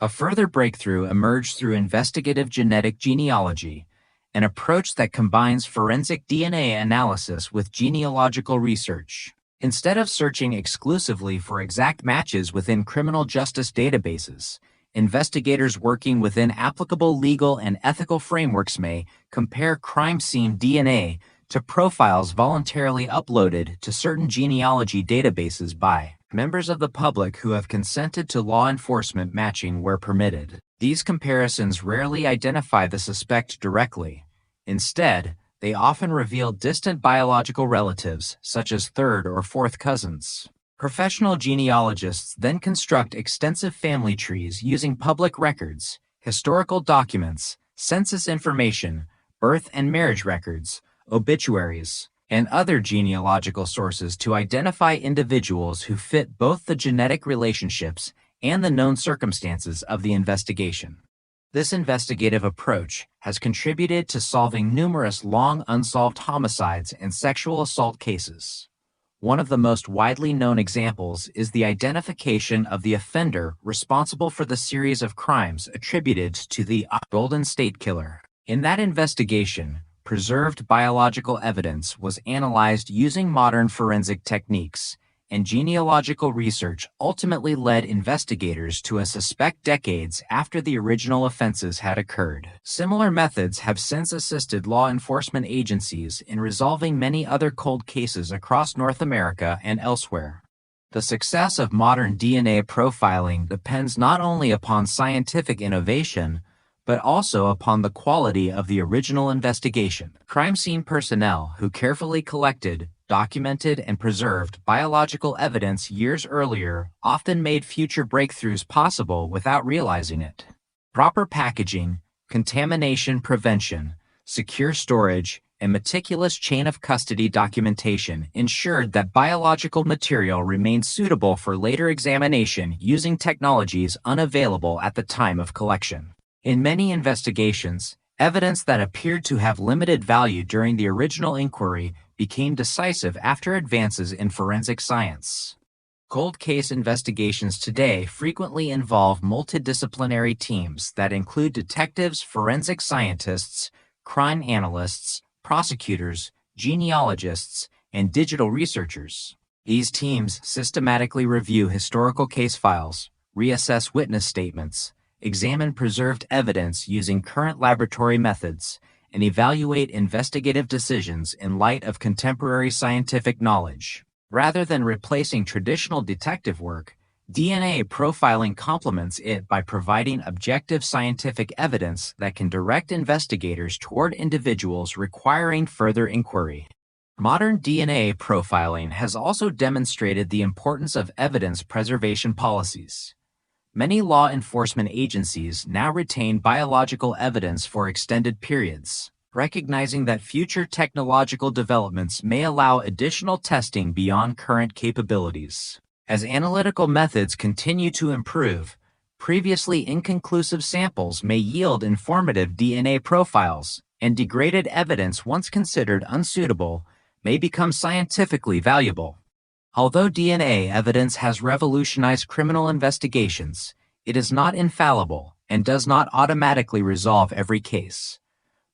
Speaker 19: A further breakthrough emerged through investigative genetic genealogy, an approach that combines forensic DNA analysis with genealogical research. Instead of searching exclusively for exact matches within criminal justice databases, investigators working within applicable legal and ethical frameworks may compare crime scene DNA to profiles voluntarily uploaded to certain genealogy databases by members of the public who have consented to law enforcement matching where permitted. These comparisons rarely identify the suspect directly. Instead, they often reveal distant biological relatives, such as third or fourth cousins. Professional genealogists then construct extensive family trees using public records, historical documents, census information, birth and marriage records, obituaries, and other genealogical sources to identify individuals who fit both the genetic relationships and the known circumstances of the investigation. This investigative approach has contributed to solving numerous long unsolved homicides and sexual assault cases. One of the most widely known examples is the identification of the offender responsible for the series of crimes attributed to the Golden State Killer. In that investigation, preserved biological evidence was analyzed using modern forensic techniques, and genealogical research ultimately led investigators to a suspect decades after the original offenses had occurred. Similar methods have since assisted law enforcement agencies in resolving many other cold cases across North America and elsewhere. The success of modern DNA profiling depends not only upon scientific innovation, but also upon the quality of the original investigation. Crime scene personnel who carefully collected, documented, and preserved biological evidence years earlier often made future breakthroughs possible without realizing it. Proper packaging, contamination prevention, secure storage, and meticulous chain of custody documentation ensured that biological material remained suitable for later examination using technologies unavailable at the time of collection. In many investigations, evidence that appeared to have limited value during the original inquiry became decisive after advances in forensic science. Cold case investigations today frequently involve multidisciplinary teams that include detectives, forensic scientists, crime analysts, prosecutors, genealogists, and digital researchers. These teams systematically review historical case files, reassess witness statements, examine preserved evidence using current laboratory methods, and evaluate investigative decisions in light of contemporary scientific knowledge. Rather than replacing traditional detective work, DNA profiling complements it by providing objective scientific evidence that can direct investigators toward individuals requiring further inquiry. Modern DNA profiling has also demonstrated the importance of evidence preservation policies. Many law enforcement agencies now retain biological evidence for extended periods, recognizing that future technological developments may allow additional testing beyond current capabilities. As analytical methods continue to improve, Previously inconclusive samples may yield informative DNA profiles, and degraded evidence once considered unsuitable may become scientifically valuable. Although DNA evidence has revolutionized criminal investigations, it is not infallible and does not automatically resolve every case.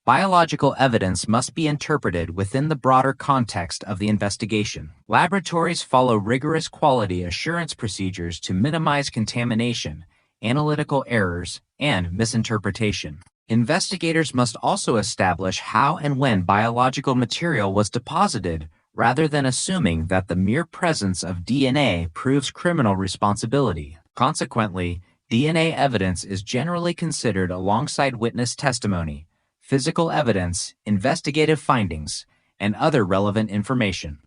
Speaker 19: Biological evidence must be interpreted within the broader context of the investigation. Laboratories follow rigorous quality assurance procedures to minimize contamination, analytical errors, and misinterpretation. Investigators must also establish how and when biological material was deposited, rather than assuming that the mere presence of DNA proves criminal responsibility. Consequently, DNA evidence is generally considered alongside witness testimony, physical evidence, investigative findings, and other relevant information.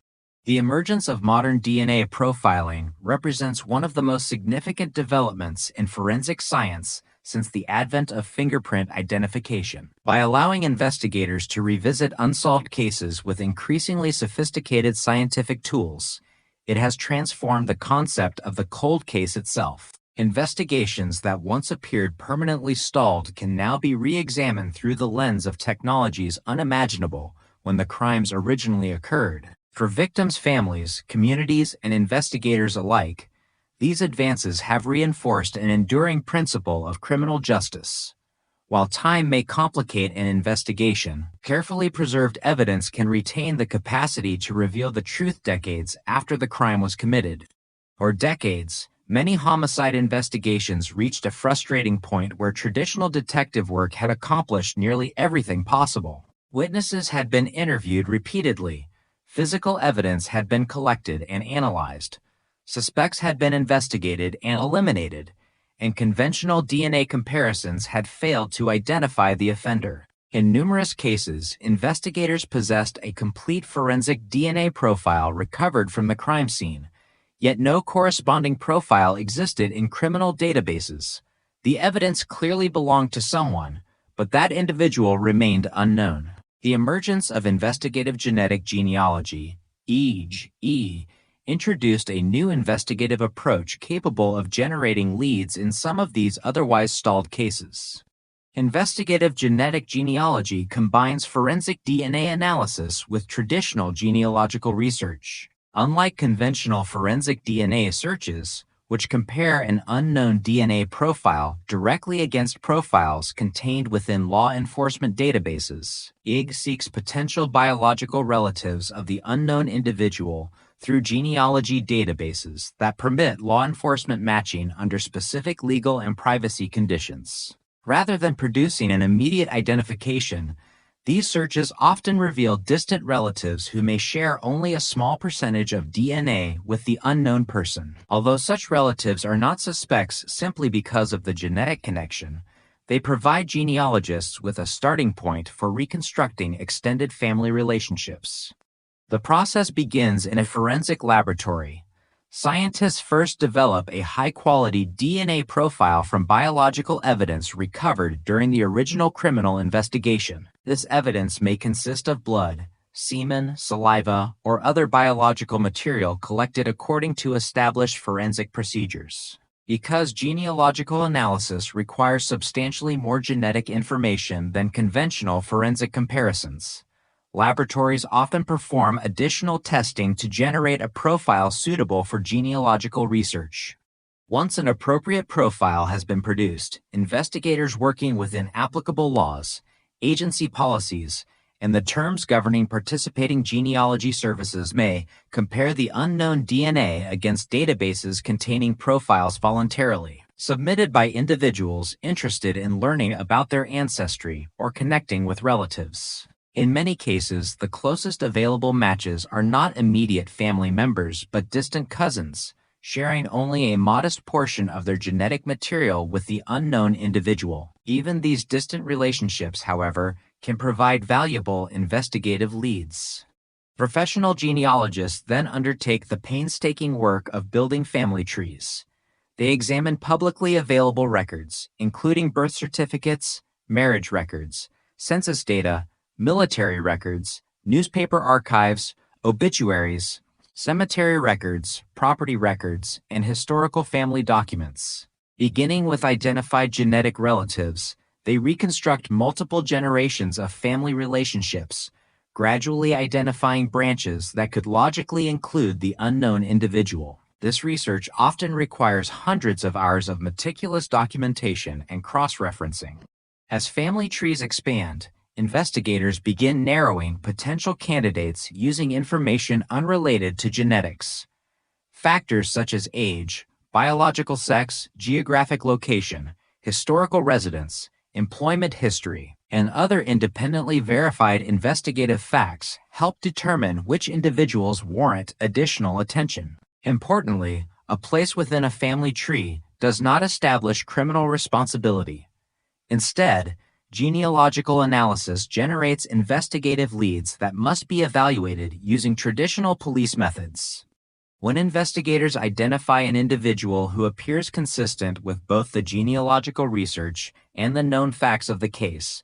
Speaker 19: The emergence of modern DNA profiling represents one of the most significant developments in forensic science since the advent of fingerprint identification. By allowing investigators to revisit unsolved cases with increasingly sophisticated scientific tools, it has transformed the concept of the cold case itself. Investigations that once appeared permanently stalled can now be re-examined through the lens of technologies unimaginable when the crimes originally occurred. For victims' families, communities, and investigators alike, these advances have reinforced an enduring principle of criminal justice. While time may complicate an investigation, carefully preserved evidence can retain the capacity to reveal the truth decades after the crime was committed. For decades, many homicide investigations reached a frustrating point where traditional detective work had accomplished nearly everything possible. Witnesses had been interviewed repeatedly, physical evidence had been collected and analyzed, suspects had been investigated and eliminated, and conventional DNA comparisons had failed to identify the offender. In numerous cases, investigators possessed a complete forensic DNA profile recovered from the crime scene, yet no corresponding profile existed in criminal databases. The evidence clearly belonged to someone, but that individual remained unknown. The emergence of investigative genetic genealogy, EGE, introduced a new investigative approach capable of generating leads in some of these otherwise stalled cases. Investigative genetic genealogy combines forensic DNA analysis with traditional genealogical research. Unlike conventional forensic DNA searches, which compare an unknown DNA profile directly against profiles contained within law enforcement databases, EGE seeks potential biological relatives of the unknown individual through genealogy databases that permit law enforcement matching under specific legal and privacy conditions. Rather than producing an immediate identification, these searches often reveal distant relatives who may share only a small percentage of DNA with the unknown person. Although such relatives are not suspects simply because of the genetic connection, they provide genealogists with a starting point for reconstructing extended family relationships. The process begins in a forensic laboratory. Scientists first develop a high-quality DNA profile from biological evidence recovered during the original criminal investigation. This evidence may consist of blood, semen, saliva, or other biological material collected according to established forensic procedures. Because genealogical analysis requires substantially more genetic information than conventional forensic comparisons, laboratories often perform additional testing to generate a profile suitable for genealogical research. Once an appropriate profile has been produced, investigators working within applicable laws, agency policies, and the terms governing participating genealogy services may compare the unknown DNA against databases containing profiles voluntarily, submitted by individuals interested in learning about their ancestry or connecting with relatives. In many cases, the closest available matches are not immediate family members but distant cousins, sharing only a modest portion of their genetic material with the unknown individual. Even these distant relationships, however, can provide valuable investigative leads. Professional genealogists then undertake the painstaking work of building family trees. They examine publicly available records, including birth certificates, marriage records, census data, military records, newspaper archives, obituaries, cemetery records, property records, and historical family documents. Beginning with identified genetic relatives, they reconstruct multiple generations of family relationships, gradually identifying branches that could logically include the unknown individual. This research often requires hundreds of hours of meticulous documentation and cross-referencing. As family trees expand, investigators begin narrowing potential candidates using information unrelated to genetics. Factors such as age, biological sex, geographic location, historical residence, employment history, and other independently verified investigative facts help determine which individuals warrant additional attention. Importantly, a place within a family tree does not establish criminal responsibility. Instead, genealogical analysis generates investigative leads that must be evaluated using traditional police methods. When investigators identify an individual who appears consistent with both the genealogical research and the known facts of the case,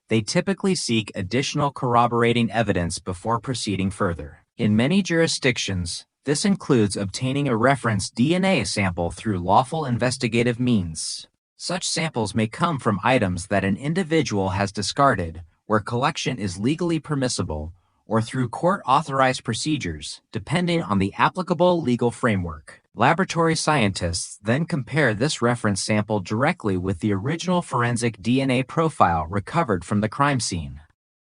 Speaker 19: they typically seek additional corroborating evidence before proceeding further. In many jurisdictions, this includes obtaining a reference DNA sample through lawful investigative means. Such samples may come from items that an individual has discarded, where collection is legally permissible, or through court-authorized procedures, depending on the applicable legal framework. Laboratory scientists then compare this reference sample directly with the original forensic DNA profile recovered from the crime scene.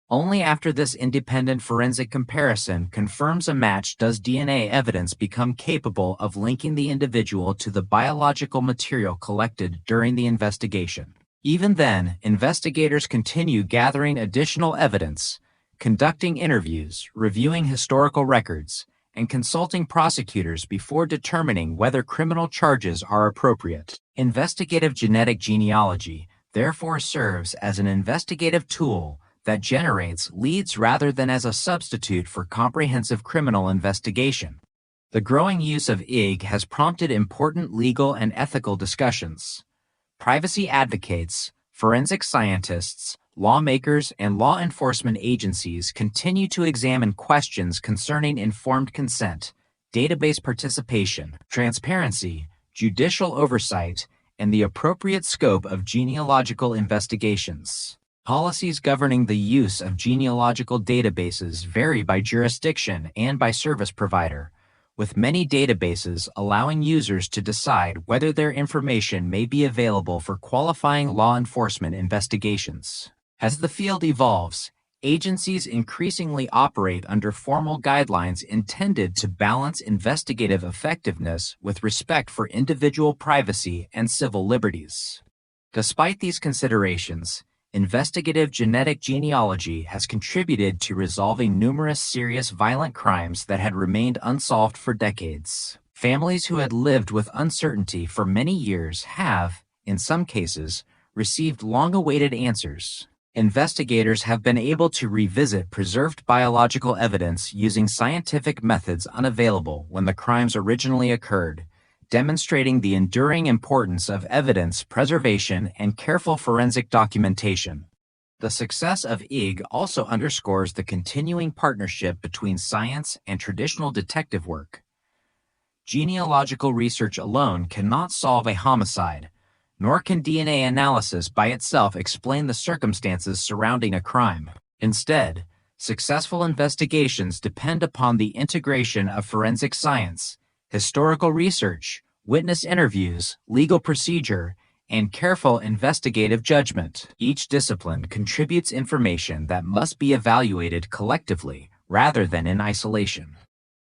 Speaker 19: Only after this independent forensic comparison confirms a match does DNA evidence become capable of linking the individual to the biological material collected during the investigation. Even then, investigators continue gathering additional evidence, conducting interviews, reviewing historical records, and consulting prosecutors before determining whether criminal charges are appropriate. Investigative genetic genealogy therefore serves as an investigative tool that generates leads rather than as a substitute for comprehensive criminal investigation. The growing use of IG has prompted important legal and ethical discussions. Privacy advocates, forensic scientists, lawmakers, and law enforcement agencies continue to examine questions concerning informed consent, database participation, transparency, judicial oversight, and the appropriate scope of genealogical investigations. Policies governing the use of genealogical databases vary by jurisdiction and by service provider, with many databases allowing users to decide whether their information may be available for qualifying law enforcement investigations. As the field evolves, agencies increasingly operate under formal guidelines intended to balance investigative effectiveness with respect for individual privacy and civil liberties. Despite these considerations, investigative genetic genealogy has contributed to resolving numerous serious violent crimes that had remained unsolved for decades. Families who had lived with uncertainty for many years have, in some cases, received long-awaited answers. Investigators have been able to revisit preserved biological evidence using scientific methods unavailable when the crimes originally occurred, demonstrating the enduring importance of evidence preservation and careful forensic documentation. The success of IG also underscores the continuing partnership between science and traditional detective work. Genealogical research alone cannot solve a homicide, nor can DNA analysis by itself explain the circumstances surrounding a crime. Instead, successful investigations depend upon the integration of forensic science, historical research, witness interviews, legal procedure, and careful investigative judgment. Each discipline contributes information that must be evaluated collectively rather than in isolation.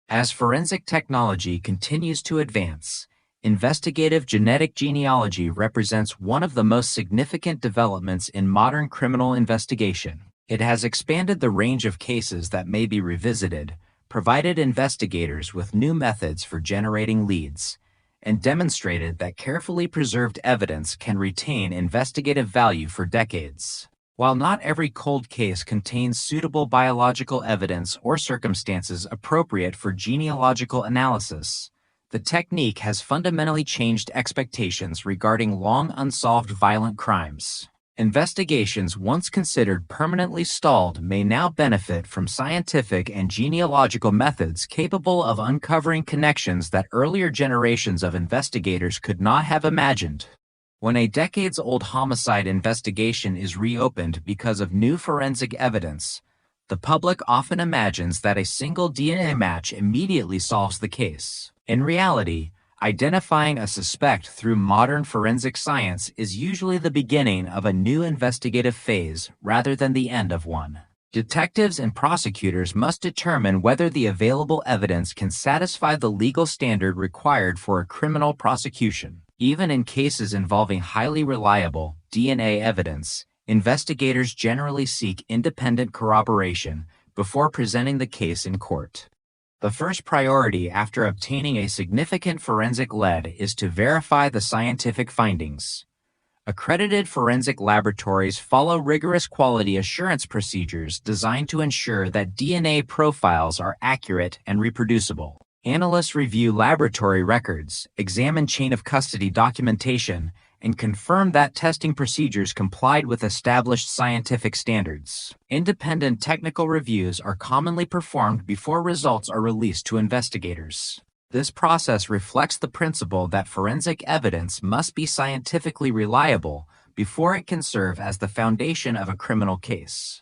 Speaker 19: As forensic technology continues to advance, investigative genetic genealogy represents one of the most significant developments in modern criminal investigation. It has expanded the range of cases that may be revisited, provided investigators with new methods for generating leads, and demonstrated that carefully preserved evidence can retain investigative value for decades. While not every cold case contains suitable biological evidence or circumstances appropriate for genealogical analysis, the technique has fundamentally changed expectations regarding long unsolved violent crimes. Investigations once considered permanently stalled may now benefit from scientific and genealogical methods capable of uncovering connections that earlier generations of investigators could not have imagined. When a decades-old homicide investigation is reopened because of new forensic evidence, the public often imagines that a single DNA match immediately solves the case. In reality, identifying a suspect through modern forensic science is usually the beginning of a new investigative phase rather than the end of one. Detectives and prosecutors must determine whether the available evidence can satisfy the legal standard required for a criminal prosecution. Even in cases involving highly reliable DNA evidence, investigators generally seek independent corroboration before presenting the case in court. The first priority after obtaining a significant forensic lead is to verify the scientific findings. Accredited forensic laboratories follow rigorous quality assurance procedures designed to ensure that DNA profiles are accurate and reproducible. Analysts review laboratory records, examine chain of custody documentation, and confirm that testing procedures complied with established scientific standards. Independent technical reviews are commonly performed before results are released to investigators. This process reflects the principle that forensic evidence must be scientifically reliable before it can serve as the foundation of a criminal case.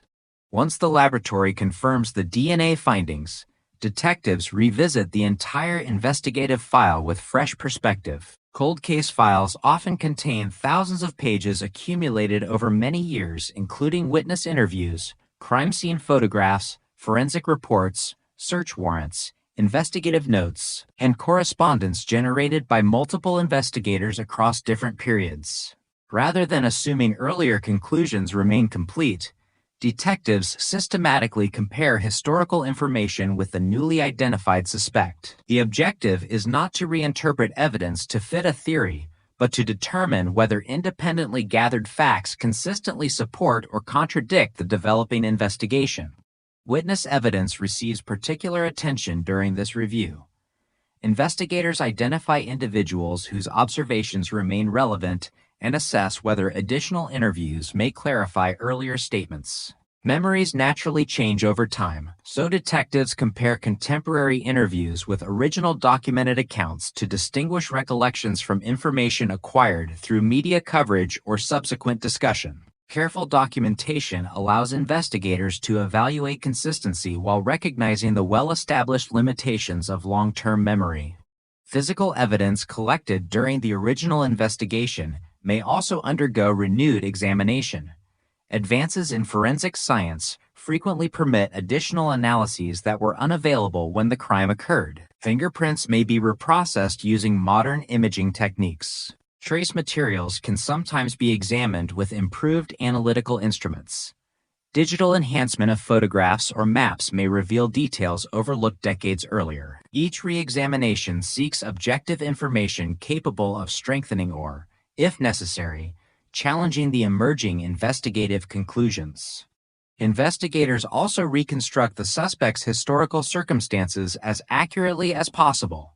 Speaker 19: Once the laboratory confirms the DNA findings, detectives revisit the entire investigative file with fresh perspective. Cold case files often contain thousands of pages accumulated over many years, including witness interviews, crime scene photographs, forensic reports, search warrants, investigative notes, and correspondence generated by multiple investigators across different periods. Rather than assuming earlier conclusions remain complete, detectives systematically compare historical information with the newly identified suspect. The objective is not to reinterpret evidence to fit a theory, but to determine whether independently gathered facts consistently support or contradict the developing investigation. Witness evidence receives particular attention during this review. Investigators identify individuals whose observations remain relevant and assess whether additional interviews may clarify earlier statements. Memories naturally change over time, so detectives compare contemporary interviews with original documented accounts to distinguish recollections from information acquired through media coverage or subsequent discussion. Careful documentation allows investigators to evaluate consistency while recognizing the well-established limitations of long-term memory. Physical evidence collected during the original investigation may also undergo renewed examination. Advances in forensic science frequently permit additional analyses that were unavailable when the crime occurred. Fingerprints may be reprocessed using modern imaging techniques. Trace materials can sometimes be examined with improved analytical instruments. Digital enhancement of photographs or maps may reveal details overlooked decades earlier. Each re-examination seeks objective information capable of strengthening or, if necessary, challenging the emerging investigative conclusions. Investigators also reconstruct the suspect's historical circumstances as accurately as possible.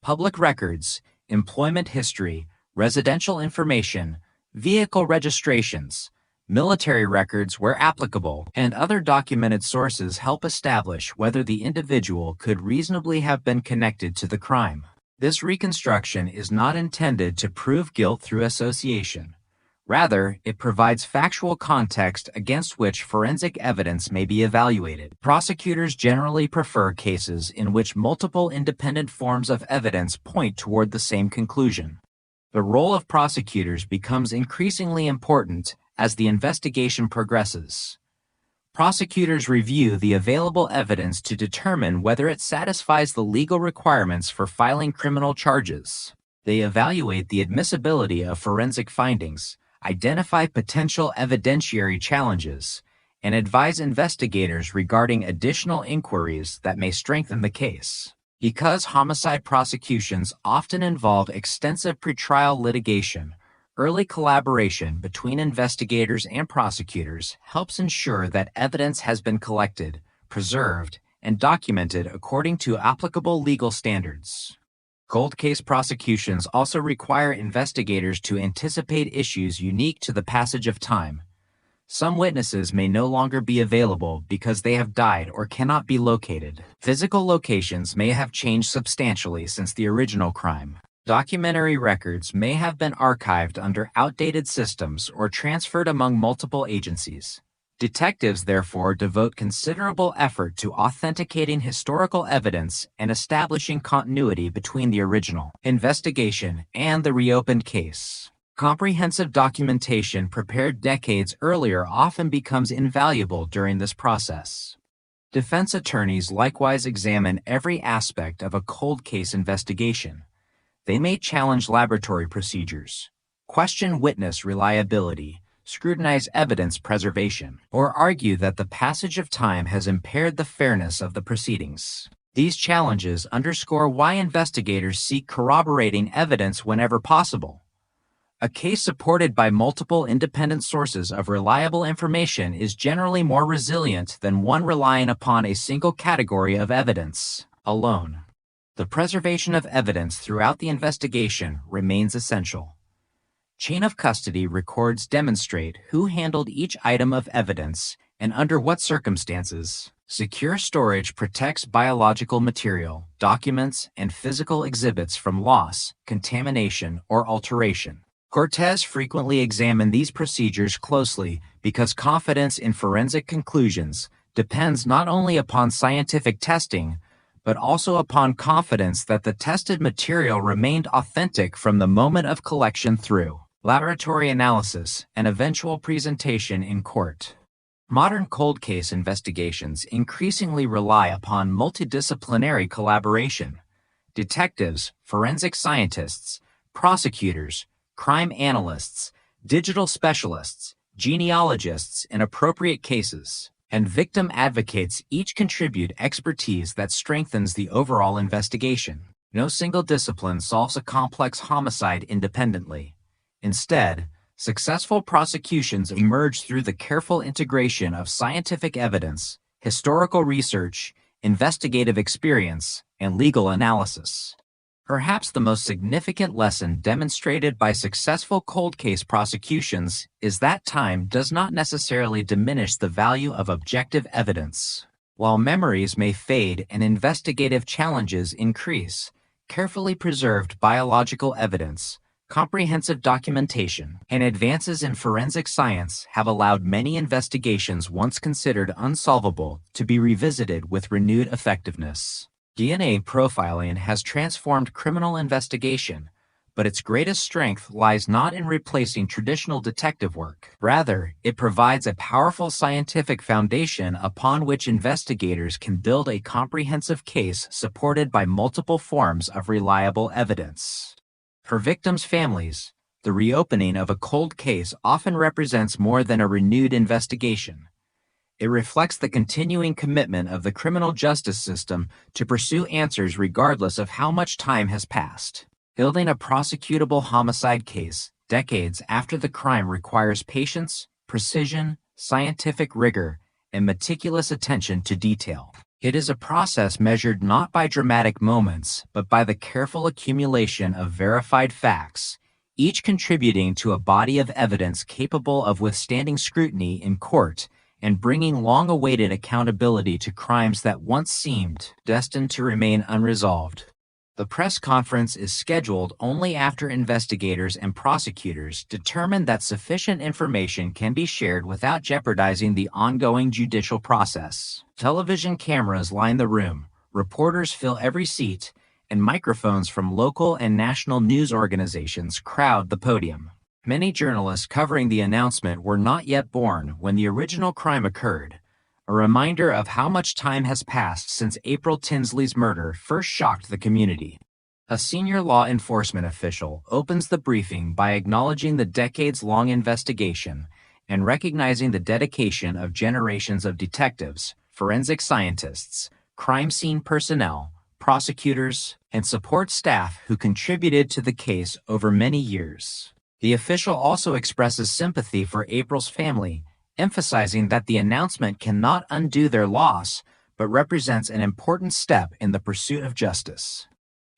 Speaker 19: Public records, employment history, residential information, vehicle registrations, military records where applicable, and other documented sources help establish whether the individual could reasonably have been connected to the crime. This reconstruction is not intended to prove guilt through association. Rather, it provides factual context against which forensic evidence may be evaluated. Prosecutors generally prefer cases in which multiple independent forms of evidence point toward the same conclusion. The role of prosecutors becomes increasingly important as the investigation progresses. Prosecutors review the available evidence to determine whether it satisfies the legal requirements for filing criminal charges. They evaluate the admissibility of forensic findings, identify potential evidentiary challenges, and advise investigators regarding additional inquiries that may strengthen the case. Because homicide prosecutions often involve extensive pretrial litigation, early collaboration between investigators and prosecutors helps ensure that evidence has been collected, preserved, and documented according to applicable legal standards. Cold case prosecutions also require investigators to anticipate issues unique to the passage of time. Some witnesses may no longer be available because they have died or cannot be located. Physical locations may have changed substantially since the original crime. Documentary records may have been archived under outdated systems or transferred among multiple agencies. Detectives therefore devote considerable effort to authenticating historical evidence and establishing continuity between the original investigation and the reopened case. Comprehensive documentation prepared decades earlier often becomes invaluable during this process. Defense attorneys likewise examine every aspect of a cold case investigation. They may challenge laboratory procedures, question witness reliability, scrutinize evidence preservation, or argue that the passage of time has impaired the fairness of the proceedings. These challenges underscore why investigators seek corroborating evidence whenever possible. A case supported by multiple independent sources of reliable information is generally more resilient than one relying upon a single category of evidence alone. The preservation of evidence throughout the investigation remains essential. Chain of custody records demonstrate who handled each item of evidence and under what circumstances. Secure storage protects biological material, documents, and physical exhibits from loss, contamination, or alteration. Cortez frequently examined these procedures closely because confidence in forensic conclusions depends not only upon scientific testing, but also upon confidence that the tested material remained authentic from the moment of collection through laboratory analysis and eventual presentation in court. Modern cold case investigations increasingly rely upon multidisciplinary collaboration. Detectives, forensic scientists, prosecutors, crime analysts, digital specialists, genealogists in appropriate cases, and victim advocates each contribute expertise that strengthens the overall investigation. No single discipline solves a complex homicide independently. Instead, successful prosecutions emerge through the careful integration of scientific evidence, historical research, investigative experience, and legal analysis. Perhaps the most significant lesson demonstrated by successful cold case prosecutions is that time does not necessarily diminish the value of objective evidence. While memories may fade and investigative challenges increase, carefully preserved biological evidence, comprehensive documentation, and advances in forensic science have allowed many investigations once considered unsolvable to be revisited with renewed effectiveness. DNA profiling has transformed criminal investigation, but its greatest strength lies not in replacing traditional detective work. Rather, it provides a powerful scientific foundation upon which investigators can build a comprehensive case supported by multiple forms of reliable evidence. For victims' families, the reopening of a cold case often represents more than a renewed investigation. It reflects the continuing commitment of the criminal justice system to pursue answers regardless of how much time has passed. Building a prosecutable homicide case decades after the crime requires patience, precision, scientific rigor, and meticulous attention to detail. It is a process measured not by dramatic moments, but by the careful accumulation of verified facts, each contributing to a body of evidence capable of withstanding scrutiny in court and bringing long-awaited accountability to crimes that once seemed destined to remain unresolved. The press conference is scheduled only after investigators and prosecutors determine that sufficient information can be shared without jeopardizing the ongoing judicial process. Television cameras line the room, reporters fill every seat, and microphones from local and national news organizations crowd the podium. Many journalists covering the announcement were not yet born when the original crime occurred, a reminder of how much time has passed since April Tinsley's murder first shocked the community. A senior law enforcement official opens the briefing by acknowledging the decades-long investigation and recognizing the dedication of generations of detectives, forensic scientists, crime scene personnel, prosecutors, and support staff who contributed to the case over many years. The official also expresses sympathy for April's family, emphasizing that the announcement cannot undo their loss, but represents an important step in the pursuit of justice.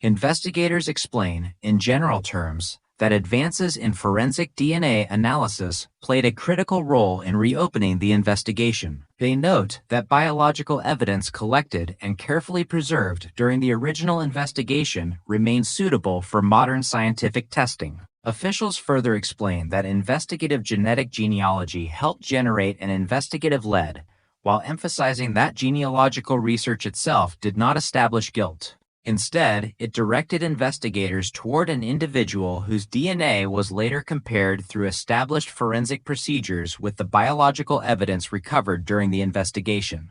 Speaker 19: Investigators explain, in general terms, that advances in forensic DNA analysis played a critical role in reopening the investigation. They note that biological evidence collected and carefully preserved during the original investigation remains suitable for modern scientific testing. Officials further explain that investigative genetic genealogy helped generate an investigative lead, while emphasizing that genealogical research itself did not establish guilt. Instead, it directed investigators toward an individual whose DNA was later compared through established forensic procedures with the biological evidence recovered during the investigation.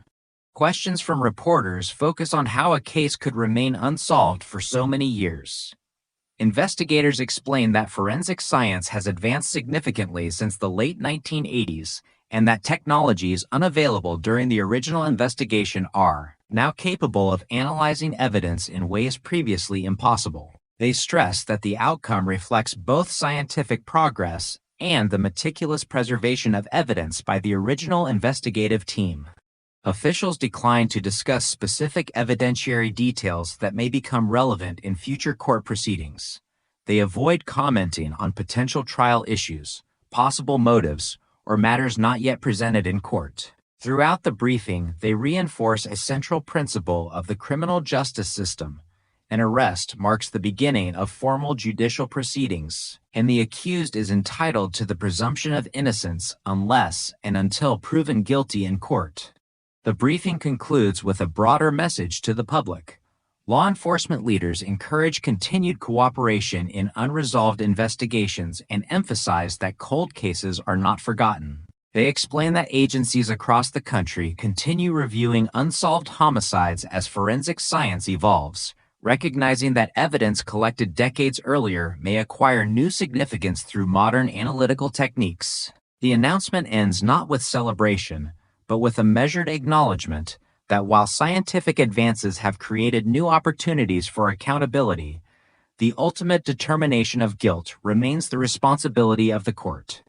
Speaker 19: Questions from reporters focus on how a case could remain unsolved for so many years. Investigators explain that forensic science has advanced significantly since the late 1980s, and that technologies unavailable during the original investigation are now capable of analyzing evidence in ways previously impossible. They stress that the outcome reflects both scientific progress and the meticulous preservation of evidence by the original investigative team. Officials decline to discuss specific evidentiary details that may become relevant in future court proceedings. They avoid commenting on potential trial issues, possible motives, or matters not yet presented in court. Throughout the briefing, they reinforce a central principle of the criminal justice system. An arrest marks the beginning of formal judicial proceedings, and the accused is entitled to the presumption of innocence unless and until proven guilty in court. The briefing concludes with a broader message to the public. Law enforcement leaders encourage continued cooperation in unresolved investigations and emphasize that cold cases are not forgotten. They explain that agencies across the country continue reviewing unsolved homicides as forensic science evolves, recognizing that evidence collected decades earlier may acquire new significance through modern analytical techniques. The announcement ends not with celebration, but with a measured acknowledgement that while scientific advances have created new opportunities for accountability, the ultimate determination of guilt remains the responsibility of the court.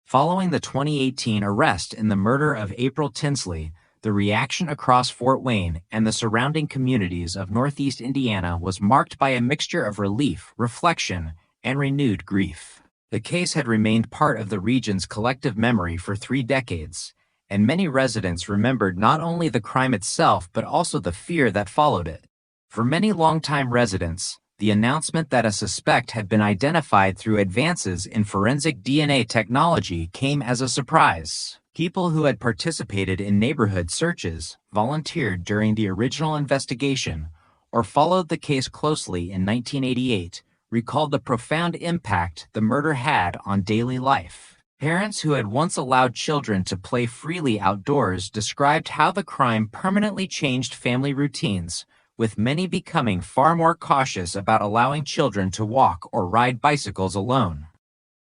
Speaker 19: Following the 2018 arrest in the murder of April Tinsley, the reaction across Fort Wayne and the surrounding communities of Northeast Indiana was marked by a mixture of relief, reflection, and renewed grief. The case had remained part of the region's collective memory for 3 decades, and many residents remembered not only the crime itself but also the fear that followed it. For many longtime residents, the announcement that a suspect had been identified through advances in forensic DNA technology came as a surprise. People who had participated in neighborhood searches, volunteered during the original investigation, or followed the case closely in 1988 recalled the profound impact the murder had on daily life. Parents who had once allowed children to play freely outdoors described how the crime permanently changed family routines, with many becoming far more cautious about allowing children to walk or ride bicycles alone.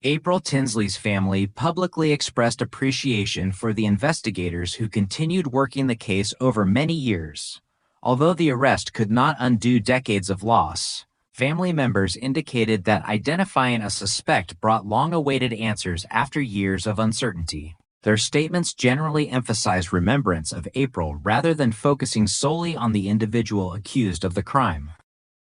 Speaker 19: April Tinsley's family publicly expressed appreciation for the investigators who continued working the case over many years. Although the arrest could not undo decades of loss, family members indicated that identifying a suspect brought long-awaited answers after years of uncertainty. Their statements generally emphasized remembrance of April rather than focusing solely on the individual accused of the crime.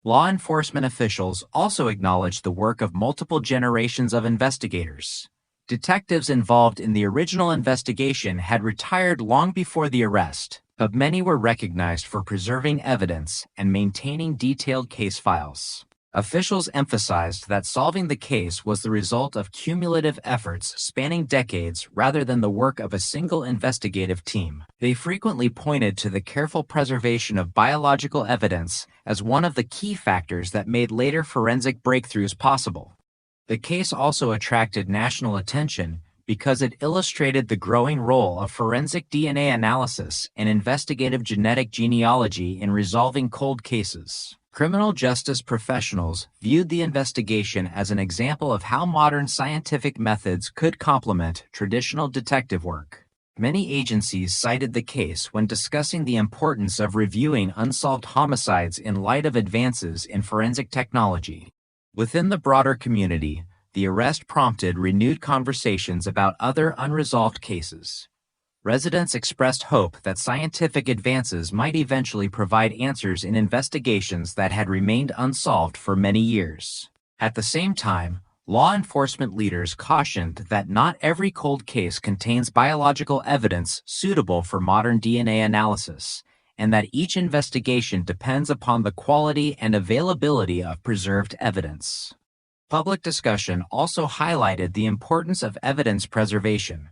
Speaker 19: Law enforcement officials also acknowledged the work of multiple generations of investigators. Detectives involved in the original investigation had retired long before the arrest, but many were recognized for preserving evidence and maintaining detailed case files. Officials emphasized that solving the case was the result of cumulative efforts spanning decades rather than the work of a single investigative team. They frequently pointed to the careful preservation of biological evidence as one of the key factors that made later forensic breakthroughs possible. The case also attracted national attention because it illustrated the growing role of forensic DNA analysis and investigative genetic genealogy in resolving cold cases. Criminal justice professionals viewed the investigation as an example of how modern scientific methods could complement traditional detective work. Many agencies cited the case when discussing the importance of reviewing unsolved homicides in light of advances in forensic technology. Within the broader community, the arrest prompted renewed conversations about other unresolved cases. Residents expressed hope that scientific advances might eventually provide answers in investigations that had remained unsolved for many years. At the same time, Law enforcement leaders cautioned that not every cold case contains biological evidence suitable for modern DNA analysis, and that each investigation depends upon the quality and availability of preserved evidence. Public discussion also highlighted the importance of evidence preservation.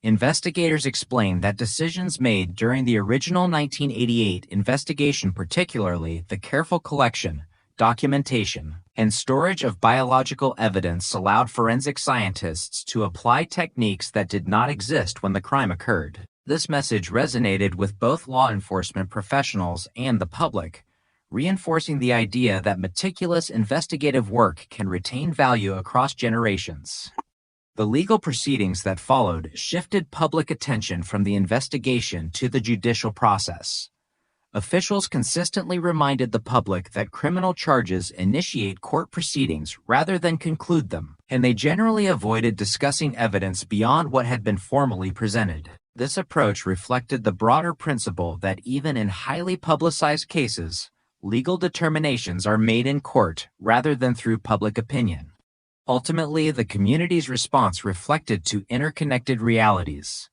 Speaker 19: Investigators explained that decisions made during the original 1988 investigation, particularly the careful collection, documentation, and storage of biological evidence, allowed forensic scientists to apply techniques that did not exist when the crime occurred. This message resonated with both law enforcement professionals and the public, reinforcing the idea that meticulous investigative work can retain value across generations. The legal proceedings that followed shifted public attention from the investigation to the judicial process. Officials consistently reminded the public that criminal charges initiate court proceedings rather than conclude them, and they generally avoided discussing evidence beyond what had been formally presented. This approach reflected the broader principle that even in highly publicized cases, legal determinations are made in court rather than through public opinion. Ultimately, the community's response reflected two interconnected realities.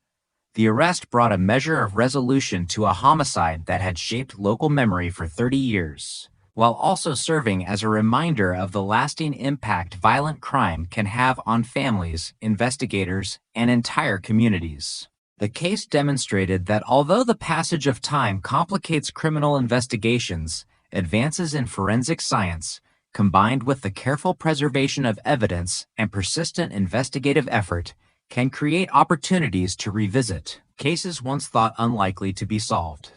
Speaker 19: The arrest brought a measure of resolution to a homicide that had shaped local memory for 30 years, while also serving as a reminder of the lasting impact violent crime can have on families, investigators, and entire communities. The case demonstrated that although the passage of time complicates criminal investigations, advances in forensic science, combined with the careful preservation of evidence and persistent investigative effort, can create opportunities to revisit cases once thought unlikely to be solved.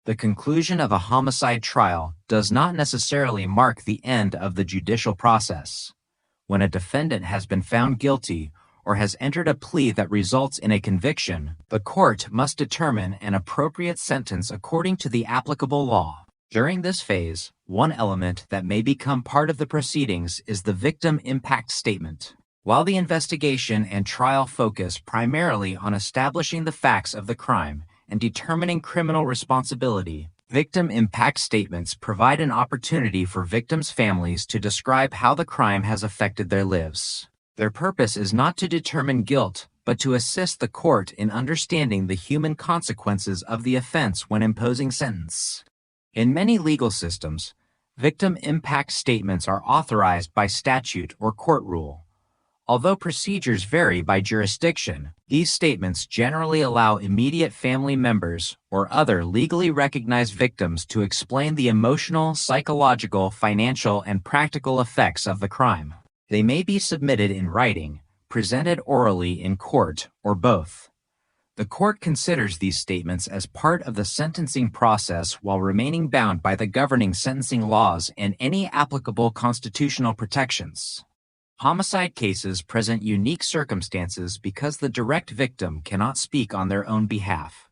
Speaker 19: The conclusion of a homicide trial does not necessarily mark the end of the judicial process. When a defendant has been found guilty or has entered a plea that results in a conviction, the court must determine an appropriate sentence according to the applicable law. During this phase, one element that may become part of the proceedings is the victim impact statement. While the investigation and trial focus primarily on establishing the facts of the crime and determining criminal responsibility, victim impact statements provide an opportunity for victims' families to describe how the crime has affected their lives. Their purpose is not to determine guilt, but to assist the court in understanding the human consequences of the offense when imposing sentence. In many legal systems, victim impact statements are authorized by statute or court rule. Although procedures vary by jurisdiction, these statements generally allow immediate family members or other legally recognized victims to explain the emotional, psychological, financial, and practical effects of the crime. They may be submitted in writing, presented orally in court, or both. The court considers these statements as part of the sentencing process while remaining bound by the governing sentencing laws and any applicable constitutional protections. Homicide cases present unique circumstances because the direct victim cannot speak on their own behalf.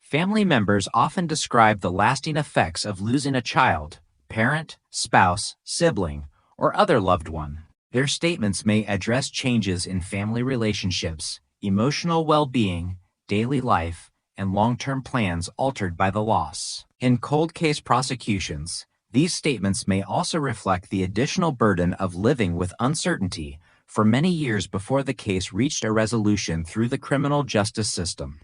Speaker 19: Family members often describe the lasting effects of losing a child, parent, spouse, sibling, or other loved one. Their statements may address changes in family relationships, emotional well-being, daily life, and long-term plans altered by the loss. In cold case prosecutions, these statements may also reflect the additional burden of living with uncertainty for many years before the case reached a resolution through the criminal justice system.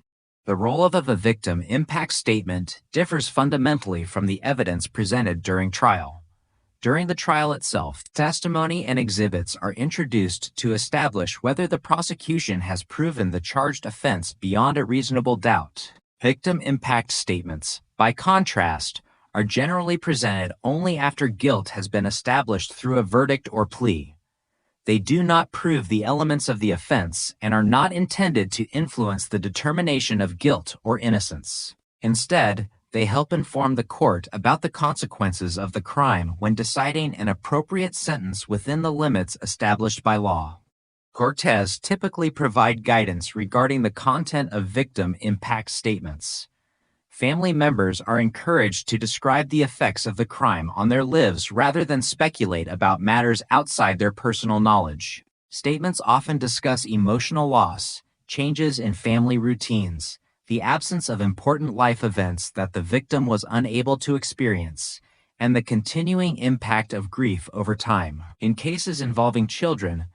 Speaker 19: The role of a victim impact statement differs fundamentally from the evidence presented during trial. During the trial itself, testimony and exhibits are introduced to establish whether the prosecution has proven the charged offense beyond a reasonable doubt. Victim impact statements, by contrast, are generally presented only after guilt has been established through a verdict or plea. They do not prove the elements of the offense and are not intended to influence the determination of guilt or innocence. Instead, they help inform the court about the consequences of the crime when deciding an appropriate sentence within the limits established by law. Courts typically provide guidance regarding the content of victim impact statements. Family members are encouraged to describe the effects of the crime on their lives rather than speculate about matters outside their personal knowledge. Statements often discuss emotional loss, changes in family routines, the absence of important life events that the victim was unable to experience, and the continuing impact of grief over time. In cases involving children,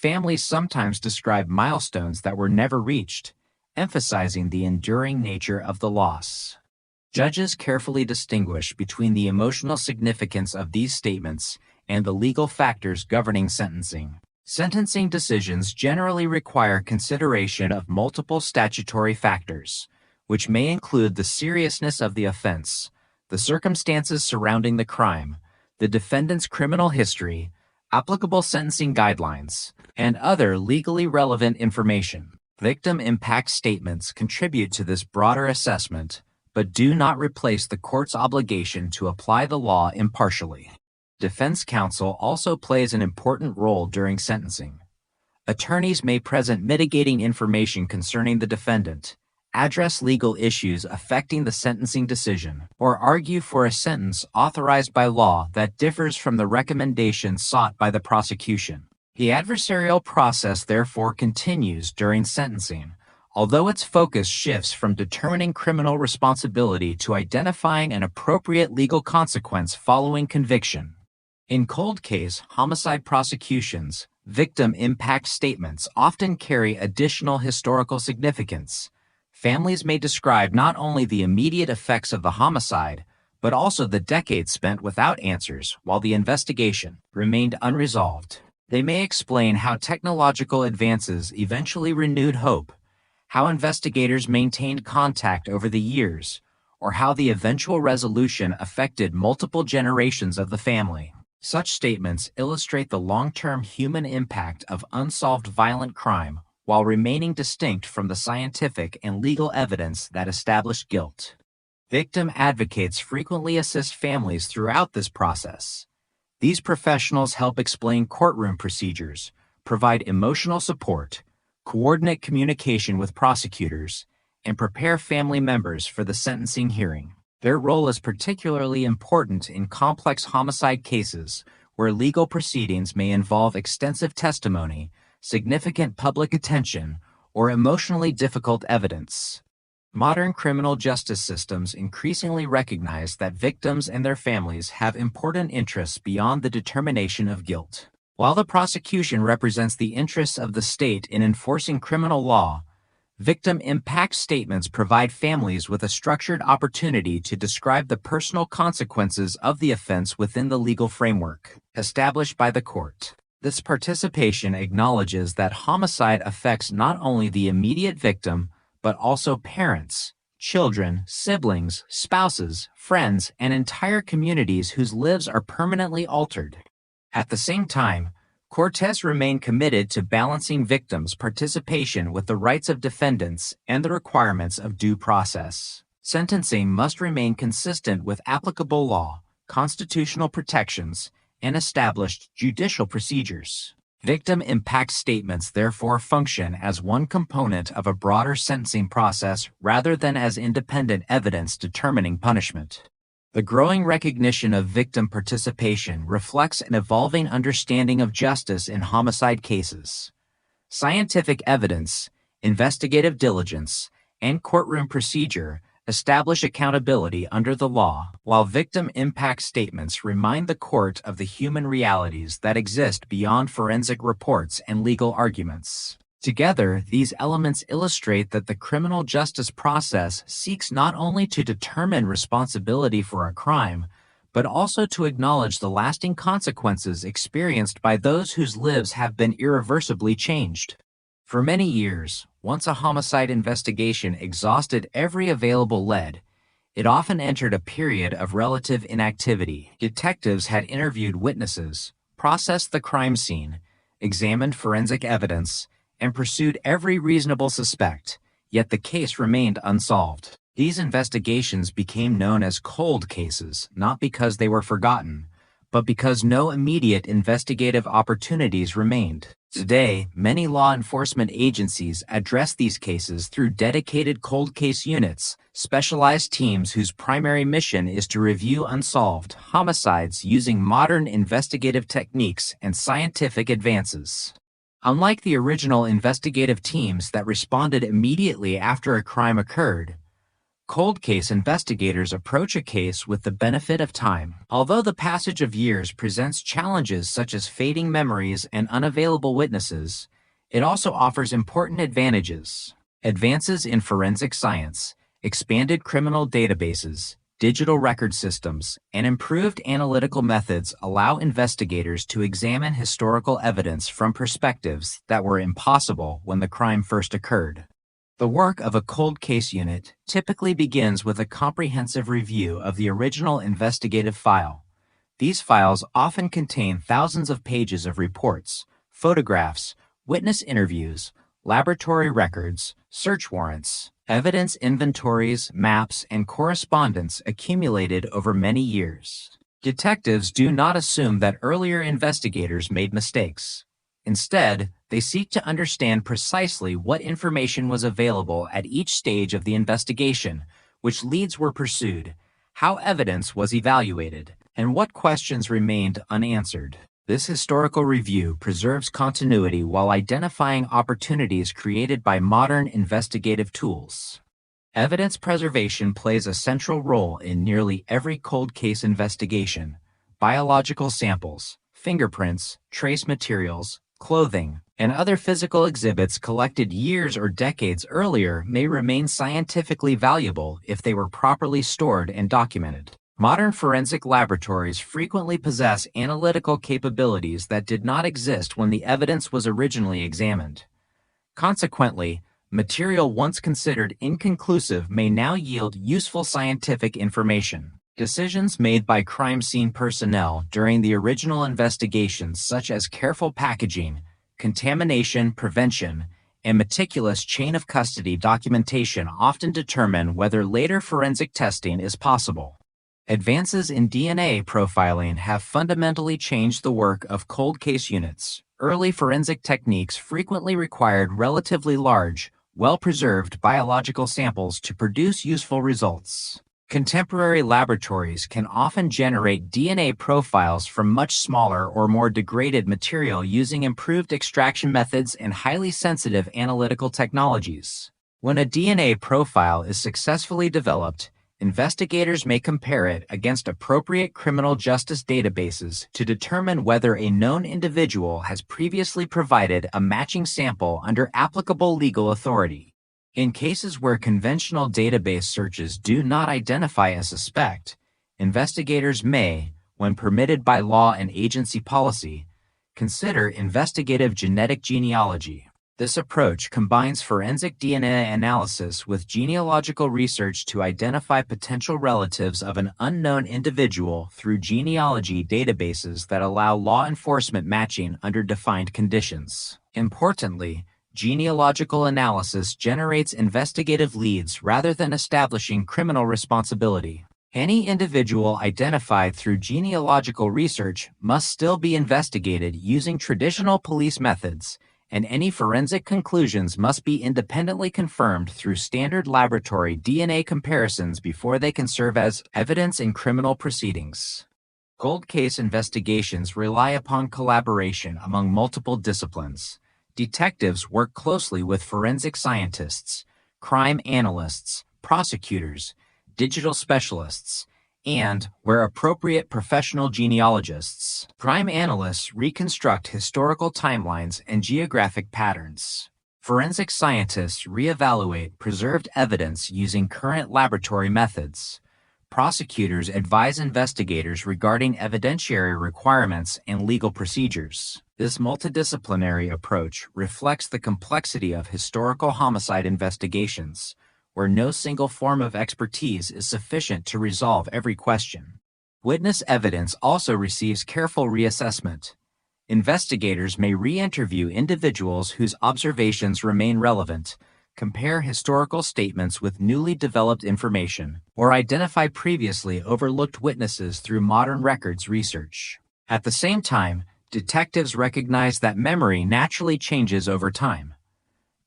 Speaker 19: Families sometimes describe milestones that were never reached, emphasizing the enduring nature of the loss. Judges carefully distinguish between the emotional significance of these statements and the legal factors governing sentencing. Sentencing decisions generally require consideration of multiple statutory factors, which may include the seriousness of the offense, the circumstances surrounding the crime, the defendant's criminal history, applicable sentencing guidelines, and other legally relevant information. Victim impact statements contribute to this broader assessment, but do not replace the court's obligation to apply the law impartially. Defense counsel also plays an important role during sentencing. Attorneys may present mitigating information concerning the defendant, address legal issues affecting the sentencing decision, or argue for a sentence authorized by law that differs from the recommendation sought by the prosecution. The adversarial process therefore continues during sentencing, although its focus shifts from determining criminal responsibility to identifying an appropriate legal consequence following conviction. In cold case homicide prosecutions, victim impact statements often carry additional historical significance. Families may describe not only the immediate effects of the homicide, but also the decades spent without answers while the investigation remained unresolved. They may explain how technological advances eventually renewed hope, how investigators maintained contact over the years, or how the eventual resolution affected multiple generations of the family. Such statements illustrate the long-term human impact of unsolved violent crime while remaining distinct from the scientific and legal evidence that establish guilt. Victim advocates frequently assist families throughout this process. These professionals help explain courtroom procedures, provide emotional support, coordinate communication with prosecutors, and prepare family members for the sentencing hearing. Their role is particularly important in complex homicide cases where legal proceedings may involve extensive testimony, significant public attention, or emotionally difficult evidence. Modern criminal justice systems increasingly recognize that victims and their families have important interests beyond the determination of guilt. While the prosecution represents the interests of the state in enforcing criminal law, victim impact statements provide families with a structured opportunity to describe the personal consequences of the offense within the legal framework established by the court. This participation acknowledges that homicide affects not only the immediate victim, but also parents, children, siblings, spouses, friends, and entire communities whose lives are permanently altered. At the same time, Cortez remained committed to balancing victims' participation with the rights of defendants and the requirements of due process. Sentencing must remain consistent with applicable law, constitutional protections, and established judicial procedures. Victim impact statements therefore function as one component of a broader sentencing process rather than as independent evidence determining punishment. The growing recognition of victim participation reflects an evolving understanding of justice in homicide cases. Scientific evidence, investigative diligence, and courtroom procedure establish accountability under the law, while victim impact statements remind the court of the human realities that exist beyond forensic reports and legal arguments. Together, these elements illustrate that the criminal justice process seeks not only to determine responsibility for a crime, but also to acknowledge the lasting consequences experienced by those whose lives have been irreversibly changed. For many years, once a homicide investigation exhausted every available lead, it often entered a period of relative inactivity. Detectives had interviewed witnesses, processed the crime scene, examined forensic evidence, and pursued every reasonable suspect, yet the case remained unsolved. These investigations became known as cold cases, not because they were forgotten, but because no immediate investigative opportunities remained. Today, many law enforcement agencies address these cases through dedicated cold case units, specialized teams whose primary mission is to review unsolved homicides using modern investigative techniques and scientific advances. Unlike the original investigative teams that responded immediately after a crime occurred, Cold case investigators approach a case with the benefit of time. Although the passage of years presents challenges such as fading memories and unavailable witnesses, it also offers important advantages. Advances in forensic science, expanded criminal databases, digital record systems, and improved analytical methods allow investigators to examine historical evidence from perspectives that were impossible when the crime first occurred. The work of a cold case unit typically begins with a comprehensive review of the original investigative file. These files often contain thousands of pages of reports, photographs, witness interviews, laboratory records, search warrants, evidence inventories, maps, and correspondence accumulated over many years. Detectives do not assume that earlier investigators made mistakes. Instead, they seek to understand precisely what information was available at each stage of the investigation, which leads were pursued, how evidence was evaluated, and what questions remained unanswered. This historical review preserves continuity while identifying opportunities created by modern investigative tools. Evidence preservation plays a central role in nearly every cold case investigation. Biological samples, fingerprints, trace materials, clothing, and other physical exhibits collected years or decades earlier may remain scientifically valuable if they were properly stored and documented. Modern forensic laboratories frequently possess analytical capabilities that did not exist when the evidence was originally examined. Consequently, material once considered inconclusive may now yield useful scientific information. Decisions made by crime scene personnel during the original investigations, such as careful packaging, contamination prevention, and meticulous chain of custody documentation, often determine whether later forensic testing is possible. Advances in DNA profiling have fundamentally changed the work of cold case units. Early forensic techniques frequently required relatively large, well-preserved biological samples to produce useful results. Contemporary laboratories can often generate DNA profiles from much smaller or more degraded material using improved extraction methods and highly sensitive analytical technologies. When a DNA profile is successfully developed, investigators may compare it against appropriate criminal justice databases to determine whether a known individual has previously provided a matching sample under applicable legal authority. In cases where conventional database searches do not identify a suspect, investigators may, when permitted by law and agency policy, consider investigative genetic genealogy. This approach combines forensic DNA analysis with genealogical research to identify potential relatives of an unknown individual through genealogy databases that allow law enforcement matching under defined conditions. Importantly, genealogical analysis generates investigative leads rather than establishing criminal responsibility. Any individual identified through genealogical research must still be investigated using traditional police methods, and any forensic conclusions must be independently confirmed through standard laboratory DNA comparisons before they can serve as evidence in criminal proceedings. Cold case investigations rely upon collaboration among multiple disciplines. Detectives work closely with forensic scientists, crime analysts, prosecutors, digital specialists, and, where appropriate, professional genealogists. Crime analysts reconstruct historical timelines and geographic patterns. Forensic scientists reevaluate preserved evidence using current laboratory methods. Prosecutors advise investigators regarding evidentiary requirements and legal procedures. This multidisciplinary approach reflects the complexity of historical homicide investigations, where no single form of expertise is sufficient to resolve every question. Witness evidence also receives careful reassessment. Investigators may re-interview individuals whose observations remain relevant, compare historical statements with newly developed information, or identify previously overlooked witnesses through modern records research. At the same time, detectives recognize that memory naturally changes over time.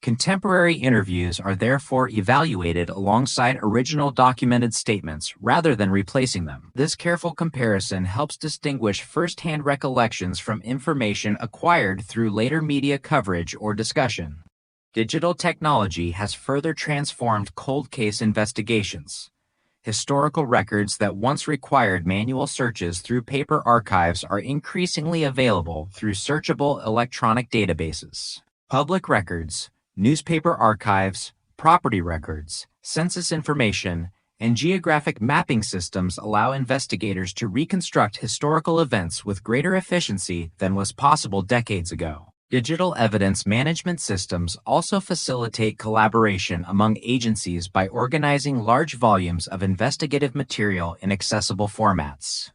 Speaker 19: Contemporary interviews are therefore evaluated alongside original documented statements rather than replacing them. This careful comparison helps distinguish first-hand recollections from information acquired through later media coverage or discussion. Digital technology has further transformed cold case investigations. Historical records that once required manual searches through paper archives are increasingly available through searchable electronic databases. Public records, newspaper archives, property records, census information, and geographic mapping systems allow investigators to reconstruct historical events with greater efficiency than was possible decades ago. Digital evidence management systems also facilitate collaboration among agencies by organizing large volumes of investigative material in accessible formats.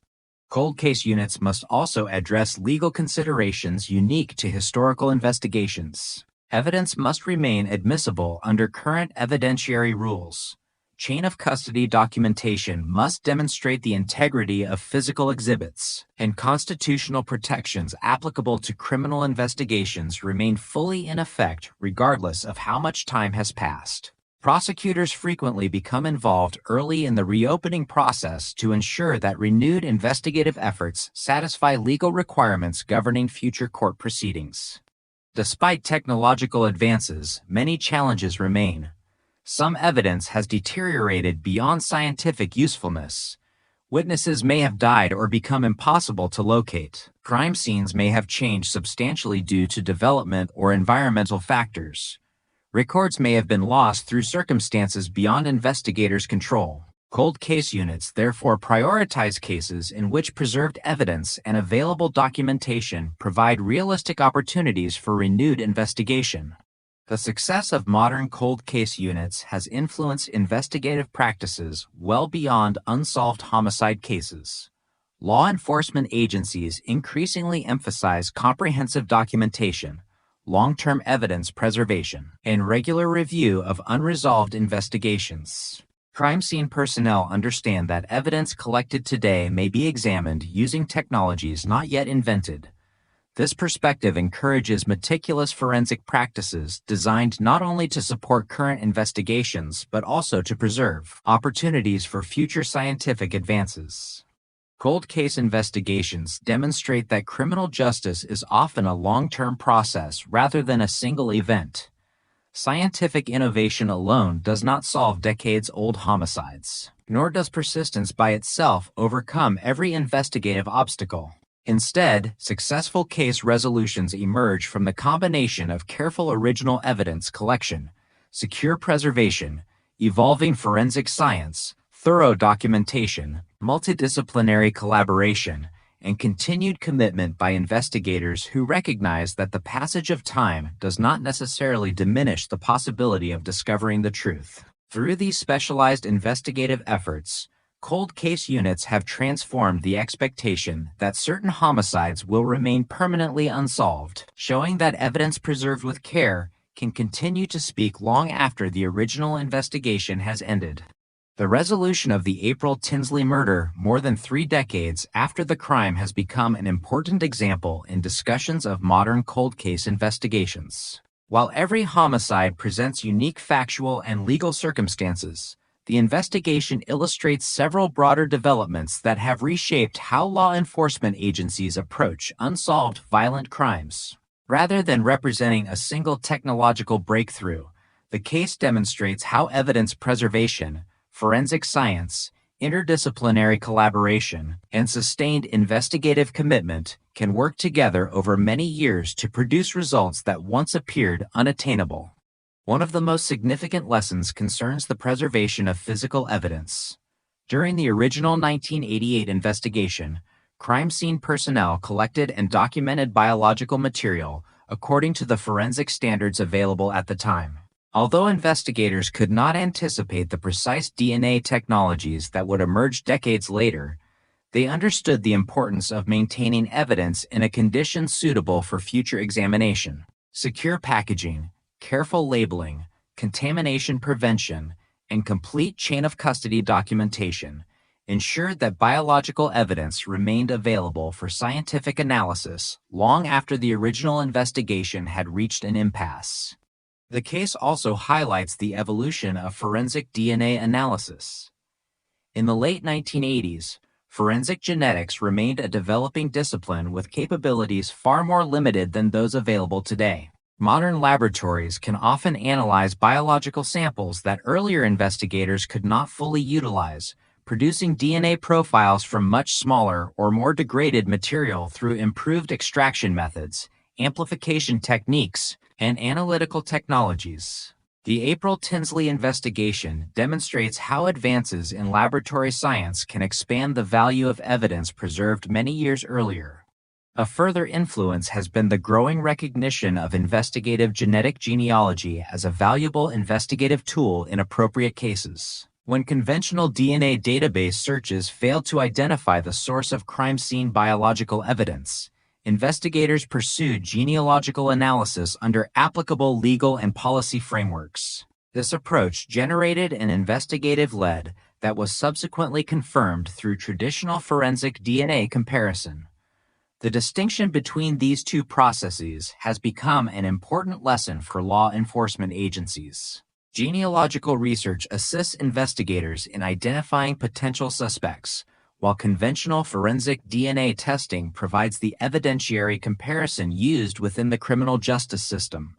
Speaker 19: Cold case units must also address legal considerations unique to historical investigations. Evidence must remain admissible under current evidentiary rules. Chain of custody documentation must demonstrate the integrity of physical exhibits, and constitutional protections applicable to criminal investigations remain fully in effect regardless of how much time has passed. Prosecutors frequently become involved early in the reopening process to ensure that renewed investigative efforts satisfy legal requirements governing future court proceedings. Despite technological advances, many challenges remain. Some evidence has deteriorated beyond scientific usefulness. Witnesses may have died or become impossible to locate. Crime scenes may have changed substantially due to development or environmental factors. Records may have been lost through circumstances beyond investigators' control. Cold case units therefore prioritize cases in which preserved evidence and available documentation provide realistic opportunities for renewed investigation. The success of modern cold case units has influenced investigative practices well beyond unsolved homicide cases. Law enforcement agencies increasingly emphasize comprehensive documentation, long-term evidence preservation, and regular review of unresolved investigations. Crime scene personnel understand that evidence collected today may be examined using technologies not yet invented. This perspective encourages meticulous forensic practices designed not only to support current investigations but also to preserve opportunities for future scientific advances. Cold case investigations demonstrate that criminal justice is often a long-term process rather than a single event. Scientific innovation alone does not solve decades-old homicides, nor does persistence by itself overcome every investigative obstacle. Instead, successful case resolutions emerge from the combination of careful original evidence collection, secure preservation, evolving forensic science, thorough documentation, multidisciplinary collaboration, and continued commitment by investigators who recognize that the passage of time does not necessarily diminish the possibility of discovering the truth. Through these specialized investigative efforts, cold case units have transformed the expectation that certain homicides will remain permanently unsolved, showing that evidence preserved with care can continue to speak long after the original investigation has ended. The resolution of the April Tinsley murder more than 3 decades after the crime has become an important example in discussions of modern cold case investigations. While every homicide presents unique factual and legal circumstances, the investigation illustrates several broader developments that have reshaped how law enforcement agencies approach unsolved violent crimes. Rather than representing a single technological breakthrough, the case demonstrates how evidence preservation, forensic science, interdisciplinary collaboration, and sustained investigative commitment can work together over many years to produce results that once appeared unattainable. One of the most significant lessons concerns the preservation of physical evidence. During the original 1988 investigation, crime scene personnel collected and documented biological material according to the forensic standards available at the time. Although investigators could not anticipate the precise DNA technologies that would emerge decades later, they understood the importance of maintaining evidence in a condition suitable for future examination. Secure packaging, careful labeling, contamination prevention, and complete chain of custody documentation ensured that biological evidence remained available for scientific analysis long after the original investigation had reached an impasse. The case also highlights the evolution of forensic DNA analysis. In the late 1980s, forensic genetics remained a developing discipline with capabilities far more limited than those available today. Modern laboratories can often analyze biological samples that earlier investigators could not fully utilize, producing DNA profiles from much smaller or more degraded material through improved extraction methods, amplification techniques, and analytical technologies. The April Tinsley investigation demonstrates how advances in laboratory science can expand the value of evidence preserved many years earlier. A further influence has been the growing recognition of investigative genetic genealogy as a valuable investigative tool in appropriate cases. When conventional DNA database searches fail to identify the source of crime scene biological evidence, investigators pursued genealogical analysis under applicable legal and policy frameworks. This approach generated an investigative lead that was subsequently confirmed through traditional forensic DNA comparison. The distinction between these two processes has become an important lesson for law enforcement agencies. Genealogical research assists investigators in identifying potential suspects, while conventional forensic DNA testing provides the evidentiary comparison used within the criminal justice system.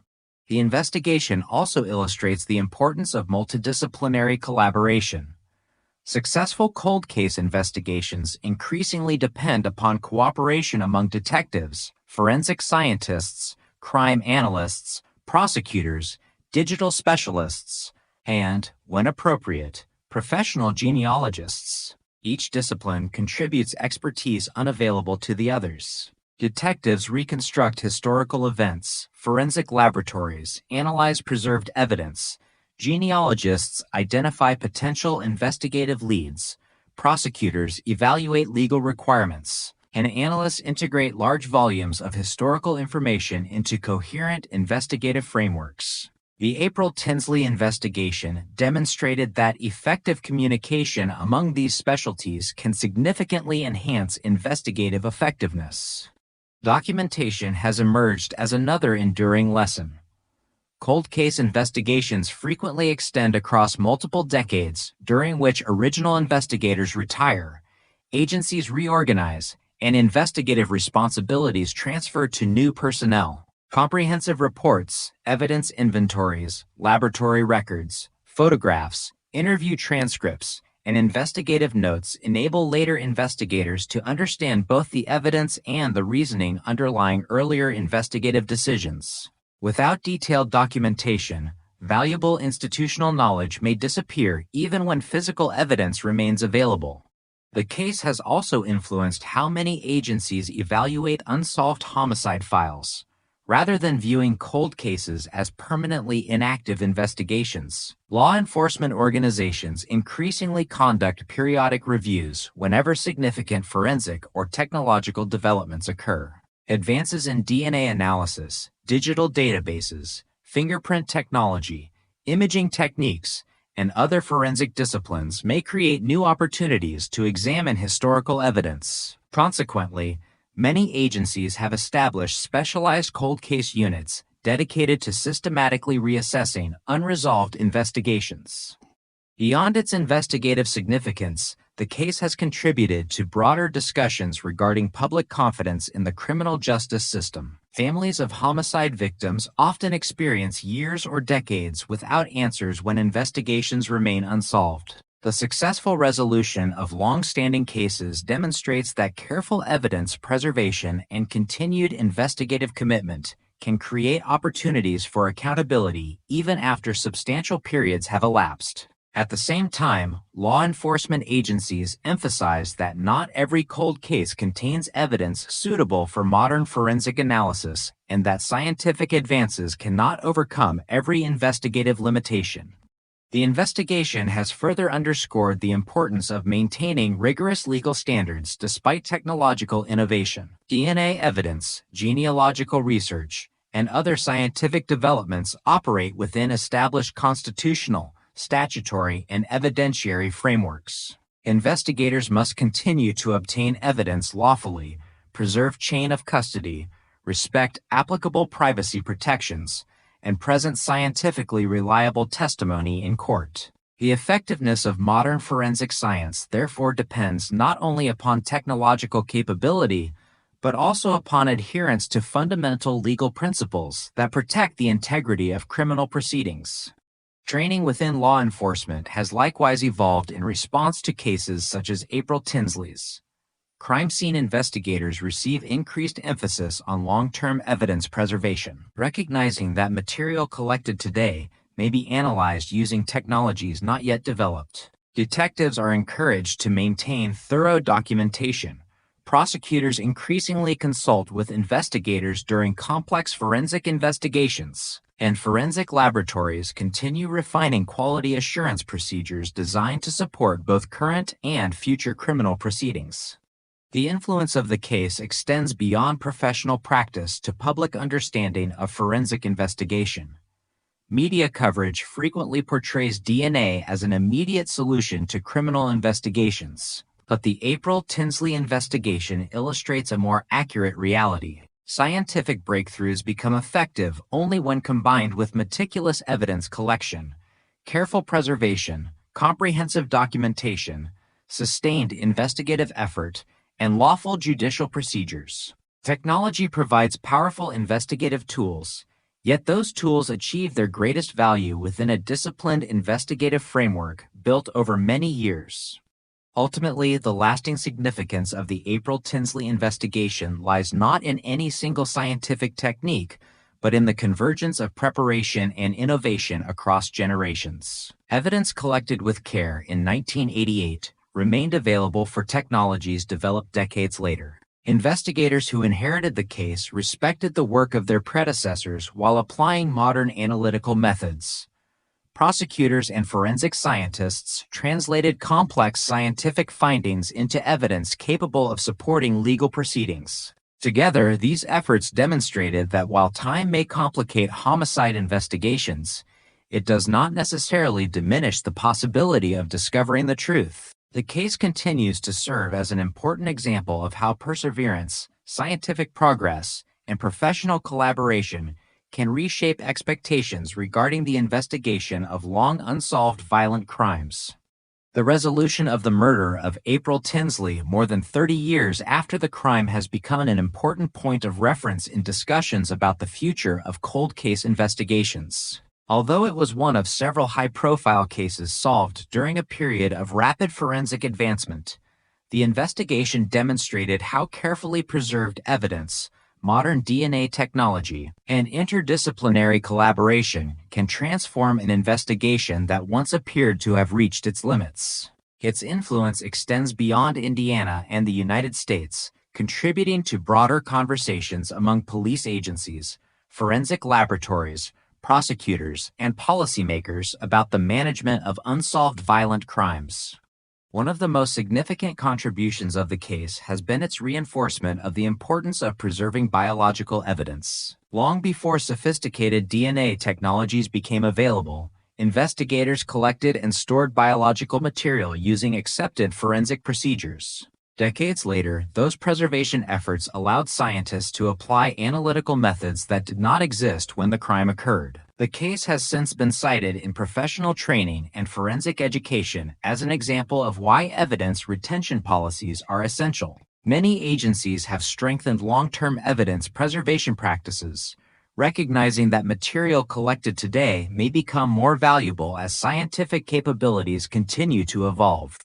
Speaker 19: The investigation also illustrates the importance of multidisciplinary collaboration. Successful cold case investigations increasingly depend upon cooperation among detectives, forensic scientists, crime analysts, prosecutors, digital specialists, and, when appropriate, professional genealogists. Each discipline contributes expertise unavailable to the others. Detectives reconstruct historical events, forensic laboratories analyze preserved evidence, genealogists identify potential investigative leads, prosecutors evaluate legal requirements, and analysts integrate large volumes of historical information into coherent investigative frameworks. The April Tinsley investigation demonstrated that effective communication among these specialties can significantly enhance investigative effectiveness. Documentation has emerged as another enduring lesson. Cold case investigations frequently extend across multiple decades, during which original investigators retire, agencies reorganize, and investigative responsibilities transfer to new personnel. Comprehensive reports, evidence inventories, laboratory records, photographs, interview transcripts, and investigative notes enable later investigators to understand both the evidence and the reasoning underlying earlier investigative decisions. Without detailed documentation, valuable institutional knowledge may disappear even when physical evidence remains available. The case has also influenced how many agencies evaluate unsolved homicide files. Rather than viewing cold cases as permanently inactive investigations, law enforcement organizations increasingly conduct periodic reviews whenever significant forensic or technological developments occur. Advances in DNA analysis, digital databases, fingerprint technology, imaging techniques, and other forensic disciplines may create new opportunities to examine historical evidence. Consequently, many agencies have established specialized cold case units dedicated to systematically reassessing unresolved investigations. Beyond its investigative significance, the case has contributed to broader discussions regarding public confidence in the criminal justice system. Families of homicide victims often experience years or decades without answers when investigations remain unsolved. The successful resolution of long-standing cases demonstrates that careful evidence preservation and continued investigative commitment can create opportunities for accountability even after substantial periods have elapsed. At the same time, law enforcement agencies emphasize that not every cold case contains evidence suitable for modern forensic analysis and that scientific advances cannot overcome every investigative limitation. The investigation has further underscored the importance of maintaining rigorous legal standards despite technological innovation. DNA evidence, genealogical research, and other scientific developments operate within established constitutional, statutory, and evidentiary frameworks. Investigators must continue to obtain evidence lawfully, preserve chain of custody, respect applicable privacy protections, and present scientifically reliable testimony in court. The effectiveness of modern forensic science therefore depends not only upon technological capability, but also upon adherence to fundamental legal principles that protect the integrity of criminal proceedings. Training within law enforcement has likewise evolved in response to cases such as April Tinsley's. Crime scene investigators receive increased emphasis on long-term evidence preservation, recognizing that material collected today may be analyzed using technologies not yet developed. Detectives are encouraged to maintain thorough documentation. Prosecutors increasingly consult with investigators during complex forensic investigations, and forensic laboratories continue refining quality assurance procedures designed to support both current and future criminal proceedings. The influence of the case extends beyond professional practice to public understanding of forensic investigation. Media coverage frequently portrays DNA as an immediate solution to criminal investigations, but the April Tinsley investigation illustrates a more accurate reality. Scientific breakthroughs become effective only when combined with meticulous evidence collection, careful preservation, comprehensive documentation, sustained investigative effort, and lawful judicial procedures. Technology provides powerful investigative tools, yet those tools achieve their greatest value within a disciplined investigative framework built over many years. Ultimately, the lasting significance of the April Tinsley investigation lies not in any single scientific technique, but in the convergence of preparation and innovation across generations. Evidence collected with care in 1988 remained available for technologies developed decades later. Investigators who inherited the case respected the work of their predecessors while applying modern analytical methods. Prosecutors and forensic scientists translated complex scientific findings into evidence capable of supporting legal proceedings. Together, these efforts demonstrated that while time may complicate homicide investigations, it does not necessarily diminish the possibility of discovering the truth. The case continues to serve as an important example of how perseverance, scientific progress, and professional collaboration can reshape expectations regarding the investigation of long unsolved violent crimes. The resolution of the murder of April Tinsley more than 30 years after the crime has become an important point of reference in discussions about the future of cold case investigations. Although it was one of several high-profile cases solved during a period of rapid forensic advancement, the investigation demonstrated how carefully preserved evidence, modern DNA technology, and interdisciplinary collaboration can transform an investigation that once appeared to have reached its limits. Its influence extends beyond Indiana and the United States, contributing to broader conversations among police agencies, forensic laboratories, prosecutors, and policymakers about the management of unsolved violent crimes. One of the most significant contributions of the case has been its reinforcement of the importance of preserving biological evidence. Long before sophisticated DNA technologies became available, investigators collected and stored biological material using accepted forensic procedures. Decades later, those preservation efforts allowed scientists to apply analytical methods that did not exist when the crime occurred. The case has since been cited in professional training and forensic education as an example of why evidence retention policies are essential. Many agencies have strengthened long-term evidence preservation practices, recognizing that material collected today may become more valuable as scientific capabilities continue to evolve.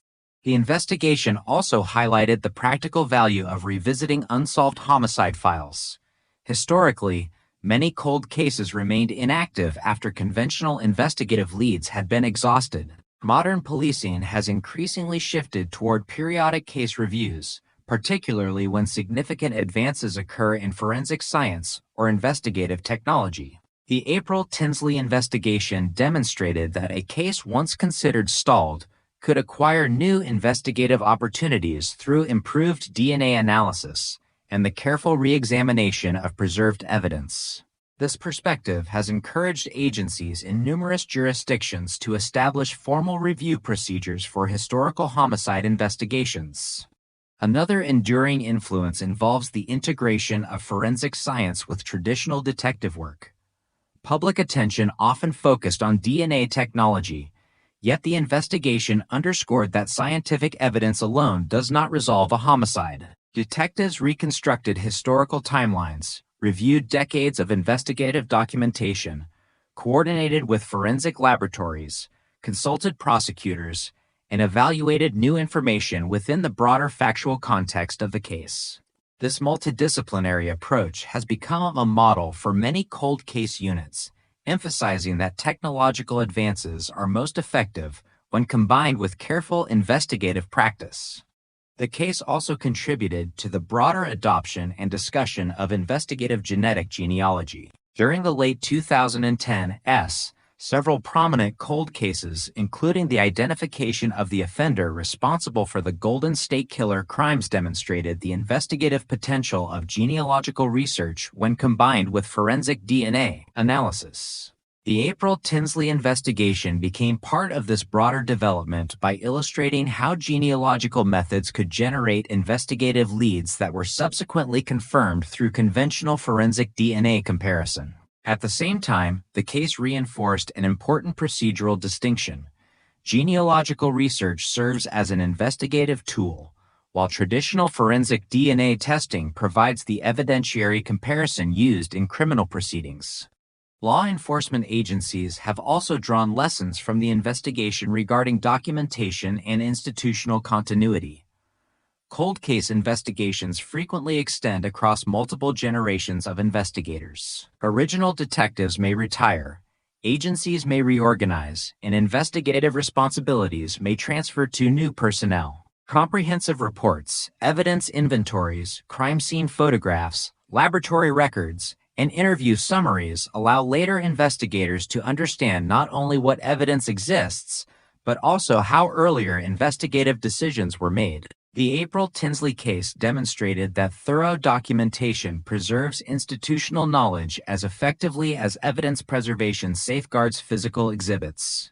Speaker 19: The investigation also highlighted the practical value of revisiting unsolved homicide files. Historically, many cold cases remained inactive after conventional investigative leads had been exhausted. Modern policing has increasingly shifted toward periodic case reviews, particularly when significant advances occur in forensic science or investigative technology. The April Tinsley investigation demonstrated that a case once considered stalled could acquire new investigative opportunities through improved DNA analysis and the careful re-examination of preserved evidence. This perspective has encouraged agencies in numerous jurisdictions to establish formal review procedures for historical homicide investigations. Another enduring influence involves the integration of forensic science with traditional detective work. Public attention often focused on DNA technology, yet the investigation underscored that scientific evidence alone does not resolve a homicide. Detectives reconstructed historical timelines, reviewed decades of investigative documentation, coordinated with forensic laboratories, consulted prosecutors, and evaluated new information within the broader factual context of the case. This multidisciplinary approach has become a model for many cold case units, emphasizing that technological advances are most effective when combined with careful investigative practice. The case also contributed to the broader adoption and discussion of investigative genetic genealogy. During the late 2010s, several prominent cold cases, including the identification of the offender responsible for the Golden State Killer crimes, demonstrated the investigative potential of genealogical research when combined with forensic DNA analysis. The April Tinsley investigation became part of this broader development by illustrating how genealogical methods could generate investigative leads that were subsequently confirmed through conventional forensic DNA comparison. At the same time, the case reinforced an important procedural distinction. Genealogical research serves as an investigative tool, while traditional forensic DNA testing provides the evidentiary comparison used in criminal proceedings. Law enforcement agencies have also drawn lessons from the investigation regarding documentation and institutional continuity. Cold case investigations frequently extend across multiple generations of investigators. Original detectives may retire, agencies may reorganize, and investigative responsibilities may transfer to new personnel. Comprehensive reports, evidence inventories, crime scene photographs, laboratory records, and interview summaries allow later investigators to understand not only what evidence exists, but also how earlier investigative decisions were made. The April Tinsley case demonstrated that thorough documentation preserves institutional knowledge as effectively as evidence preservation safeguards physical exhibits.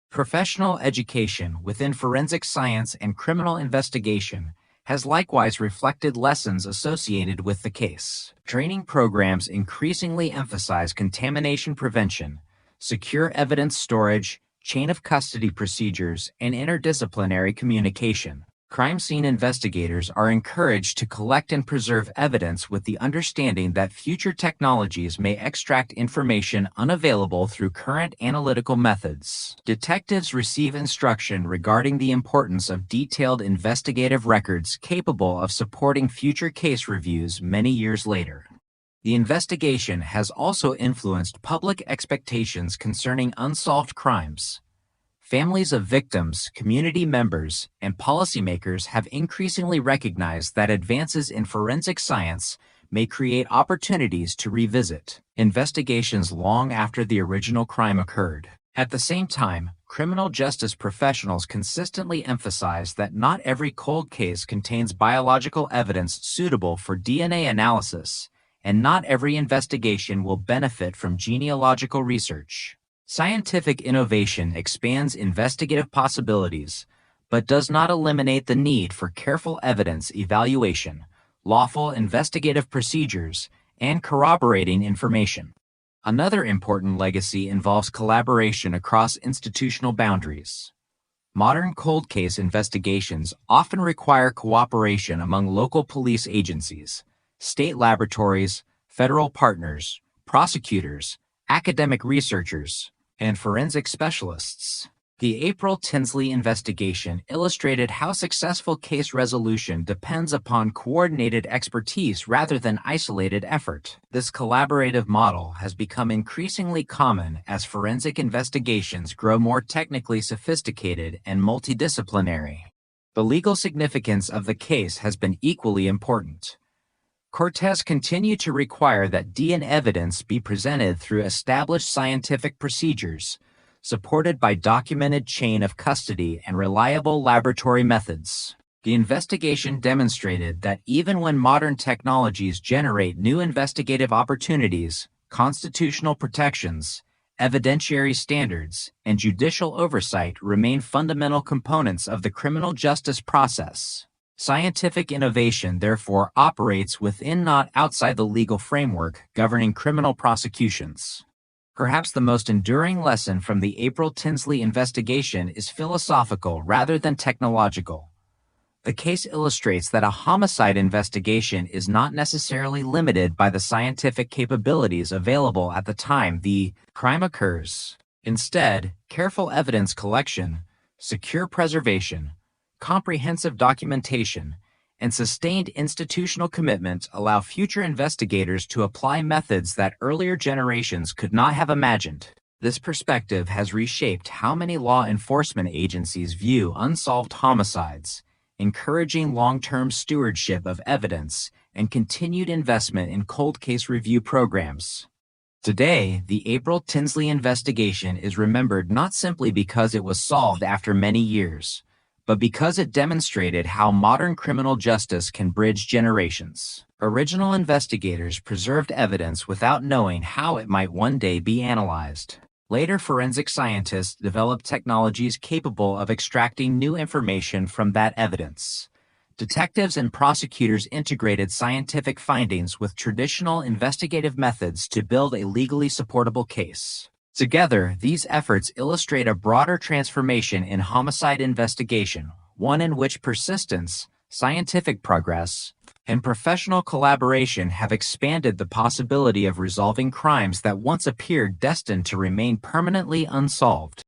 Speaker 19: Professional education within forensic science and criminal investigation has likewise reflected lessons associated with the case. Training programs increasingly emphasize contamination prevention, secure evidence storage, chain of custody procedures, and interdisciplinary communication. Crime scene investigators are encouraged to collect and preserve evidence with the understanding that future technologies may extract information unavailable through current analytical methods. Detectives receive instruction regarding the importance of detailed investigative records capable of supporting future case reviews many years later. The investigation has also influenced public expectations concerning unsolved crimes. Families of victims, community members, and policymakers have increasingly recognized that advances in forensic science may create opportunities to revisit investigations long after the original crime occurred. At the same time, criminal justice professionals consistently emphasize that not every cold case contains biological evidence suitable for DNA analysis, and not every investigation will benefit from genealogical research. Scientific innovation expands investigative possibilities, but does not eliminate the need for careful evidence evaluation, lawful investigative procedures, and corroborating information. Another important legacy involves collaboration across institutional boundaries. Modern cold case investigations often require cooperation among local police agencies, state laboratories, federal partners, prosecutors, academic researchers, and forensic specialists. The April Tinsley investigation illustrated how successful case resolution depends upon coordinated expertise rather than isolated effort. This collaborative model has become increasingly common as forensic investigations grow more technically sophisticated and multidisciplinary. The legal significance of the case has been equally important. Courts continue to require that DNA evidence be presented through established scientific procedures, supported by documented chain of custody and reliable laboratory methods. The investigation demonstrated that even when modern technologies generate new investigative opportunities, constitutional protections, evidentiary standards, and judicial oversight remain fundamental components of the criminal justice process. Scientific innovation, therefore, operates within, not outside, the legal framework governing criminal prosecutions. Perhaps the most enduring lesson from the April Tinsley investigation is philosophical rather than technological. The case illustrates that a homicide investigation is not necessarily limited by the scientific capabilities available at the time the crime occurs. Instead, careful evidence collection, secure preservation, comprehensive documentation, and sustained institutional commitment allow future investigators to apply methods that earlier generations could not have imagined. This perspective has reshaped how many law enforcement agencies view unsolved homicides, encouraging long-term stewardship of evidence and continued investment in cold case review programs. Today, the April Tinsley investigation is remembered not simply because it was solved after many years, but because it demonstrated how modern criminal justice can bridge generations. Original investigators preserved evidence without knowing how it might one day be analyzed. Later forensic scientists developed technologies capable of extracting new information from that evidence. Detectives and prosecutors integrated scientific findings with traditional investigative methods to build a legally supportable case. Together, these efforts illustrate a broader transformation in homicide investigation, one in which persistence, scientific progress, and professional collaboration have expanded the possibility of resolving crimes that once appeared destined to remain permanently unsolved.